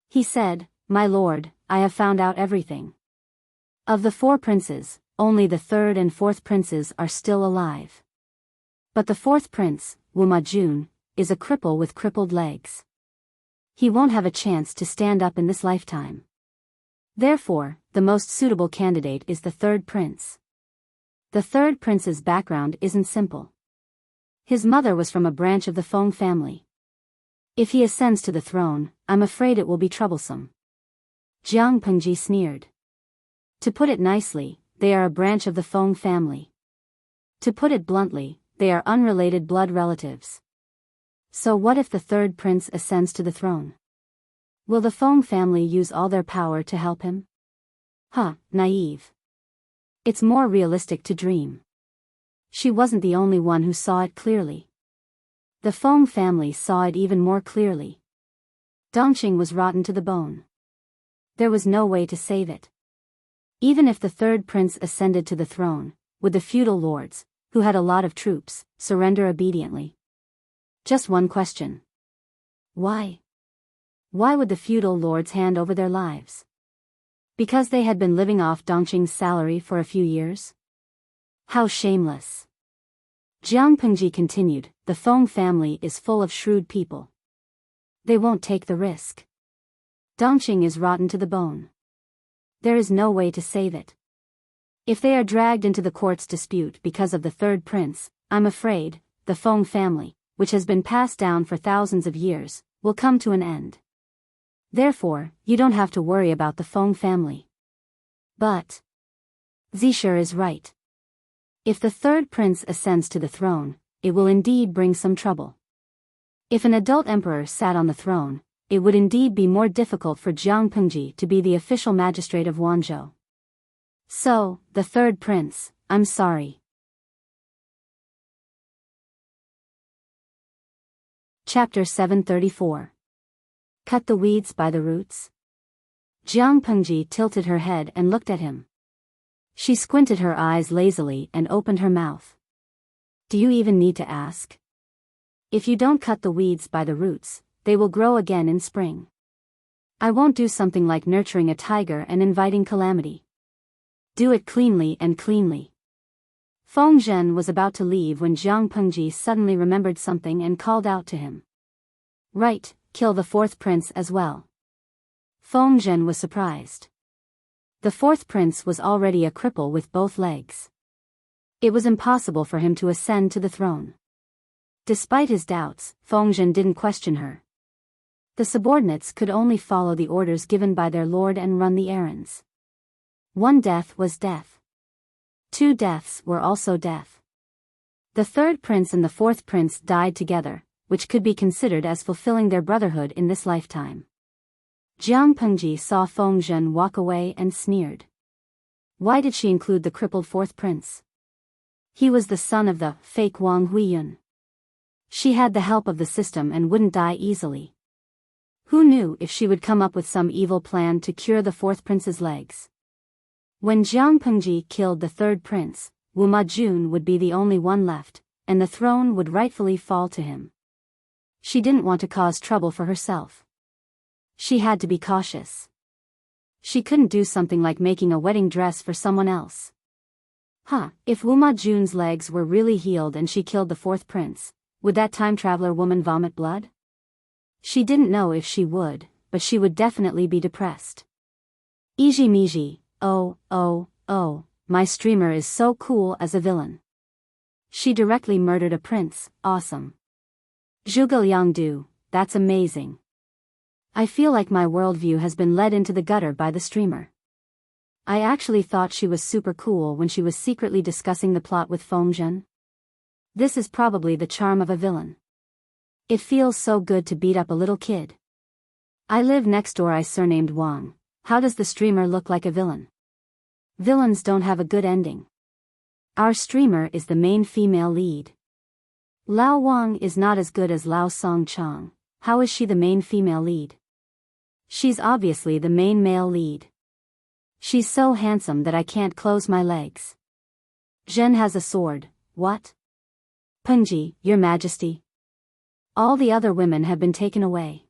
He said, "My lord, I have found out everything. Of the 4 princes, only the 3rd and 4th princes are still alive. But the 4th prince, Wuma-jun, is a cripple with crippled legs. He won't have a chance to stand up in this lifetime. Therefore, the most suitable candidate is the 3rd prince. The 3rd prince's background isn't simple. His mother was from a branch of the Feng family. If he ascends to the throne, I'm afraid it will be troublesome." Jiang Pengji sneered. To put it nicely, they are a branch of the Feng family. To put it bluntly, they are unrelated blood relatives. So what if the 3rd prince ascends to the throne? Will the Feng family use all their power to help him? Naive. It's more realistic to dream. She wasn't the only one who saw it clearly. The Feng family saw it even more clearly. Dongqing was rotten to the bone. There was no way to save it. Even if the 3rd prince ascended to the throne, would the feudal lords, who had a lot of troops, surrender obediently? Just one question. Why? Why would the feudal lords hand over their lives? Because they had been living off Dongqing's salary for a few years? How shameless. Jiang Pengji continued, the Feng family is full of shrewd people. They won't take the risk. Dongqing is rotten to the bone. There is no way to save it. If they are dragged into the court's dispute because of the 3rd prince, I'm afraid, the Feng family, which has been passed down for thousands of years, will come to an end. Therefore, you don't have to worry about the Feng family. But Zisher is right. If the 3rd prince ascends to the throne, it will indeed bring some trouble. If an adult emperor sat on the throne, it would indeed be more difficult for Jiang Pengji to be the official magistrate of Wanzhou. So, the 3rd prince, I'm sorry. Chapter 734. Cut the weeds by the roots? Jiang Pengji tilted her head and looked at him. She squinted her eyes lazily and opened her mouth. Do you even need to ask? If you don't cut the weeds by the roots, they will grow again in spring. I won't do something like nurturing a tiger and inviting calamity. Do it cleanly and cleanly. Feng Zhen was about to leave when Jiang Pengji suddenly remembered something and called out to him. Right, kill the 4th prince as well. Feng Zhen was surprised. The 4th prince was already a cripple with both legs. It was impossible for him to ascend to the throne. Despite his doubts, Feng Zhen didn't question her. The subordinates could only follow the orders given by their lord and run the errands. 1 death was death. 2 deaths were also death. The 3rd prince and the 4th prince died together, which could be considered as fulfilling their brotherhood in this lifetime. Jiang Pengji saw Feng Zhen walk away and sneered. Why did she include the crippled 4th prince? He was the son of the fake Wang Huiyun. She had the help of the system and wouldn't die easily. Who knew if she would come up with some evil plan to cure the 4th prince's legs? When Jiang Pengji killed the 3rd prince, Wuma-jun would be the only one left, and the throne would rightfully fall to him. She didn't want to cause trouble for herself. She had to be cautious. She couldn't do something like making a wedding dress for someone else. If Wuma-jun's legs were really healed and she killed the 4th prince, would that time-traveler woman vomit blood? She didn't know if she would, but she would definitely be depressed. Iji-miji, oh, my streamer is so cool as a villain. She directly murdered a prince, awesome. Zhuge Liangdu, that's amazing. I feel like my worldview has been led into the gutter by the streamer. I actually thought she was super cool when she was secretly discussing the plot with Feng Zhen. This is probably the charm of a villain. It feels so good to beat up a little kid. I live next door. I surnamed Wang. How does the streamer look like a villain? Villains don't have a good ending. Our streamer is the main female lead. Lao Wang is not as good as Lao Song Chong. How is she the main female lead? She's obviously the main male lead. She's so handsome that I can't close my legs. Zhen has a sword. What? Pengji, your majesty. All the other women have been taken away.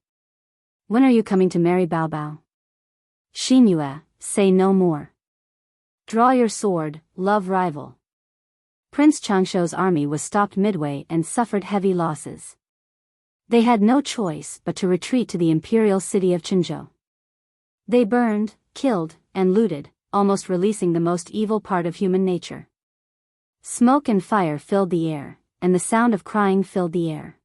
When are you coming to marry Bao Bao? Xinyue, say no more. Draw your sword, love rival. Prince Changshuo's army was stopped midway and suffered heavy losses. They had no choice but to retreat to the imperial city of Qinzhou. They burned, killed, and looted, almost releasing the most evil part of human nature. Smoke and fire filled the air, and the sound of crying filled the air.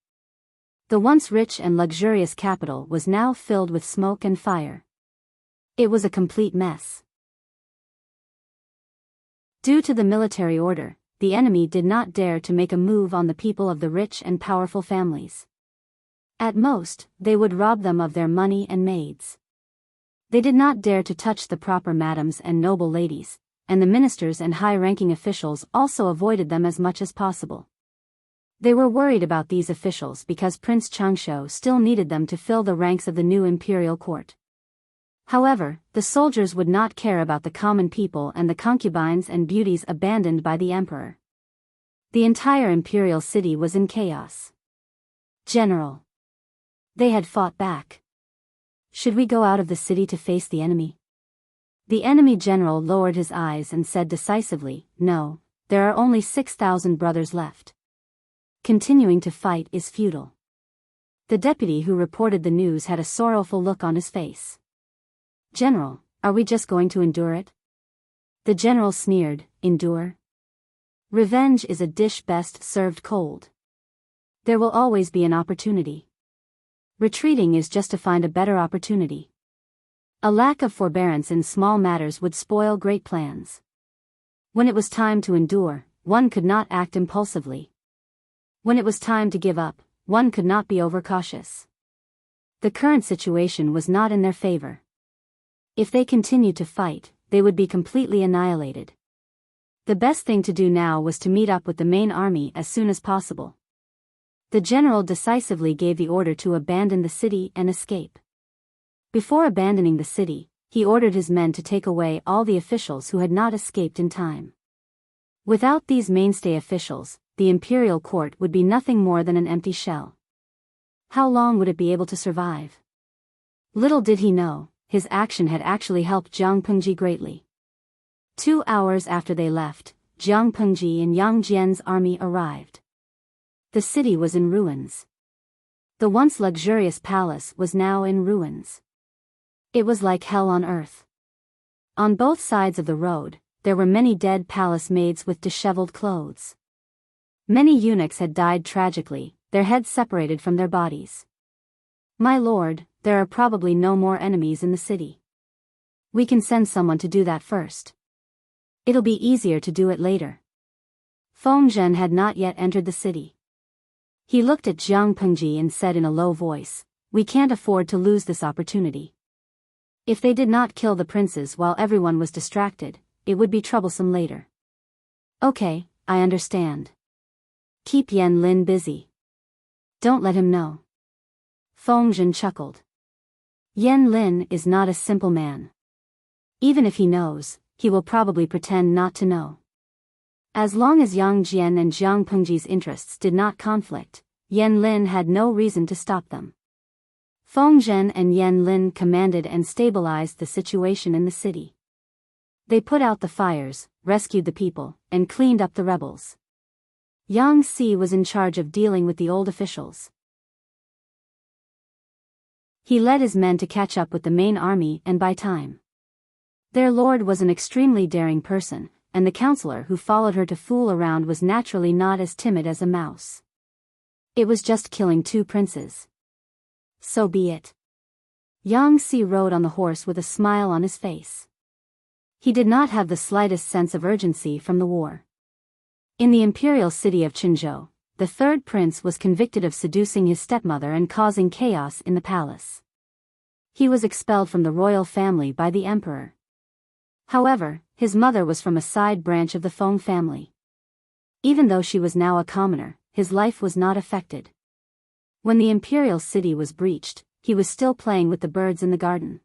The once rich and luxurious capital was now filled with smoke and fire. It was a complete mess. Due to the military order, the enemy did not dare to make a move on the people of the rich and powerful families. At most, they would rob them of their money and maids. They did not dare to touch the proper madams and noble ladies, and the ministers and high-ranking officials also avoided them as much as possible. They were worried about these officials because Prince Changshuo still needed them to fill the ranks of the new imperial court. However, the soldiers would not care about the common people and the concubines and beauties abandoned by the emperor. The entire imperial city was in chaos. General. They had fought back. Should we go out of the city to face the enemy? The enemy general lowered his eyes and said decisively, no, there are only 6,000 brothers left. Continuing to fight is futile. The deputy who reported the news had a sorrowful look on his face. General, are we just going to endure it? The general sneered, endure? Revenge is a dish best served cold. There will always be an opportunity. Retreating is just to find a better opportunity. A lack of forbearance in small matters would spoil great plans. When it was time to endure, one could not act impulsively. When it was time to give up, one could not be overcautious. The current situation was not in their favor. If they continued to fight, they would be completely annihilated. The best thing to do now was to meet up with the main army as soon as possible. The general decisively gave the order to abandon the city and escape. Before abandoning the city, he ordered his men to take away all the officials who had not escaped in time. Without these mainstay officials, the imperial court would be nothing more than an empty shell. How long would it be able to survive? Little did he know, his action had actually helped Jiang Pengji greatly. 2 hours after they left, Jiang Pengji and Yang Jian's army arrived. The city was in ruins. The once luxurious palace was now in ruins. It was like hell on earth. On both sides of the road, there were many dead palace maids with disheveled clothes. Many eunuchs had died tragically, their heads separated from their bodies. My lord, there are probably no more enemies in the city. We can send someone to do that first. It'll be easier to do it later. Feng Zhen had not yet entered the city. He looked at Jiang Pengji and said in a low voice, we can't afford to lose this opportunity. If they did not kill the princes while everyone was distracted, it would be troublesome later. Okay, I understand. Keep Yan Lin busy. Don't let him know. Feng Zhen chuckled. Yan Lin is not a simple man. Even if he knows, he will probably pretend not to know. As long as Yang Jian and Jiang Pengji's interests did not conflict, Yan Lin had no reason to stop them. Feng Zhen and Yan Lin commanded and stabilized the situation in the city. They put out the fires, rescued the people, and cleaned up the rebels. Yang Si was in charge of dealing with the old officials. He led his men to catch up with the main army and buy time. Their lord was an extremely daring person, and the counselor who followed her to fool around was naturally not as timid as a mouse. It was just killing 2 princes. So be it. Yang Si rode on the horse with a smile on his face. He did not have the slightest sense of urgency from the war. In the imperial city of Qinzhou, the 3rd prince was convicted of seducing his stepmother and causing chaos in the palace. He was expelled from the royal family by the emperor. However, his mother was from a side branch of the Feng family. Even though she was now a commoner, his life was not affected. When the imperial city was breached, he was still playing with the birds in the garden.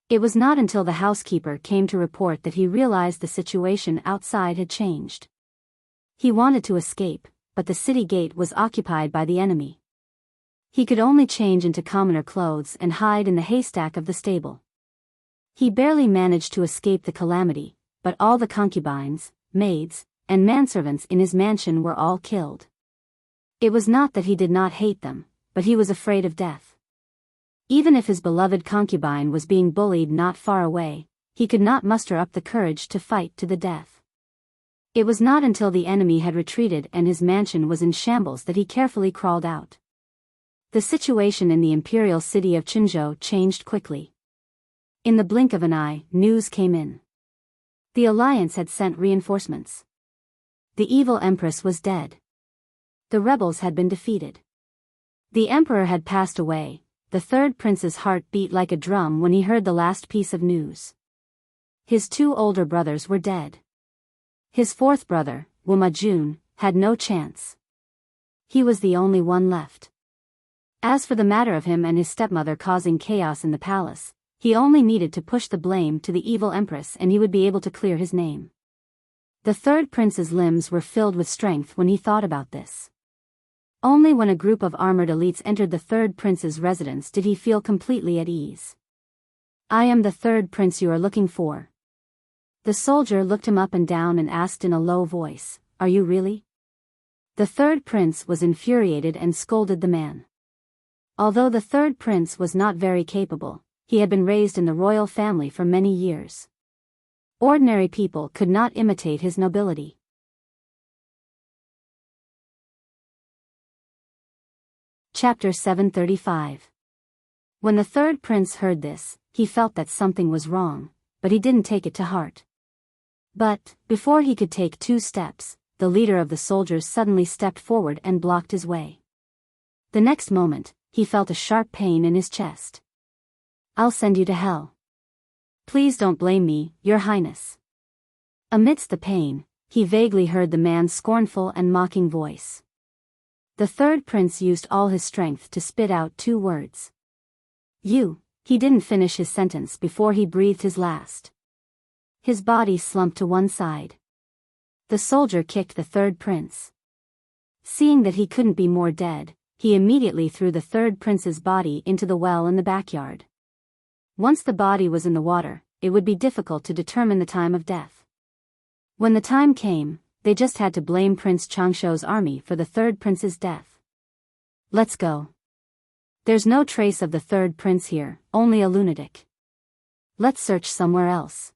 It was not until the housekeeper came to report that he realized the situation outside had changed. He wanted to escape, but the city gate was occupied by the enemy. He could only change into commoner clothes and hide in the haystack of the stable. He barely managed to escape the calamity, but all the concubines, maids, and manservants in his mansion were all killed. It was not that he did not hate them, but he was afraid of death. Even if his beloved concubine was being bullied not far away, he could not muster up the courage to fight to the death. It was not until the enemy had retreated and his mansion was in shambles that he carefully crawled out. The situation in the imperial city of Qinzhou changed quickly. In the blink of an eye, news came in. The alliance had sent reinforcements. The evil Empress was dead. The rebels had been defeated. The emperor had passed away. The third prince's heart beat like a drum when he heard the last piece of news. His two older brothers were dead. His fourth brother, Wu Majun, had no chance. He was the only one left. As for the matter of him and his stepmother causing chaos in the palace, he only needed to push the blame to the evil empress and he would be able to clear his name. The third prince's limbs were filled with strength when he thought about this. Only when a group of armored elites entered the third prince's residence did he feel completely at ease. "I am the third prince you are looking for." The soldier looked him up and down and asked in a low voice, "Are you really?" The third prince was infuriated and scolded the man. Although the third prince was not very capable, he had been raised in the royal family for many years. Ordinary people could not imitate his nobility. Chapter 735. When the third prince heard this, he felt that something was wrong, but he didn't take it to heart. But, before he could take 2 steps, the leader of the soldiers suddenly stepped forward and blocked his way. The next moment, he felt a sharp pain in his chest. "I'll send you to hell. Please don't blame me, Your Highness." Amidst the pain, he vaguely heard the man's scornful and mocking voice. The third prince used all his strength to spit out 2 words. "You." He didn't finish his sentence before he breathed his last. His body slumped to one side. The soldier kicked the third prince. Seeing that he couldn't be more dead, he immediately threw the third prince's body into the well in the backyard. Once the body was in the water, it would be difficult to determine the time of death. When the time came, they just had to blame Prince Changshou's army for the third prince's death. "Let's go. There's no trace of the third prince here, only a lunatic. Let's search somewhere else."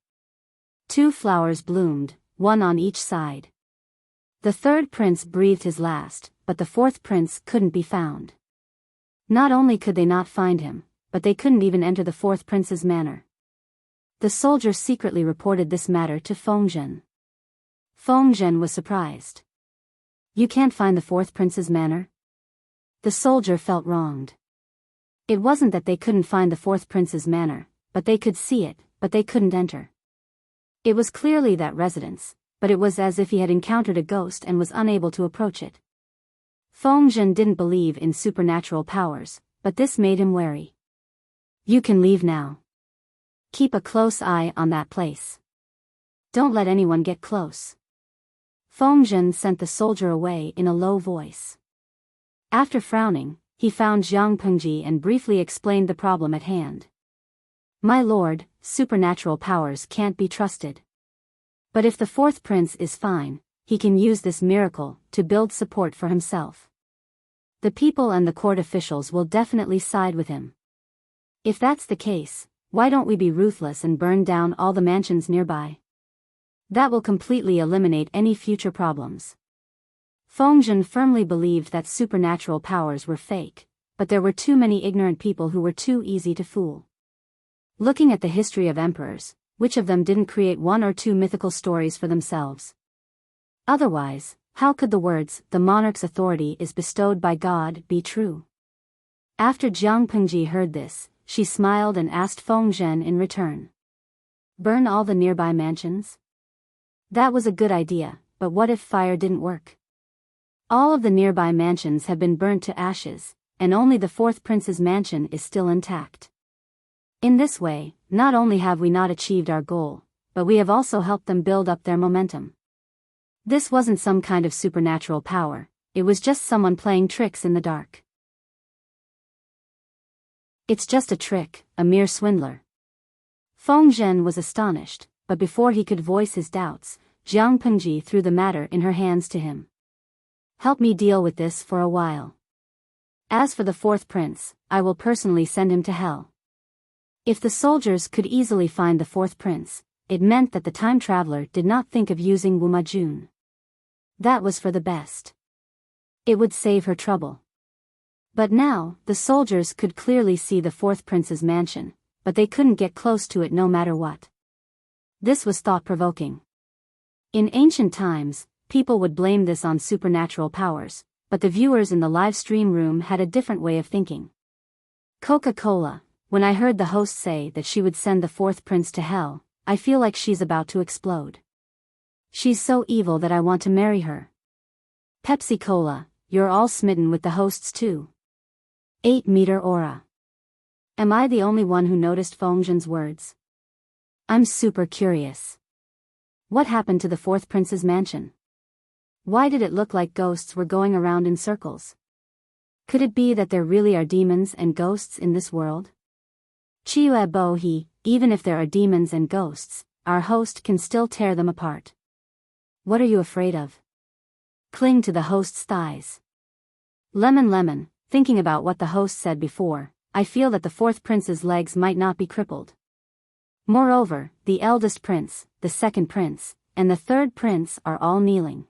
2 flowers bloomed, one on each side. The third prince breathed his last, but the fourth prince couldn't be found. Not only could they not find him, but they couldn't even enter the fourth prince's manor. The soldier secretly reported this matter to Fengzhen. Fengzhen was surprised. "You can't find the fourth prince's manor?" The soldier felt wronged. It wasn't that they couldn't find the fourth prince's manor, but they could see it, but they couldn't enter. It was clearly that residence, but it was as if he had encountered a ghost and was unable to approach it. Fengzhen didn't believe in supernatural powers, but this made him wary. "You can leave now. Keep a close eye on that place. Don't let anyone get close." Fengzhen sent the soldier away in a low voice. After frowning, he found Zhang Pengji and briefly explained the problem at hand. "My lord, supernatural powers can't be trusted. But if the fourth prince is fine, he can use this miracle to build support for himself. The people and the court officials will definitely side with him. If that's the case, why don't we be ruthless and burn down all the mansions nearby? That will completely eliminate any future problems." Fengzhen firmly believed that supernatural powers were fake, but there were too many ignorant people who were too easy to fool. Looking at the history of emperors, which of them didn't create 1 or 2 mythical stories for themselves? Otherwise, how could the words, "the monarch's authority is bestowed by God," be true? After Zhang Pengji heard this, she smiled and asked Fengzhen in return. "Burn all the nearby mansions?" That was a good idea, but what if fire didn't work? All of the nearby mansions have been burnt to ashes, and only the fourth prince's mansion is still intact. In this way, not only have we not achieved our goal, but we have also helped them build up their momentum. This wasn't some kind of supernatural power, it was just someone playing tricks in the dark. It's just a trick, a mere swindler. Feng Zhen was astonished, but before he could voice his doubts, Jiang Pengji threw the matter in her hands to him. Help me deal with this for a while. As for the fourth prince, I will personally send him to hell. If the soldiers could easily find the fourth prince, it meant that the time traveler did not think of using Wu Majun. That was for the best. It would save her trouble. But now, the soldiers could clearly see the fourth prince's mansion, but they couldn't get close to it no matter what. This was thought-provoking. In ancient times, people would blame this on supernatural powers, but the viewers in the live stream room had a different way of thinking. Coca-Cola, when I heard the host say that she would send the fourth prince to hell, I feel like she's about to explode. She's so evil that I want to marry her. Pepsi-Cola, you're all smitten with the hosts too. 8-meter aura. Am I the only one who noticed Feng Zhen's words? I'm super curious. What happened to the fourth prince's mansion? Why did it look like ghosts were going around in circles? Could it be that there really are demons and ghosts in this world? Chiue Bo He, even if there are demons and ghosts, our host can still tear them apart. What are you afraid of? Cling to the host's thighs. Lemon, thinking about what the host said before, I feel that the fourth prince's legs might not be crippled. Moreover, the eldest prince, the second prince, and the third prince are all kneeling.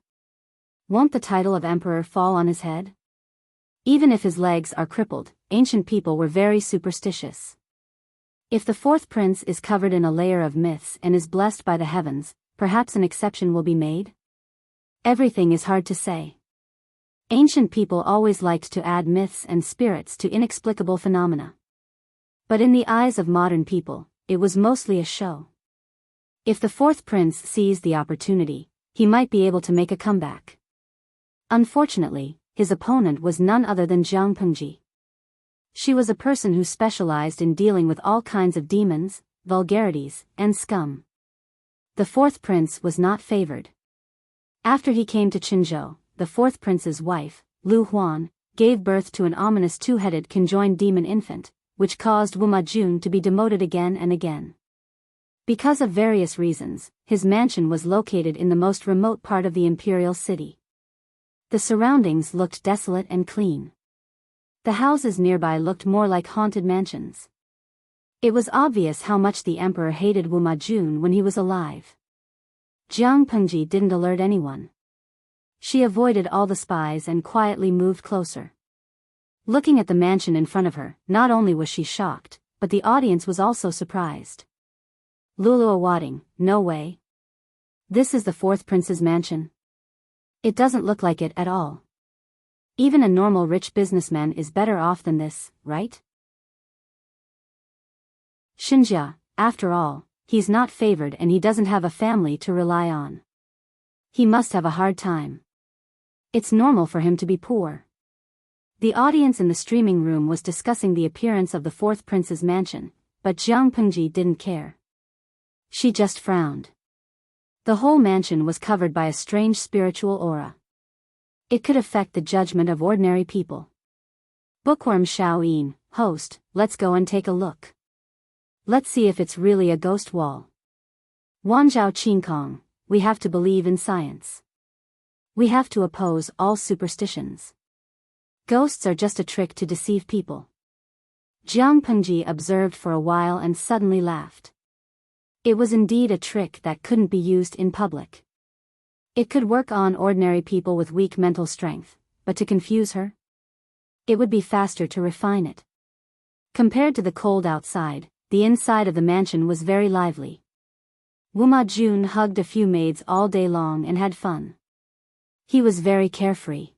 Won't the title of emperor fall on his head? Even if his legs are crippled, ancient people were very superstitious. If the fourth prince is covered in a layer of myths and is blessed by the heavens, perhaps an exception will be made? Everything is hard to say. Ancient people always liked to add myths and spirits to inexplicable phenomena. But in the eyes of modern people, it was mostly a show. If the fourth prince seized the opportunity, he might be able to make a comeback. Unfortunately, his opponent was none other than Jiang Pengji. She was a person who specialized in dealing with all kinds of demons, vulgarities, and scum. The fourth prince was not favored. After he came to Qinzhou, the fourth prince's wife, Lu Huan, gave birth to an ominous two-headed conjoined demon infant, which caused Wu Majun to be demoted again and again. Because of various reasons, his mansion was located in the most remote part of the imperial city. The surroundings looked desolate and clean. The houses nearby looked more like haunted mansions. It was obvious how much the emperor hated Wu Majun when he was alive. Jiang Pengji didn't alert anyone. She avoided all the spies and quietly moved closer. Looking at the mansion in front of her, not only was she shocked, but the audience was also surprised. Lulu Awading, no way. This is the fourth prince's mansion. It doesn't look like it at all. Even a normal rich businessman is better off than this, right? Xinjia, after all, he's not favored and he doesn't have a family to rely on. He must have a hard time. It's normal for him to be poor. The audience in the streaming room was discussing the appearance of the fourth prince's mansion, but Jiang Pengji didn't care. She just frowned. The whole mansion was covered by a strange spiritual aura. It could affect the judgment of ordinary people. Bookworm Xiaoyin, host, let's go and take a look. Let's see if it's really a ghost wall. Wanzhao Qingkong, we have to believe in science. We have to oppose all superstitions. Ghosts are just a trick to deceive people. Jiang Pengji observed for a while and suddenly laughed. It was indeed a trick that couldn't be used in public. It could work on ordinary people with weak mental strength, but to confuse her? It would be faster to refine it. Compared to the cold outside, the inside of the mansion was very lively. Wu Majun hugged a few maids all day long and had fun. He was very carefree.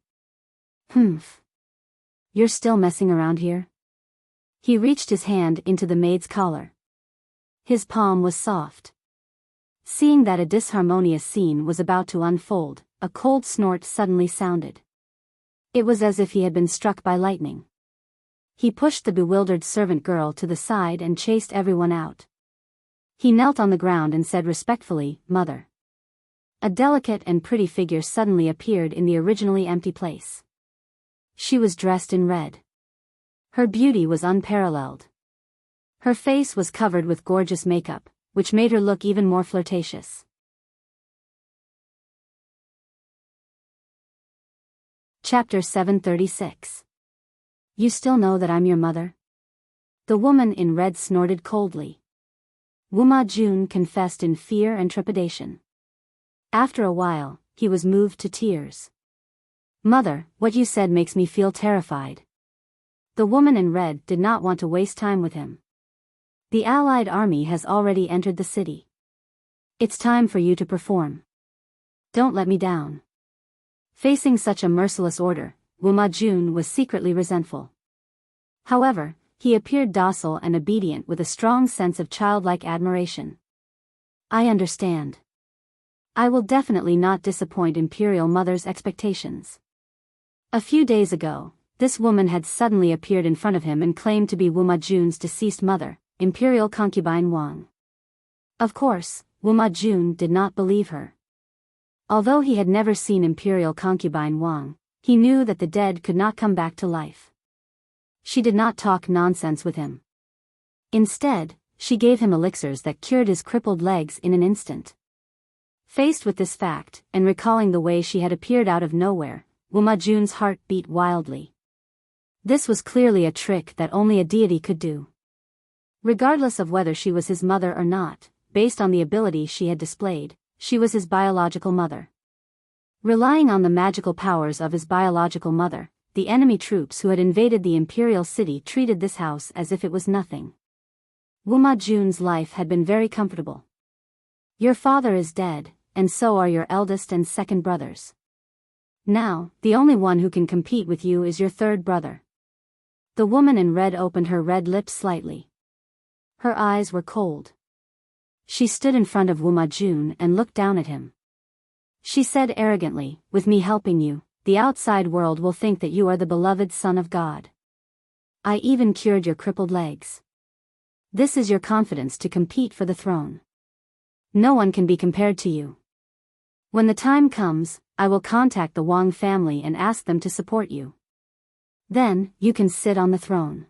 Humph. You're still messing around here? He reached his hand into the maid's collar. His palm was soft. Seeing that a disharmonious scene was about to unfold, a cold snort suddenly sounded. It was as if he had been struck by lightning. He pushed the bewildered servant girl to the side and chased everyone out. He knelt on the ground and said respectfully, "Mother." A delicate and pretty figure suddenly appeared in the originally empty place. She was dressed in red. Her beauty was unparalleled. Her face was covered with gorgeous makeup, which made her look even more flirtatious. Chapter 736. You still know that I'm your mother? The woman in red snorted coldly. Wuma Jun confessed in fear and trepidation. After a while, he was moved to tears. Mother, what you said makes me feel terrified. The woman in red did not want to waste time with him. The Allied army has already entered the city. It's time for you to perform. Don't let me down. Facing such a merciless order, Wuma Jun was secretly resentful. However, he appeared docile and obedient with a strong sense of childlike admiration. I understand. I will definitely not disappoint Imperial Mother's expectations. A few days ago, this woman had suddenly appeared in front of him and claimed to be Wuma Jun's deceased mother, Imperial concubine Wang. Of course, Wuma Jun did not believe her. Although he had never seen Imperial concubine Wang, he knew that the dead could not come back to life. She did not talk nonsense with him. Instead, she gave him elixirs that cured his crippled legs in an instant. Faced with this fact, and recalling the way she had appeared out of nowhere, Wuma Jun's heart beat wildly. This was clearly a trick that only a deity could do. Regardless of whether she was his mother or not, based on the ability she had displayed, she was his biological mother. Relying on the magical powers of his biological mother, the enemy troops who had invaded the imperial city treated this house as if it was nothing. Wuma Jun's life had been very comfortable. Your father is dead, and so are your eldest and second brothers. Now, the only one who can compete with you is your third brother. The woman in red opened her red lips slightly. Her eyes were cold. She stood in front of Wuma Jun and looked down at him. She said arrogantly, with me helping you, the outside world will think that you are the beloved son of God. I even cured your crippled legs. This is your confidence to compete for the throne. No one can be compared to you. When the time comes, I will contact the Wang family and ask them to support you. Then, you can sit on the throne.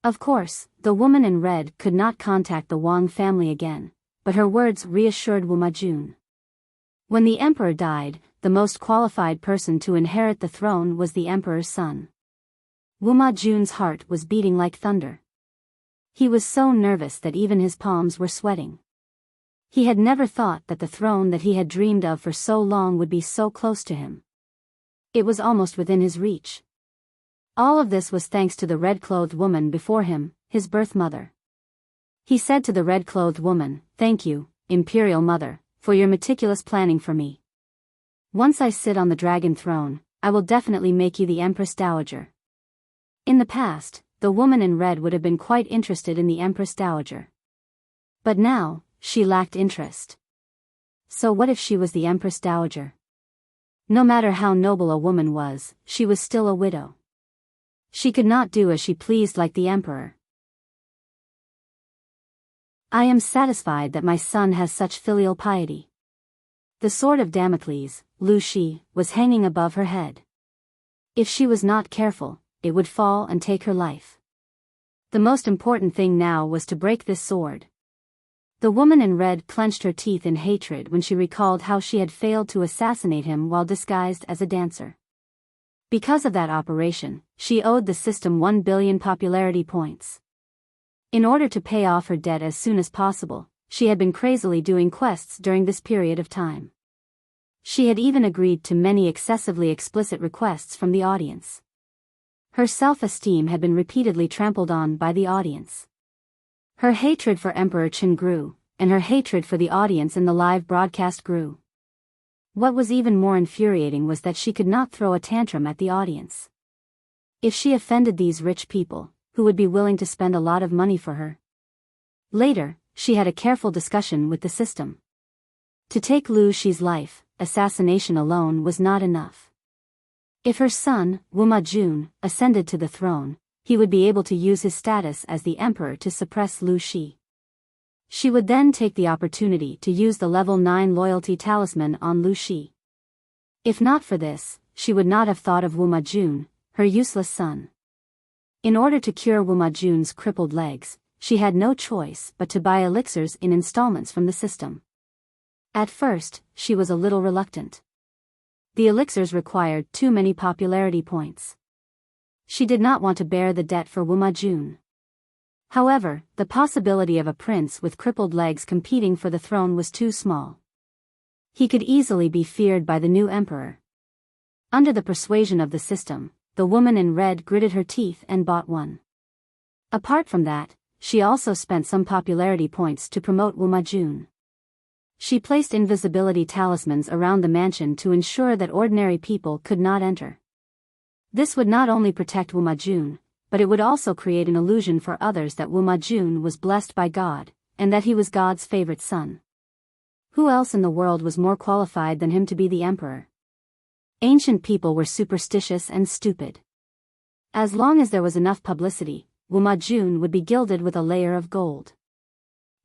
Of course, the woman in red could not contact the Wang family again, but her words reassured Wuma Jun. When the emperor died, the most qualified person to inherit the throne was the emperor's son. Wuma Jun's heart was beating like thunder. He was so nervous that even his palms were sweating. He had never thought that the throne that he had dreamed of for so long would be so close to him. It was almost within his reach. All of this was thanks to the red-clothed woman before him, his birth mother. He said to the red-clothed woman, "Thank you, Imperial Mother, for your meticulous planning for me. Once I sit on the dragon throne, I will definitely make you the Empress Dowager." In the past, the woman in red would have been quite interested in the Empress Dowager. But now, she lacked interest. So what if she was the Empress Dowager? No matter how noble a woman was, she was still a widow. She could not do as she pleased like the emperor. I am satisfied that my son has such filial piety. The sword of Damocles, Lu Shi, was hanging above her head. If she was not careful, it would fall and take her life. The most important thing now was to break this sword. The woman in red clenched her teeth in hatred when she recalled how she had failed to assassinate him while disguised as a dancer. Because of that operation, she owed the system 1 billion popularity points. In order to pay off her debt as soon as possible, she had been crazily doing quests during this period of time. She had even agreed to many excessively explicit requests from the audience. Her self-esteem had been repeatedly trampled on by the audience. Her hatred for Emperor Qin grew, and her hatred for the audience in the live broadcast grew. What was even more infuriating was that she could not throw a tantrum at the audience. If she offended these rich people, who would be willing to spend a lot of money for her? Later, she had a careful discussion with the system. To take Lu Shi's life, assassination alone was not enough. If her son, Wuma Jun, ascended to the throne, he would be able to use his status as the emperor to suppress Lu Shi. She would then take the opportunity to use the level 9 loyalty talisman on Lu Shi. If not for this, she would not have thought of Wuma Jun, her useless son. In order to cure Wuma Jun's crippled legs, she had no choice but to buy elixirs in installments from the system. At first, she was a little reluctant. The elixirs required too many popularity points. She did not want to bear the debt for Wuma Jun. However, the possibility of a prince with crippled legs competing for the throne was too small. He could easily be feared by the new emperor. Under the persuasion of the system, the woman in red gritted her teeth and bought one. Apart from that, she also spent some popularity points to promote Wuma Jun. She placed invisibility talismans around the mansion to ensure that ordinary people could not enter. This would not only protect Wuma Jun, but it would also create an illusion for others that Wuma Jun was blessed by God, and that he was God's favorite son. Who else in the world was more qualified than him to be the emperor? Ancient people were superstitious and stupid. As long as there was enough publicity, Wuma Jun would be gilded with a layer of gold.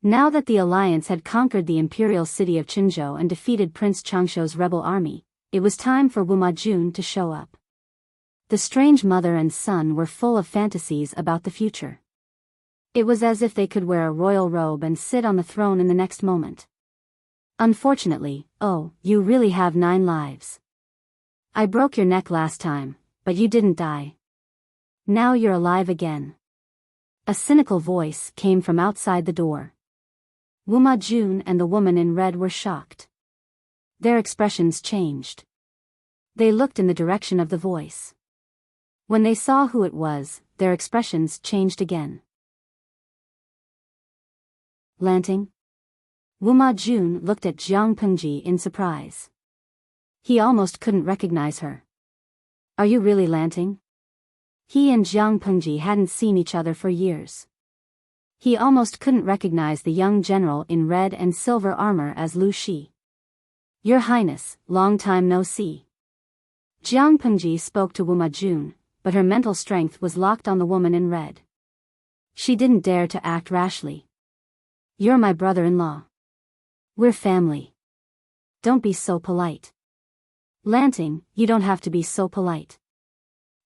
Now that the alliance had conquered the imperial city of Qinzhou and defeated Prince Changshuo's rebel army, it was time for Wuma Jun to show up. The strange mother and son were full of fantasies about the future. It was as if they could wear a royal robe and sit on the throne in the next moment. Unfortunately, oh, you really have 9 lives. I broke your neck last time, but you didn't die. Now you're alive again. A cynical voice came from outside the door. Wuma Jun and the woman in red were shocked. Their expressions changed. They looked in the direction of the voice. When they saw who it was, their expressions changed again. Lanting? Wuma Jun looked at Jiang Pengji in surprise. He almost couldn't recognize her. Are you really Lanting? He and Jiang Pengji hadn't seen each other for years. He almost couldn't recognize the young general in red and silver armor as Lu Shi. Your Highness, long time no see. Jiang Pengji spoke to Wuma Jun, but her mental strength was locked on the woman in red. She didn't dare to act rashly. You're my brother-in-law. We're family. Don't be so polite. Lanting, you don't have to be so polite.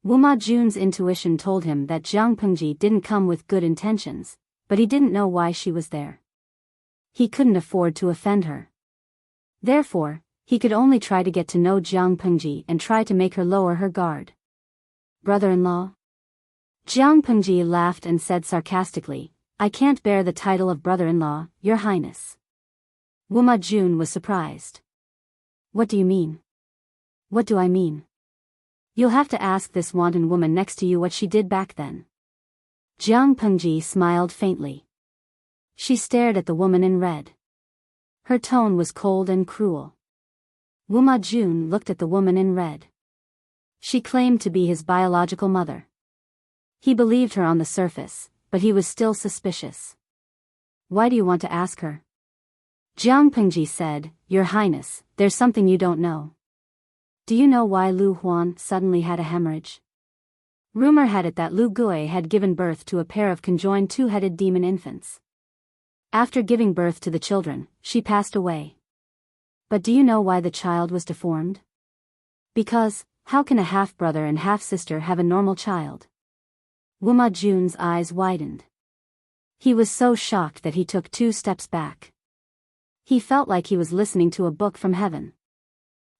Wuma Jun's intuition told him that Jiang Pengji didn't come with good intentions, but he didn't know why she was there. He couldn't afford to offend her. Therefore, he could only try to get to know Jiang Pengji and try to make her lower her guard. Brother-in-law? Jiang Pengji laughed and said sarcastically, I can't bear the title of brother-in-law, Your Highness. Wuma Jun was surprised. What do you mean? What do I mean? You'll have to ask this wanton woman next to you what she did back then. Jiang Pengji smiled faintly. She stared at the woman in red. Her tone was cold and cruel. Wuma Jun looked at the woman in red. She claimed to be his biological mother. He believed her on the surface, but he was still suspicious. Why do you want to ask her? Jiang Pengji said, Your Highness, there's something you don't know. Do you know why Lu Huan suddenly had a hemorrhage? Rumor had it that Lu Gui had given birth to a pair of conjoined two-headed demon infants. After giving birth to the children, she passed away. But do you know why the child was deformed? Because, how can a half-brother and half-sister have a normal child? Wuma Jun's eyes widened. He was so shocked that he took 2 steps back. He felt like he was listening to a book from heaven.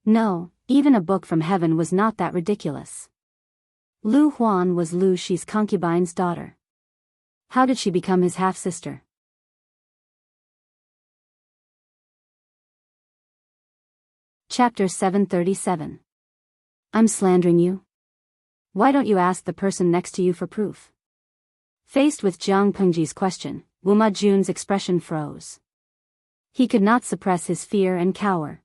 No, even a book from heaven was not that ridiculous. Lu Huan was Lu Shi's concubine's daughter. How did she become his half-sister? Chapter 737. I'm slandering you? Why don't you ask the person next to you for proof? Faced with Jiang Pengji's question, Wuma Jun's expression froze. He could not suppress his fear and cower.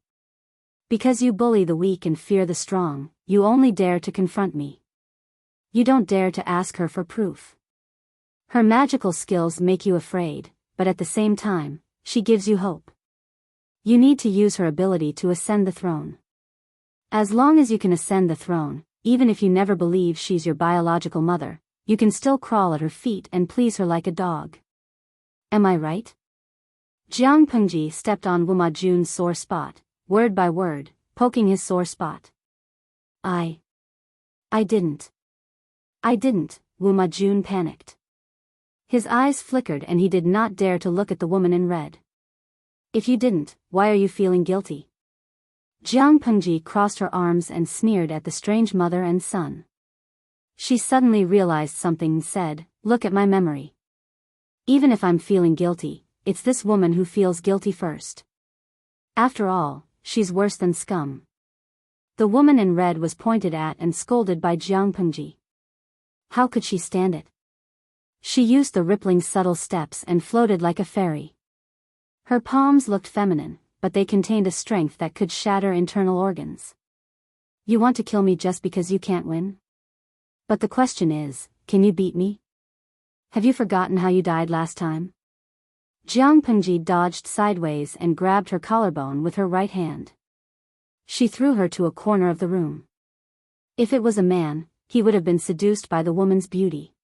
Because you bully the weak and fear the strong, you only dare to confront me. You don't dare to ask her for proof. Her magical skills make you afraid, but at the same time, she gives you hope. You need to use her ability to ascend the throne. As long as you can ascend the throne, even if you never believe she's your biological mother, you can still crawl at her feet and please her like a dog. Am I right? Jiang Pengji stepped on Wu Majun's sore spot, word by word, poking his sore spot. I didn't. Wu Majun panicked. His eyes flickered and he did not dare to look at the woman in red. If you didn't, why are you feeling guilty? Jiang Pengji crossed her arms and sneered at the strange mother and son. She suddenly realized something and said, look at my memory. Even if I'm feeling guilty, it's this woman who feels guilty first. After all, she's worse than scum. The woman in red was pointed at and scolded by Jiang Pengji. How could she stand it? She used the rippling subtle steps and floated like a fairy. Her palms looked feminine, but they contained a strength that could shatter internal organs. You want to kill me just because you can't win? But the question is, can you beat me? Have you forgotten how you died last time? Jiang Pengji dodged sideways and grabbed her collarbone with her right hand. She threw her to a corner of the room. If it was a man, he would have been seduced by the woman's beauty.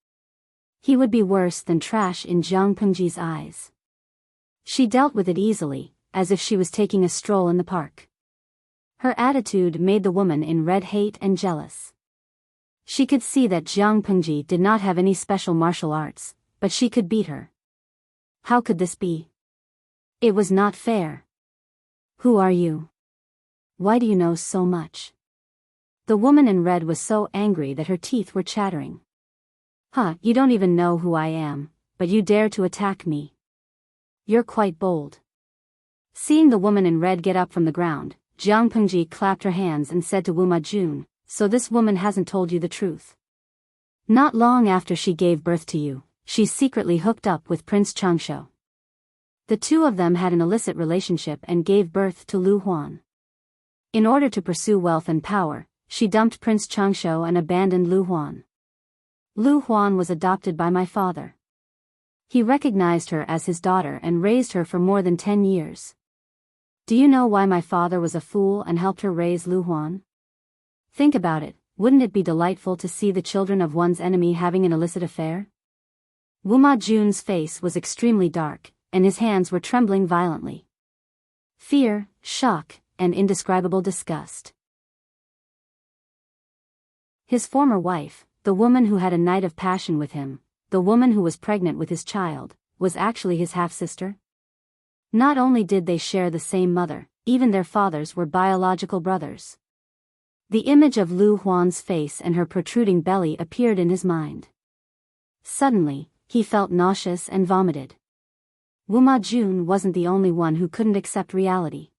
He would be worse than trash in Jiang Pengji's eyes. She dealt with it easily, as if she was taking a stroll in the park. Her attitude made the woman in red hate and jealous. She could see that Jiang Pengji did not have any special martial arts, but she could beat her. How could this be? It was not fair. Who are you? Why do you know so much? The woman in red was so angry that her teeth were chattering. You don't even know who I am, but you dare to attack me. You're quite bold. Seeing the woman in red get up from the ground, Jiang Pengji clapped her hands and said to Wu Majun, so this woman hasn't told you the truth. Not long after she gave birth to you, she secretly hooked up with Prince Changsho. The two of them had an illicit relationship and gave birth to Lu Huan. In order to pursue wealth and power, she dumped Prince Changsho and abandoned Lu Huan. Lu Huan was adopted by my father. He recognized her as his daughter and raised her for more than 10 years. Do you know why my father was a fool and helped her raise Lu Huan? Think about it, wouldn't it be delightful to see the children of one's enemy having an illicit affair? Wu Majun's face was extremely dark, and his hands were trembling violently. Fear, shock, and indescribable disgust. His former wife, the woman who had a night of passion with him, the woman who was pregnant with his child, was actually his half-sister? Not only did they share the same mother, even their fathers were biological brothers. The image of Lu Huan's face and her protruding belly appeared in his mind. Suddenly, he felt nauseous and vomited. Wu Majun wasn't the only one who couldn't accept reality.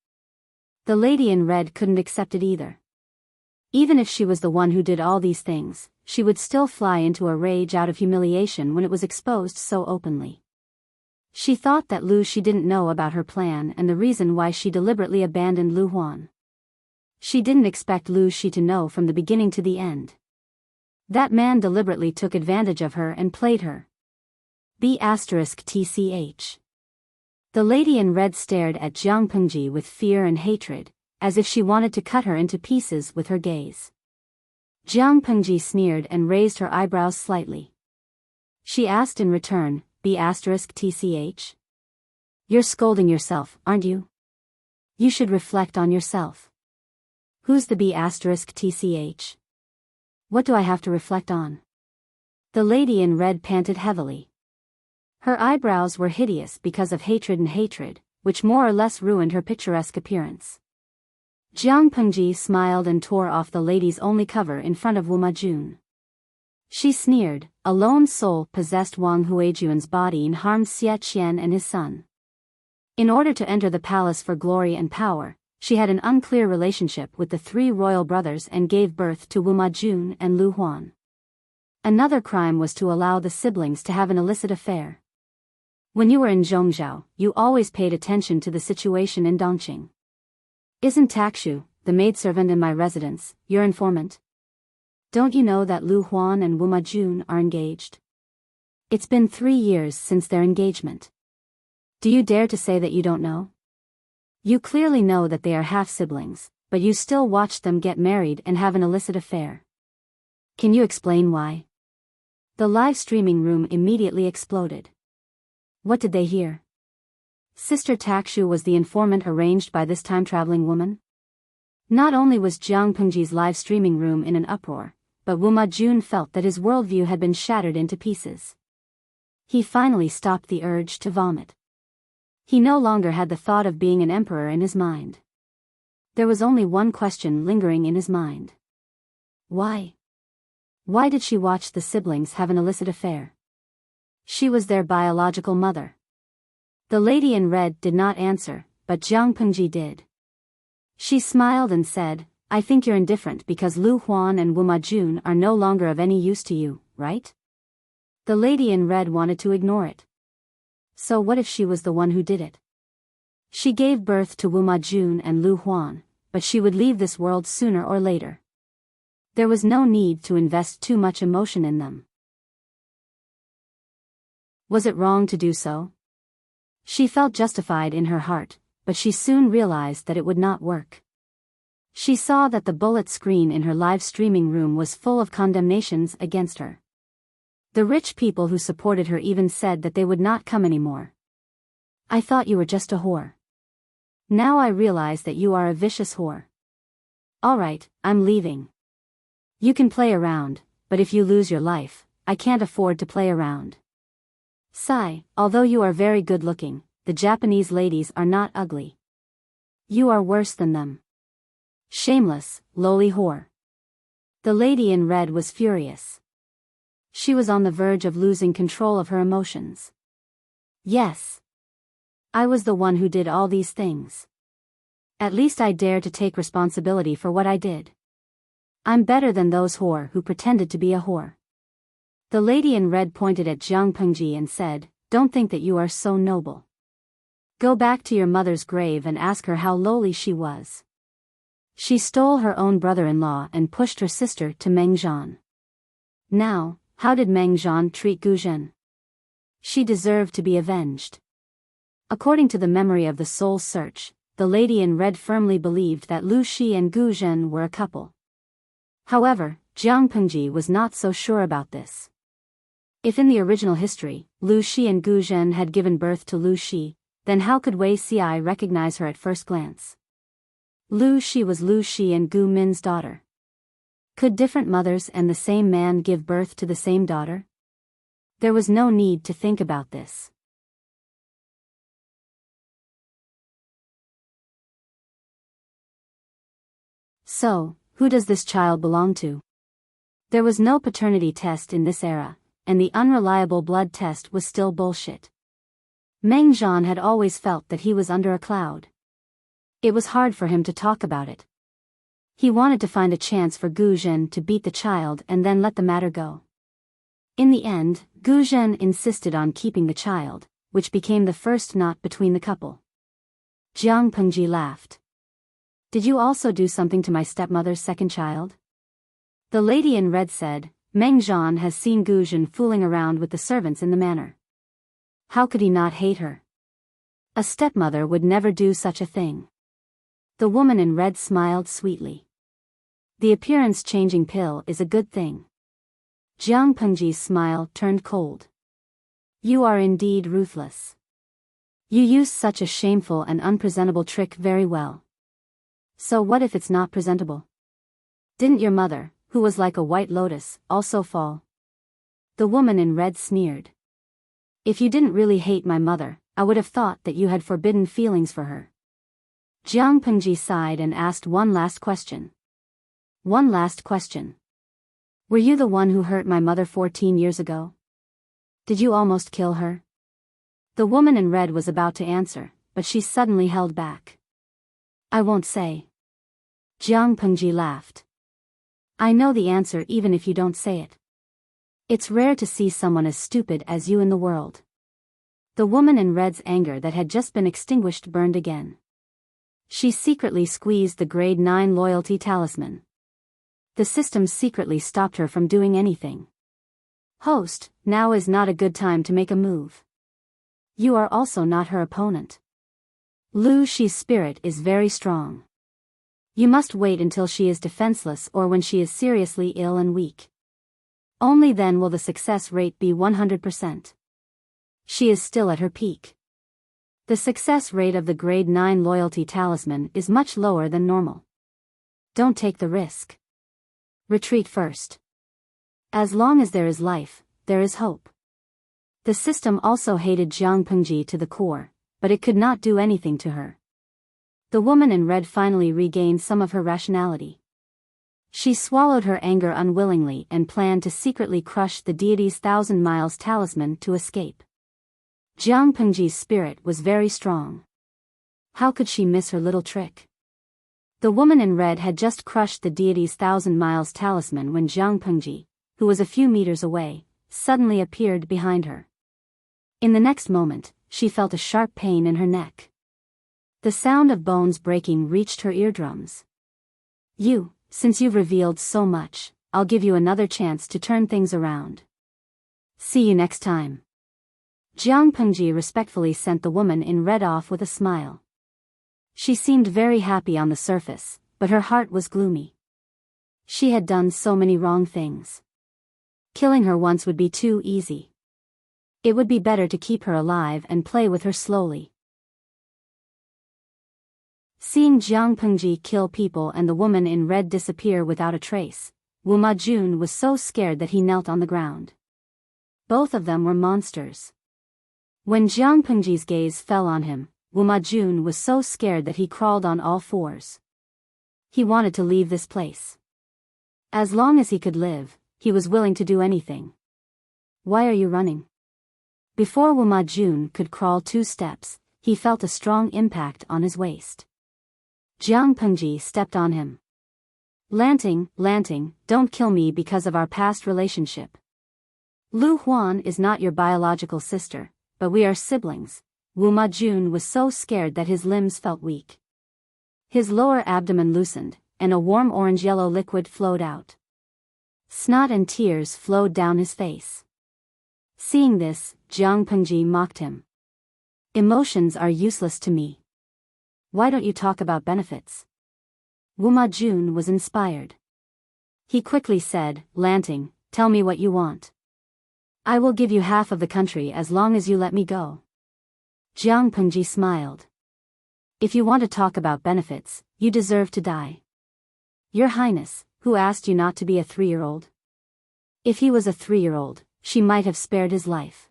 The lady in red couldn't accept it either. Even if she was the one who did all these things, she would still fly into a rage out of humiliation when it was exposed so openly. She thought that she didn't know about her plan and the reason why she deliberately abandoned Lu Huan. She didn't expect she to know from the beginning to the end. That man deliberately took advantage of her and played her. B*TCH. The lady in red stared at Jiang Pengji with fear and hatred, as if she wanted to cut her into pieces with her gaze. Jiang Pengji sneered and raised her eyebrows slightly. She asked in return, B*TCH? You're scolding yourself, aren't you? You should reflect on yourself. Who's the B*TCH? What do I have to reflect on? The lady in red panted heavily. Her eyebrows were hideous because of hatred, which more or less ruined her picturesque appearance. Jiang Pengji smiled and tore off the lady's only cover in front of Wu Majun. She sneered, a lone soul possessed Wang Huijuan's body and harmed Xie Qian and his son. In order to enter the palace for glory and power, she had an unclear relationship with the three royal brothers and gave birth to Wu Majun and Lu Huan. Another crime was to allow the siblings to have an illicit affair. When you were in Zhongzhou, you always paid attention to the situation in Dongqing. Isn't Takshu, the maidservant in my residence, your informant? Don't you know that Lu Huan and Wu Majun are engaged? It's been 3 years since their engagement. Do you dare to say that you don't know? You clearly know that they are half-siblings, but you still watch them get married and have an illicit affair. Can you explain why? The live streaming room immediately exploded. What did they hear? Sister Takshu was the informant arranged by this time-traveling woman? Not only was Jiang Pengji's live streaming room in an uproar, but Wu Majun felt that his worldview had been shattered into pieces. He finally stopped the urge to vomit. He no longer had the thought of being an emperor in his mind. There was only one question lingering in his mind. Why? Why did she watch the siblings have an illicit affair? She was their biological mother. The lady in red did not answer, but Jiang Pengji did. She smiled and said, I think you're indifferent because Lu Huan and Wu Majun are no longer of any use to you, right? The lady in red wanted to ignore it. So what if she was the one who did it? She gave birth to Wu Majun and Lu Huan, but she would leave this world sooner or later. There was no need to invest too much emotion in them. Was it wrong to do so? She felt justified in her heart, but she soon realized that it would not work. She saw that the bullet screen in her live streaming room was full of condemnations against her. The rich people who supported her even said that they would not come anymore. I thought you were just a whore. Now I realize that you are a vicious whore. Alright, I'm leaving. You can play around, but if you lose your life, I can't afford to play around. Sigh, although you are very good looking, the Japanese ladies are not ugly. You are worse than them. Shameless, lowly whore. The lady in red was furious. She was on the verge of losing control of her emotions. Yes. I was the one who did all these things. At least I dare to take responsibility for what I did. I'm better than those whore who pretended to be a whore. The lady in red pointed at Jiang Pengji and said, Don't think that you are so noble. Go back to your mother's grave and ask her how lowly she was. She stole her own brother-in-law and pushed her sister to Meng Zhan. Now, how did Meng Zhan treat Gu Zhen? She deserved to be avenged. According to the memory of the soul search, the lady in red firmly believed that Lu Shi and Gu Zhen were a couple. However, Jiang Pengji was not so sure about this. If in the original history, Lu Shi and Gu Zhen had given birth to Lu Shi, then how could Wei Ci recognize her at first glance? Lu Shi was Lu Shi and Gu Min's daughter. Could different mothers and the same man give birth to the same daughter? There was no need to think about this. So, who does this child belong to? There was no paternity test in this era, and the unreliable blood test was still bullshit. Meng Zhan had always felt that he was under a cloud. It was hard for him to talk about it. He wanted to find a chance for Gu Zhen to beat the child and then let the matter go. In the end, Gu Zhen insisted on keeping the child, which became the first knot between the couple. Jiang Pengji laughed. Did you also do something to my stepmother's second child? The lady in red said, Meng Zhan has seen Gu Zhen fooling around with the servants in the manor. How could he not hate her? A stepmother would never do such a thing. The woman in red smiled sweetly. The appearance-changing pill is a good thing. Jiang Pengji's smile turned cold. You are indeed ruthless. You use such a shameful and unpresentable trick very well. So what if it's not presentable? Didn't your mother, who was like a white lotus, also fall? The woman in red sneered. If you didn't really hate my mother, I would have thought that you had forbidden feelings for her. Jiang Pengji sighed and asked one last question. One last question. Were you the one who hurt my mother 14 years ago? Did you almost kill her? The woman in red was about to answer, but she suddenly held back. I won't say. Jiang Pengji laughed. I know the answer even if you don't say it. It's rare to see someone as stupid as you in the world. The woman in red's anger that had just been extinguished burned again. She secretly squeezed the grade 9 loyalty talisman. The system secretly stopped her from doing anything. Host, now is not a good time to make a move. You are also not her opponent. Lu Shi's spirit is very strong. You must wait until she is defenseless or when she is seriously ill and weak. Only then will the success rate be 100%. She is still at her peak. The success rate of the grade 9 loyalty talisman is much lower than normal. Don't take the risk. Retreat first. As long as there is life, there is hope. The system also hated Jiang Pengji to the core, but it could not do anything to her. The woman in red finally regained some of her rationality. She swallowed her anger unwillingly and planned to secretly crush the deity's 1,000 miles talisman to escape. Jiang Pengji's spirit was very strong. How could she miss her little trick? The woman in red had just crushed the deity's 1,000 miles talisman when Jiang Pengji, who was a few meters away, suddenly appeared behind her. In the next moment, she felt a sharp pain in her neck. The sound of bones breaking reached her eardrums. Since you've revealed so much, I'll give you another chance to turn things around. See you next time. Jiang Pengji respectfully sent the woman in red off with a smile. She seemed very happy on the surface, but her heart was gloomy. She had done so many wrong things. Killing her once would be too easy. It would be better to keep her alive and play with her slowly. Seeing Jiang Pengji kill people and the woman in red disappear without a trace, Wu Majun was so scared that he knelt on the ground. Both of them were monsters. When Jiang Pengji's gaze fell on him, Wu Majun was so scared that he crawled on all fours. He wanted to leave this place. As long as he could live, he was willing to do anything. Why are you running? Before Wu Majun could crawl 2 steps, he felt a strong impact on his waist. Jiang Pengji stepped on him. Lanting, don't kill me because of our past relationship. Lu Huan is not your biological sister, but we are siblings. Wu Majun was so scared that his limbs felt weak. His lower abdomen loosened, and a warm orange-yellow liquid flowed out. Snot and tears flowed down his face. Seeing this, Jiang Pengji mocked him. Emotions are useless to me. Why don't you talk about benefits? Wu Majun was inspired. He quickly said, Lanting, tell me what you want. I will give you half of the country as long as you let me go. Jiang Pengji smiled. If you want to talk about benefits, you deserve to die. Your Highness, who asked you not to be a 3-year-old? If he was a 3-year-old, she might have spared his life.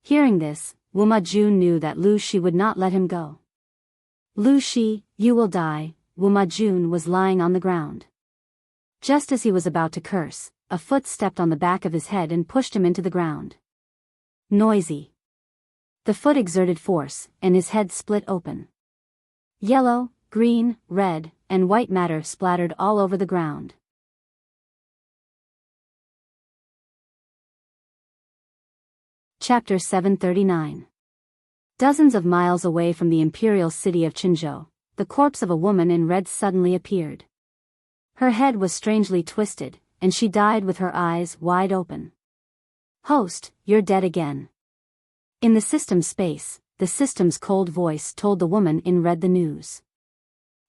Hearing this, Wu Majun knew that Lu Shi would not let him go. Lu Shi, you will die. Wu Majun was lying on the ground. Just as he was about to curse, a foot stepped on the back of his head and pushed him into the ground. Noisy. The foot exerted force, and his head split open. Yellow, green, red, and white matter splattered all over the ground. Chapter 739. Dozens of miles away from the imperial city of Qinzhou, the corpse of a woman in red suddenly appeared. Her head was strangely twisted, and she died with her eyes wide open. Host, you're dead again. In the system space, the system's cold voice told the woman in red the news.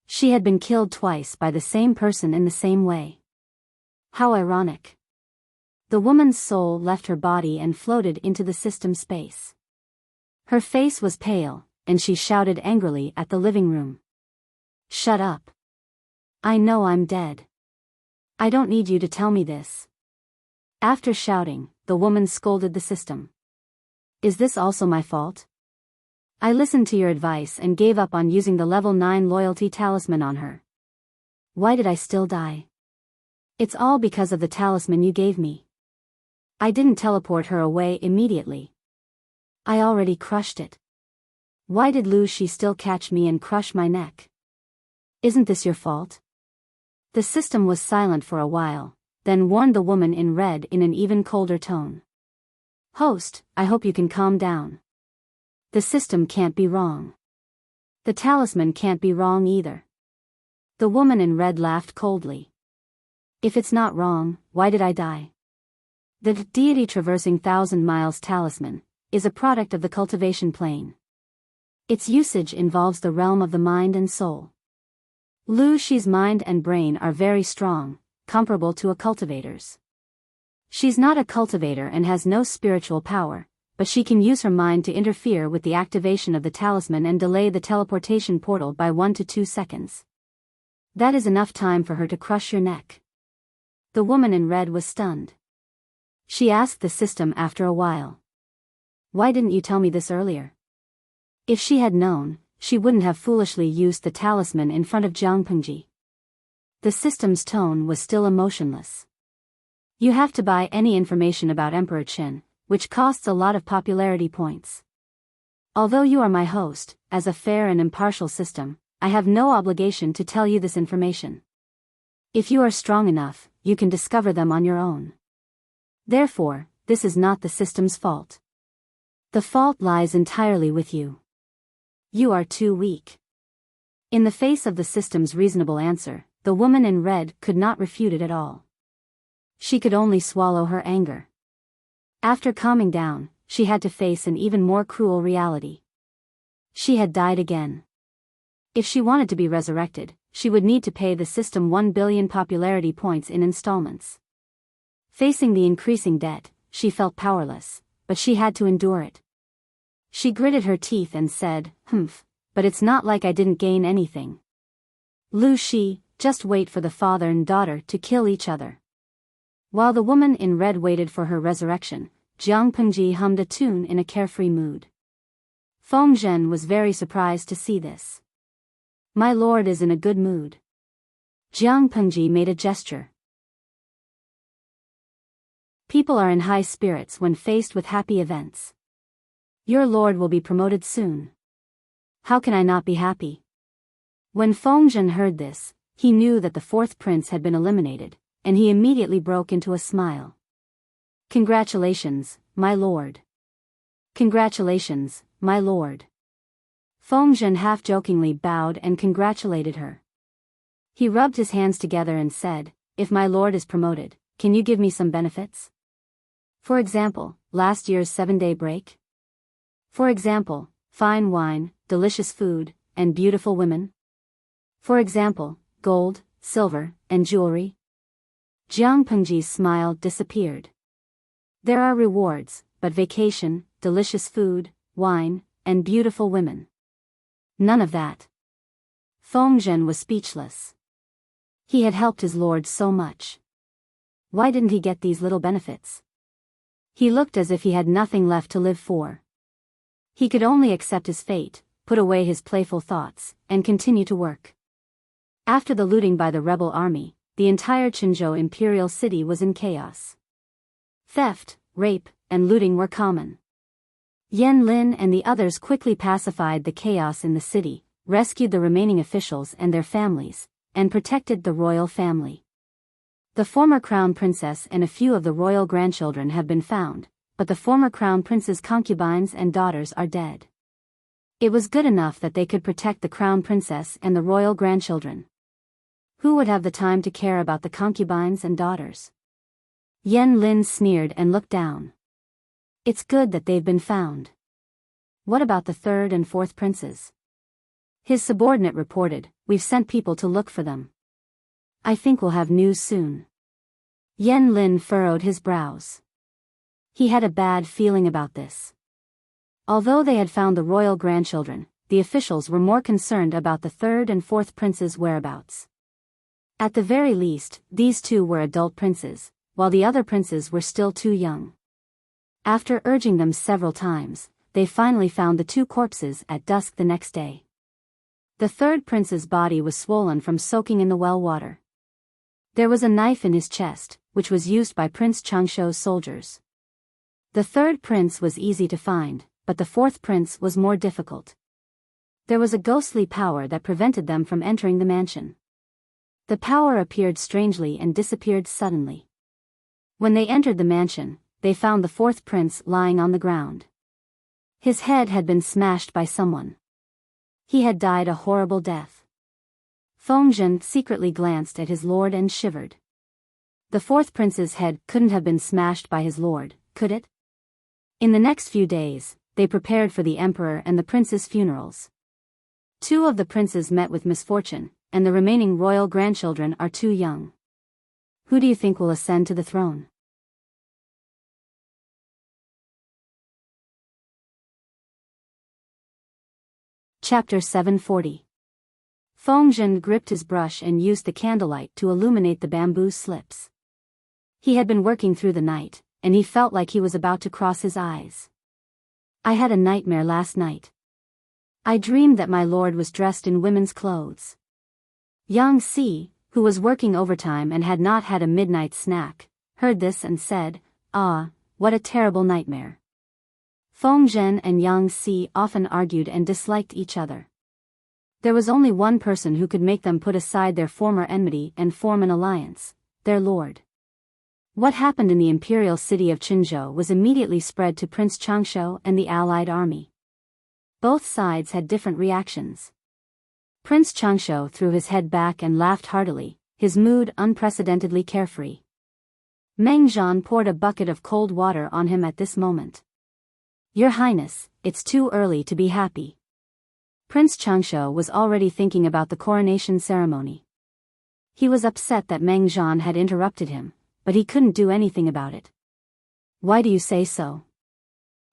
She had been killed twice by the same person in the same way. How ironic. The woman's soul left her body and floated into the system space. Her face was pale, and she shouted angrily at the living room. Shut up. I know I'm dead. I don't need you to tell me this. After shouting, the woman scolded the system. Is this also my fault? I listened to your advice and gave up on using the level 9 loyalty talisman on her. Why did I still die? It's all because of the talisman you gave me. I didn't teleport her away immediately. I already crushed it. Why did Lu Shi still catch me and crush my neck? Isn't this your fault? The system was silent for a while, then warned the woman in red in an even colder tone. Host, I hope you can calm down. The system can't be wrong. The talisman can't be wrong either. The woman in red laughed coldly. If it's not wrong, why did I die? The deity traversing 1,000 miles talisman is a product of the cultivation plane. Its usage involves the realm of the mind and soul. Lu Shi's mind and brain are very strong, comparable to a cultivator's. She's not a cultivator and has no spiritual power, but she can use her mind to interfere with the activation of the talisman and delay the teleportation portal by 1 to 2 seconds. That is enough time for her to crush your neck. The woman in red was stunned. She asked the system after a while. Why didn't you tell me this earlier? If she had known, she wouldn't have foolishly used the talisman in front of Jiang Pengji. The system's tone was still emotionless. You have to buy any information about Emperor Qin, which costs a lot of popularity points. Although you are my host, as a fair and impartial system, I have no obligation to tell you this information. If you are strong enough, you can discover them on your own. Therefore, this is not the system's fault. The fault lies entirely with you. You are too weak. In the face of the system's reasonable answer, the woman in red could not refute it at all. She could only swallow her anger. After calming down, she had to face an even more cruel reality. She had died again. If she wanted to be resurrected, she would need to pay the system 1 billion popularity points in installments. Facing the increasing debt, she felt powerless, but she had to endure it. She gritted her teeth and said, but it's not like I didn't gain anything. Lu Shi, just wait for the father and daughter to kill each other. While the woman in red waited for her resurrection, Jiang Pengji hummed a tune in a carefree mood. Feng Zhen was very surprised to see this. My lord is in a good mood. Jiang Pengji made a gesture. People are in high spirits when faced with happy events. Your lord will be promoted soon. How can I not be happy? When Feng Zhen heard this, he knew that the fourth prince had been eliminated, and he immediately broke into a smile. Congratulations, my lord. Congratulations, my lord. Feng Zhen half-jokingly bowed and congratulated her. He rubbed his hands together and said, if my lord is promoted, can you give me some benefits? For example, last year's 7-day break? For example, fine wine, delicious food, and beautiful women? For example, gold, silver, and jewelry? Jiang Pengji's smile disappeared. There are rewards, but vacation, delicious food, wine, and beautiful women. None of that. Feng Zhen was speechless. He had helped his lord so much. Why didn't he get these little benefits? He looked as if he had nothing left to live for. He could only accept his fate, put away his playful thoughts, and continue to work. After the looting by the rebel army, the entire Qinzhou imperial city was in chaos. Theft, rape, and looting were common. Yan Lin and the others quickly pacified the chaos in the city, rescued the remaining officials and their families, and protected the royal family. The former crown princess and a few of the royal grandchildren have been found, but the former crown prince's concubines and daughters are dead. It was good enough that they could protect the crown princess and the royal grandchildren. Who would have the time to care about the concubines and daughters? Yan Lin sneered and looked down. It's good that they've been found. What about the third and fourth princes? His subordinate reported, we've sent people to look for them. I think we'll have news soon. Yan Lin furrowed his brows. He had a bad feeling about this. Although they had found the royal grandchildren, the officials were more concerned about the third and fourth prince's whereabouts. At the very least, these two were adult princes, while the other princes were still too young. After urging them several times, they finally found the two corpses at dusk the next day. The third prince's body was swollen from soaking in the well water. There was a knife in his chest, which was used by Prince Changshou's soldiers. The third prince was easy to find, but the fourth prince was more difficult. There was a ghostly power that prevented them from entering the mansion. The power appeared strangely and disappeared suddenly. When they entered the mansion, they found the fourth prince lying on the ground. His head had been smashed by someone. He had died a horrible death. Feng Zhen secretly glanced at his lord and shivered. The fourth prince's head couldn't have been smashed by his lord, could it? In the next few days, they prepared for the emperor and the prince's funerals. 2 of the princes met with misfortune, and the remaining royal grandchildren are too young. Who do you think will ascend to the throne? Chapter 740. Fengzhen gripped his brush and used the candlelight to illuminate the bamboo slips. He had been working through the night, and he felt like he was about to cross his eyes. I had a nightmare last night. I dreamed that my lord was dressed in women's clothes. Yang Si, who was working overtime and had not had a midnight snack, heard this and said, "Ah, what a terrible nightmare." Fengzhen and Yang Si often argued and disliked each other. There was only one person who could make them put aside their former enmity and form an alliance, their lord. What happened in the imperial city of Qinzhou was immediately spread to Prince Changsha and the allied army. Both sides had different reactions. Prince Changsha threw his head back and laughed heartily, his mood unprecedentedly carefree. Meng Zhan poured a bucket of cold water on him at this moment. "Your Highness, it's too early to be happy." Prince Changsha was already thinking about the coronation ceremony. He was upset that Meng Zhan had interrupted him, but he couldn't do anything about it. "Why do you say so?"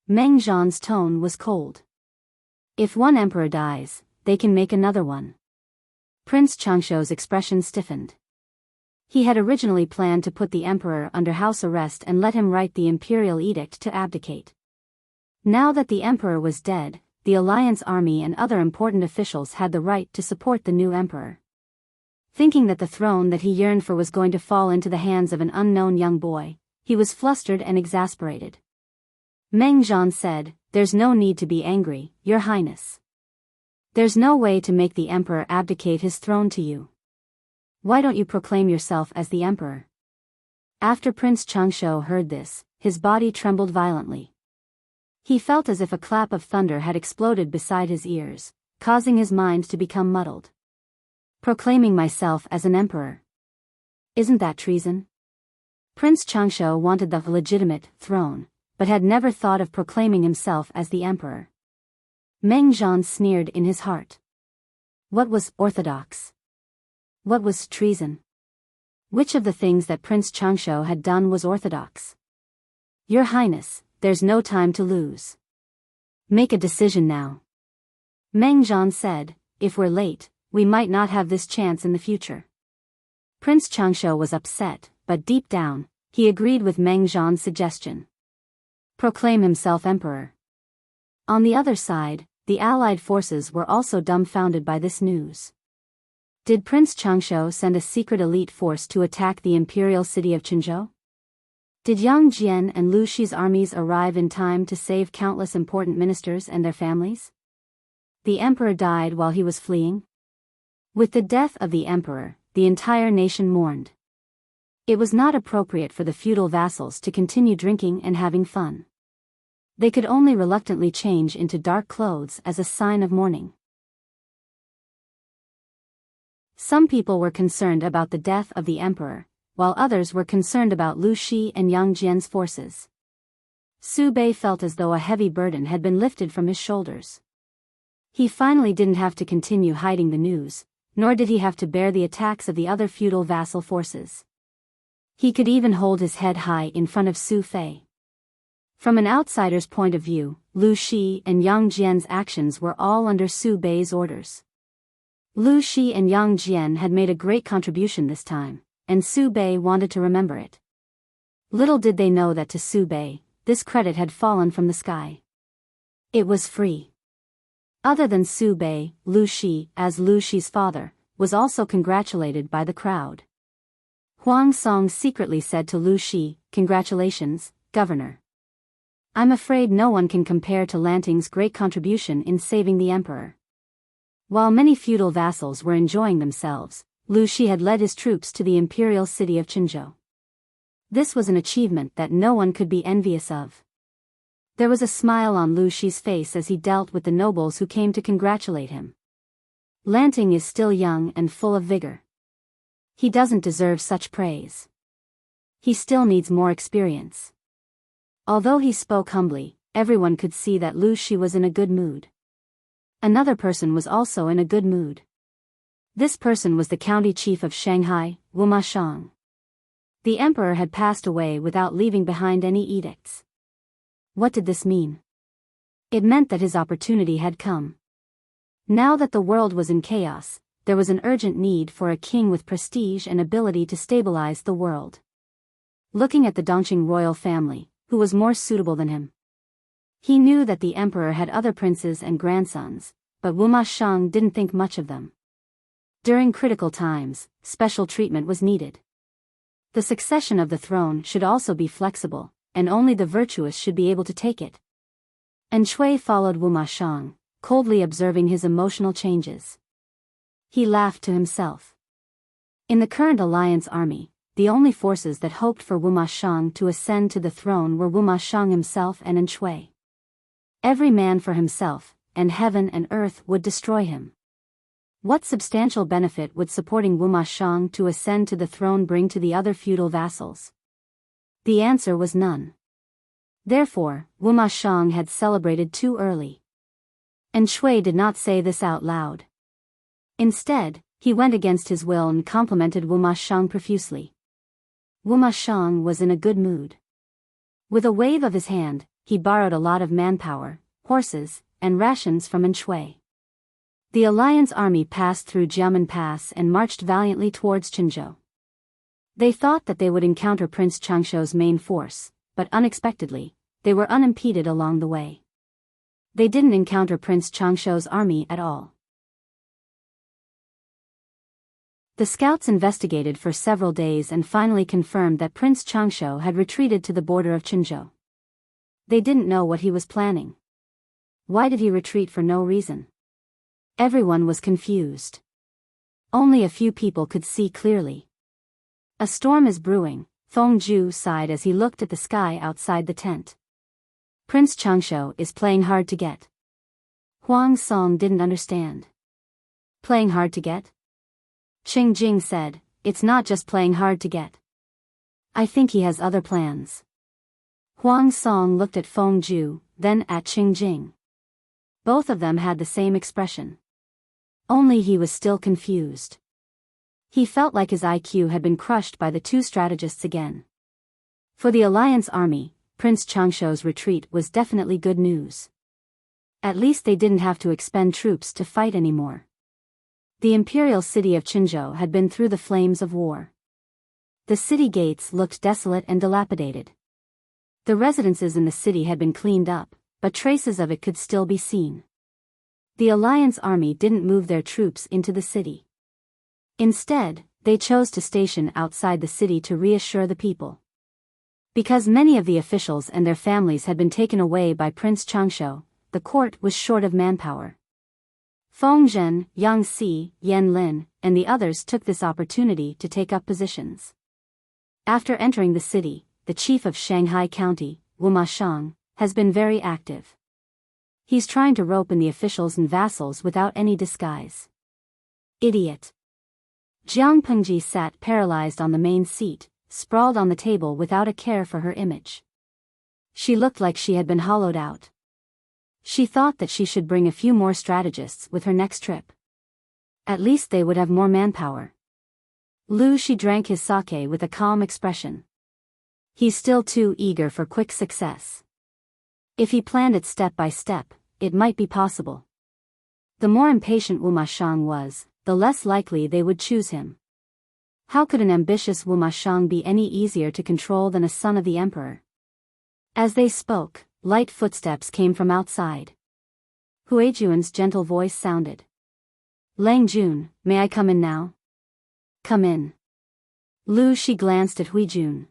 Meng Zhan's tone was cold. "If one emperor dies, they can make another one." Prince Changsha's expression stiffened. He had originally planned to put the emperor under house arrest and let him write the imperial edict to abdicate. Now that the emperor was dead, the alliance army and other important officials had the right to support the new emperor. Thinking that the throne that he yearned for was going to fall into the hands of an unknown young boy, he was flustered and exasperated. Meng Zhan said, "There's no need to be angry, Your Highness. There's no way to make the emperor abdicate his throne to you. Why don't you proclaim yourself as the emperor?" After Prince Changsha heard this, his body trembled violently. He felt as if a clap of thunder had exploded beside his ears, causing his mind to become muddled. "Proclaiming myself as an emperor. Isn't that treason?" Prince Changsha wanted the legitimate throne, but had never thought of proclaiming himself as the emperor. Meng Zhan sneered in his heart. What was orthodox? What was treason? Which of the things that Prince Changsha had done was orthodox? "Your Highness, there's no time to lose. Make a decision now." Meng Zhan said, "If we're late, we might not have this chance in the future." Prince Changsha was upset, but deep down, he agreed with Meng Zhan's suggestion. Proclaim himself emperor. On the other side, the allied forces were also dumbfounded by this news. Did Prince Changsha send a secret elite force to attack the imperial city of Qinzhou? Did Yang Jian and Lu Shi's armies arrive in time to save countless important ministers and their families? The emperor died while he was fleeing? With the death of the emperor, the entire nation mourned. It was not appropriate for the feudal vassals to continue drinking and having fun. They could only reluctantly change into dark clothes as a sign of mourning. Some people were concerned about the death of the emperor, while others were concerned about Lu Shi and Yang Jian's forces. Su Bei felt as though a heavy burden had been lifted from his shoulders. He finally didn't have to continue hiding the news, nor did he have to bear the attacks of the other feudal vassal forces. He could even hold his head high in front of Su Fei. From an outsider's point of view, Lu Shi and Yang Jian's actions were all under Su Bei's orders. Lu Shi and Yang Jian had made a great contribution this time, and Su Bei wanted to remember it. Little did they know that to Su Bei, this credit had fallen from the sky. It was free. Other than Su Bei, Lu Shi, as Lu Shi's father, was also congratulated by the crowd. Huang Song secretly said to Lu Shi, "Congratulations, Governor. I'm afraid no one can compare to Lanting's great contribution in saving the emperor." While many feudal vassals were enjoying themselves, Lu Shi had led his troops to the imperial city of Qinzhou. This was an achievement that no one could be envious of. There was a smile on Lu Shi's face as he dealt with the nobles who came to congratulate him. Lanting is still young and full of vigor. He doesn't deserve such praise. He still needs more experience. Although he spoke humbly, everyone could see that Lu Shi was in a good mood. Another person was also in a good mood. This person was the county chief of Shanghai, Wu Mashang. The emperor had passed away without leaving behind any edicts. What did this mean? It meant that his opportunity had come. Now that the world was in chaos, there was an urgent need for a king with prestige and ability to stabilize the world. Looking at the Dongqing royal family, who was more suitable than him? He knew that the emperor had other princes and grandsons, but Wu Mashang didn't think much of them. During critical times, special treatment was needed. The succession of the throne should also be flexible, and only the virtuous should be able to take it. And Shui followed Wu Mashang, coldly observing his emotional changes. He laughed to himself. In the current alliance army, the only forces that hoped for Wu Mashang to ascend to the throne were Wu Mashang himself and Shui. Every man for himself, and heaven and earth would destroy him. What substantial benefit would supporting Wu Mashang to ascend to the throne bring to the other feudal vassals? The answer was none. Therefore, Wu Mashang had celebrated too early. And Shui did not say this out loud. Instead, he went against his will and complimented Wu Mashang profusely. Wu Mashang was in a good mood. With a wave of his hand, he borrowed a lot of manpower, horses, and rations from Shui. The alliance army passed through Jiamen Pass and marched valiantly towards Qinzhou. They thought that they would encounter Prince Changshou's main force, but unexpectedly, they were unimpeded along the way. They didn't encounter Prince Changshou's army at all. The scouts investigated for several days and finally confirmed that Prince Changshou had retreated to the border of Qinzhou. They didn't know what he was planning. Why did he retreat for no reason? Everyone was confused. Only a few people could see clearly. A storm is brewing, Feng Zhu sighed as he looked at the sky outside the tent. Prince Changshou is playing hard to get. Huang Song didn't understand. Playing hard to get? Qing Jing said, it's not just playing hard to get. I think he has other plans. Huang Song looked at Feng Zhu, then at Qing Jing. Both of them had the same expression. Only he was still confused. He felt like his IQ had been crushed by the two strategists again. For the alliance army, Prince Changshou's retreat was definitely good news. At least they didn't have to expend troops to fight anymore. The imperial city of Qinzhou had been through the flames of war. The city gates looked desolate and dilapidated. The residences in the city had been cleaned up, but traces of it could still be seen. The alliance army didn't move their troops into the city. Instead, they chose to station outside the city to reassure the people. Because many of the officials and their families had been taken away by Prince Changshou, the court was short of manpower. Feng Zhen, Yang Si, Yan Lin, and the others took this opportunity to take up positions. After entering the city, the chief of Shanghai County, Wu Mashang, has been very active. He's trying to rope in the officials and vassals without any disguise. Idiot. Jiang Pengji sat paralyzed on the main seat, sprawled on the table without a care for her image. She looked like she had been hollowed out. She thought that she should bring a few more strategists with her next trip. At least they would have more manpower. Lu Shi drank his sake with a calm expression. He's still too eager for quick success. If he planned it step by step, it might be possible. The more impatient Wu Mashang was, the less likely they would choose him. How could an ambitious Wu Mashang be any easier to control than a son of the emperor? As they spoke, light footsteps came from outside. Huijuan's gentle voice sounded. Lang Jun, may I come in now? Come in. Lu Shi glanced at Huijun.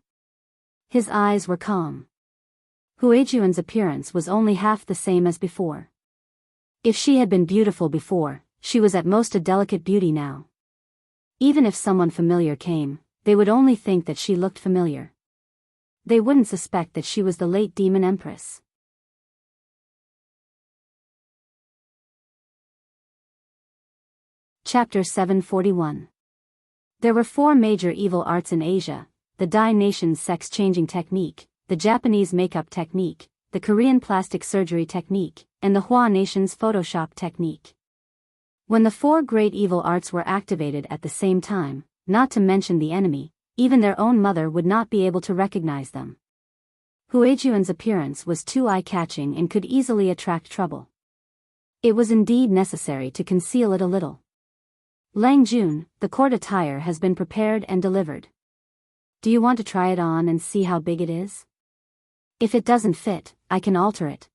His eyes were calm. Huijuan's appearance was only half the same as before. If she had been beautiful before, she was at most a delicate beauty now. Even if someone familiar came, they would only think that she looked familiar. They wouldn't suspect that she was the late demon Empress. Chapter 741. There were 4 major evil arts in Asia: the Dai nation's sex-changing technique, the Japanese makeup technique, the Korean plastic surgery technique, and the Hua nation's Photoshop technique. When the four great evil arts were activated at the same time, not to mention the enemy, even their own mother would not be able to recognize them. Huijuan's appearance was too eye-catching and could easily attract trouble. It was indeed necessary to conceal it a little. Lang Jun, the court attire has been prepared and delivered. Do you want to try it on and see how big it is? If it doesn't fit, I can alter it.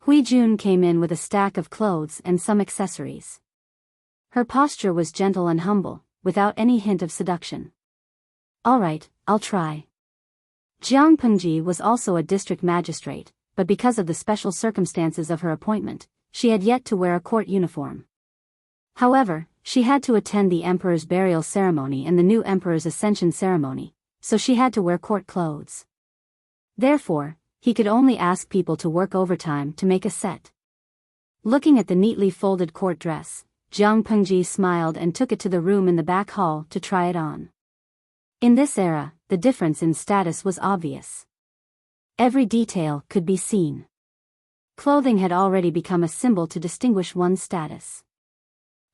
Huijun came in with a stack of clothes and some accessories. Her posture was gentle and humble, without any hint of seduction. All right, I'll try. Jiang Pengji was also a district magistrate, but because of the special circumstances of her appointment, she had yet to wear a court uniform. However, she had to attend the emperor's burial ceremony and the new emperor's ascension ceremony, so she had to wear court clothes. Therefore, he could only ask people to work overtime to make a set. Looking at the neatly folded court dress, Jiang Pengji smiled and took it to the room in the back hall to try it on. In this era, the difference in status was obvious. Every detail could be seen. Clothing had already become a symbol to distinguish one's status.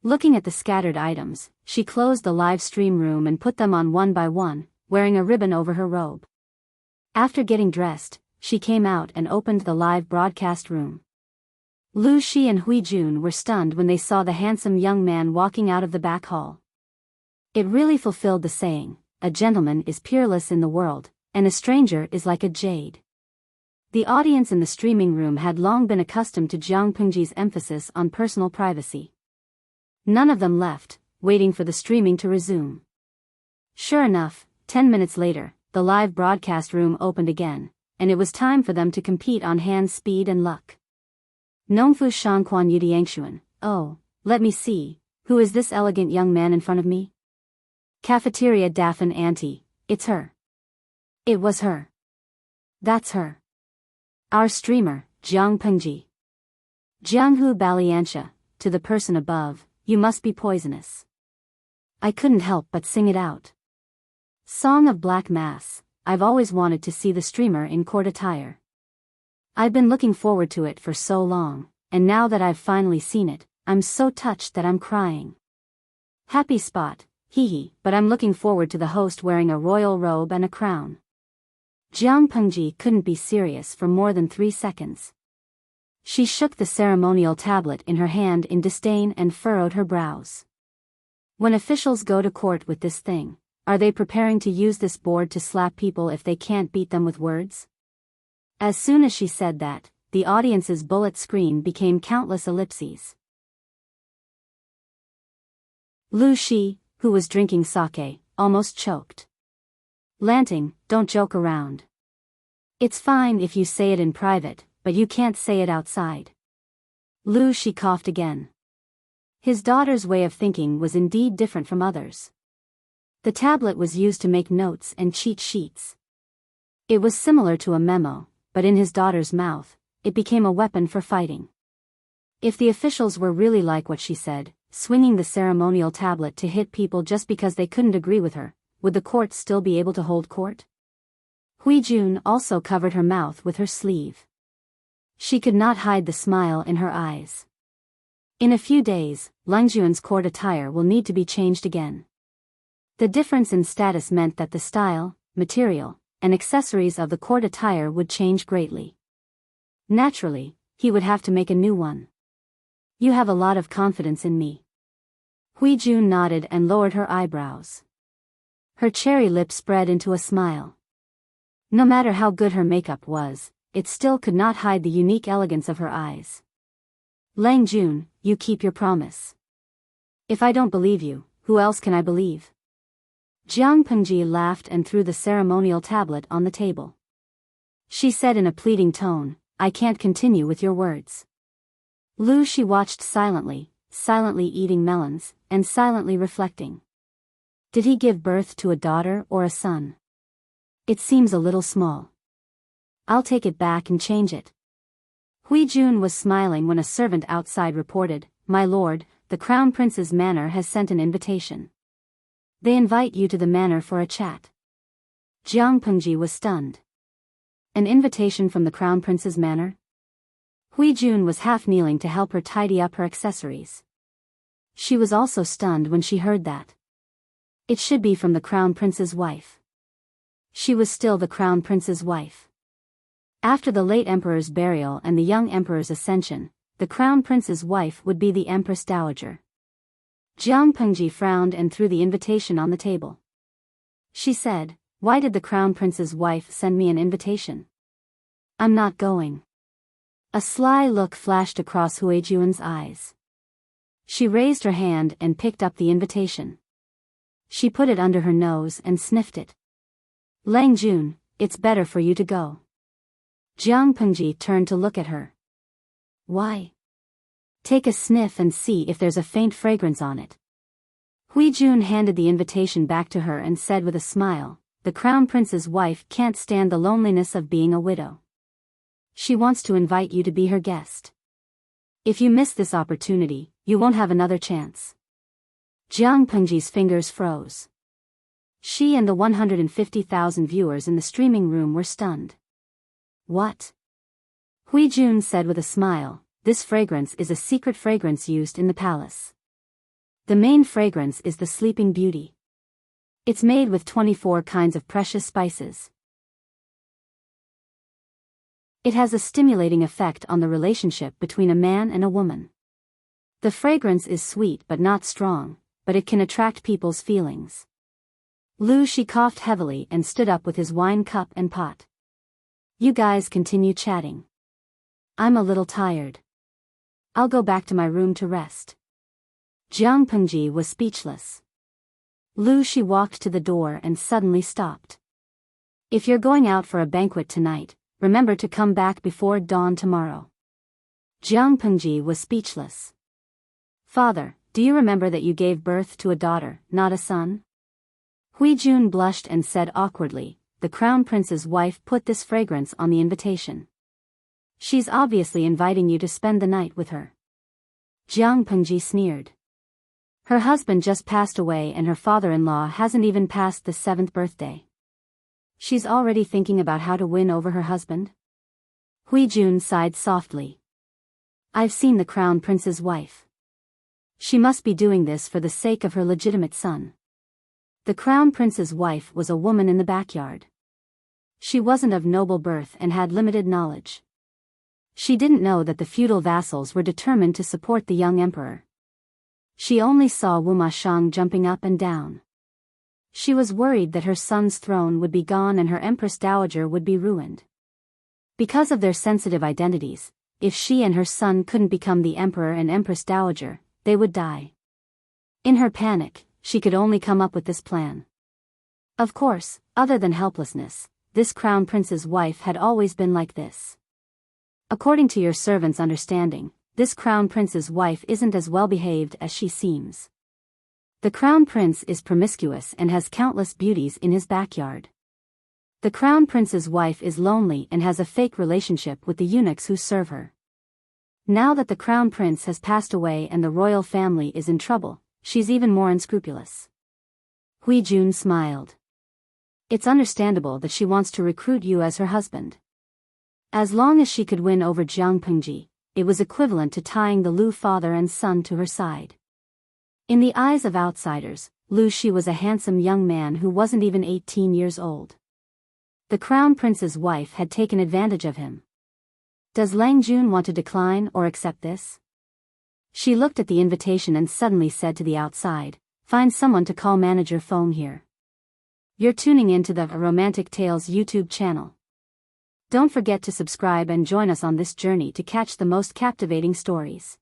Looking at the scattered items, she closed the live stream room and put them on one by one, wearing a ribbon over her robe. After getting dressed, she came out and opened the live broadcast room. Lu Shi and Hui Jun were stunned when they saw the handsome young man walking out of the back hall. It really fulfilled the saying, a gentleman is peerless in the world, and a stranger is like a jade. The audience in the streaming room had long been accustomed to Jiang Pengji's emphasis on personal privacy. None of them left, waiting for the streaming to resume. Sure enough, 10 minutes later, the live broadcast room opened again, and it was time for them to compete on hand speed and luck. Nongfu Shangquan Yudiangshuan, oh, let me see, who is this elegant young man in front of me? Cafeteria Daffin Auntie, it's her. It was her. That's her. Our streamer, Jiang Pengji. Jianghu Baliansha, to the person above, you must be poisonous. I couldn't help but sing it out. Song of Black Mass, I've always wanted to see the streamer in court attire. I've been looking forward to it for so long, and now that I've finally seen it, I'm so touched that I'm crying. Happy spot, hee, but I'm looking forward to the host wearing a royal robe and a crown. Jiang Pengji couldn't be serious for more than 3 seconds. She shook the ceremonial tablet in her hand in disdain and furrowed her brows. When officials go to court with this thing, are they preparing to use this board to slap people if they can't beat them with words? As soon as she said that, the audience's bullet screen became countless ellipses. Lu Shi, who was drinking sake, almost choked. Lanting, don't joke around. It's fine if you say it in private, but you can't say it outside. Lu Shi coughed again. His daughter's way of thinking was indeed different from others. The tablet was used to make notes and cheat sheets. It was similar to a memo, but in his daughter's mouth, it became a weapon for fighting. If the officials were really like what she said, swinging the ceremonial tablet to hit people just because they couldn't agree with her, would the court still be able to hold court? Hui Jun also covered her mouth with her sleeve. She could not hide the smile in her eyes. In a few days, Langjuan's court attire will need to be changed again. The difference in status meant that the style, material, and accessories of the court attire would change greatly. Naturally, he would have to make a new one. You have a lot of confidence in me. Hui Jun nodded and lowered her eyebrows. Her cherry lips spread into a smile. No matter how good her makeup was, it still could not hide the unique elegance of her eyes. Lang Jun, you keep your promise. If I don't believe you, who else can I believe? Jiang Pengji laughed and threw the ceremonial tablet on the table. She said in a pleading tone, I can't continue with your words. Lu Shi watched silently eating melons, and silently reflecting. Did he give birth to a daughter or a son? It seems a little small. I'll take it back and change it. Hui Jun was smiling when a servant outside reported, My lord, the Crown Prince's manor has sent an invitation. They invite you to the manor for a chat. Jiang Pengji was stunned. An invitation from the Crown Prince's manor? Hui Jun was half kneeling to help her tidy up her accessories. She was also stunned when she heard that. It should be from the Crown Prince's wife. She was still the Crown Prince's wife. After the late Emperor's burial and the young Emperor's ascension, the Crown Prince's wife would be the Empress Dowager. Jiang Pengji frowned and threw the invitation on the table. She said, "Why did the Crown Prince's wife send me an invitation? I'm not going." A sly look flashed across Huijun's eyes. She raised her hand and picked up the invitation. She put it under her nose and sniffed it. "Lang Jun, it's better for you to go." Jiang Pengji turned to look at her. "Why?" "Take a sniff and see if there's a faint fragrance on it." Hui Jun handed the invitation back to her and said with a smile, "The Crown Prince's wife can't stand the loneliness of being a widow. She wants to invite you to be her guest. If you miss this opportunity, you won't have another chance." Jiang Pengji's fingers froze. She and the 150,000 viewers in the streaming room were stunned. "What?" Hui Jun said with a smile, "This fragrance is a secret fragrance used in the palace. The main fragrance is the Sleeping Beauty. It's made with 24 kinds of precious spices. It has a stimulating effect on the relationship between a man and a woman. The fragrance is sweet but not strong, but it can attract people's feelings." Lu Shi coughed heavily and stood up with his wine cup and pot. "You guys continue chatting. I'm a little tired. I'll go back to my room to rest." Jiang Pengji was speechless. Lu Shi walked to the door and suddenly stopped. "If you're going out for a banquet tonight, remember to come back before dawn tomorrow." Jiang Pengji was speechless. "Father, do you remember that you gave birth to a daughter, not a son?" Hui Jun blushed and said awkwardly, "The Crown Prince's wife put this fragrance on the invitation. She's obviously inviting you to spend the night with her." Jiang Pengji sneered. "Her husband just passed away and her father-in-law hasn't even passed the 7th birthday. She's already thinking about how to win over her husband?" Hui Jun sighed softly. "I've seen the Crown Prince's wife. She must be doing this for the sake of her legitimate son." The Crown Prince's wife was a woman in the backyard. She wasn't of noble birth and had limited knowledge. She didn't know that the feudal vassals were determined to support the young emperor. She only saw Wu Mashang jumping up and down. She was worried that her son's throne would be gone and her Empress Dowager would be ruined. Because of their sensitive identities, if she and her son couldn't become the Emperor and Empress Dowager, they would die. In her panic, she could only come up with this plan. Of course, other than helplessness, this Crown Prince's wife had always been like this. According to your servant's understanding, this Crown Prince's wife isn't as well behaved as she seems. The Crown Prince is promiscuous and has countless beauties in his backyard. The Crown Prince's wife is lonely and has a fake relationship with the eunuchs who serve her. Now that the Crown Prince has passed away and the royal family is in trouble, she's even more unscrupulous." Hui Jun smiled. "It's understandable that she wants to recruit you as her husband. As long as she could win over Jiang Pengji, it was equivalent to tying the Lu father and son to her side. In the eyes of outsiders, Lu Shi was a handsome young man who wasn't even 18 years old. The Crown Prince's wife had taken advantage of him. Does Lang Jun want to decline or accept this?" She looked at the invitation and suddenly said to the outside, "Find someone to call manager phone here." You're tuning into the Romantic Tales YouTube channel. Don't forget to subscribe and join us on this journey to catch the most captivating stories.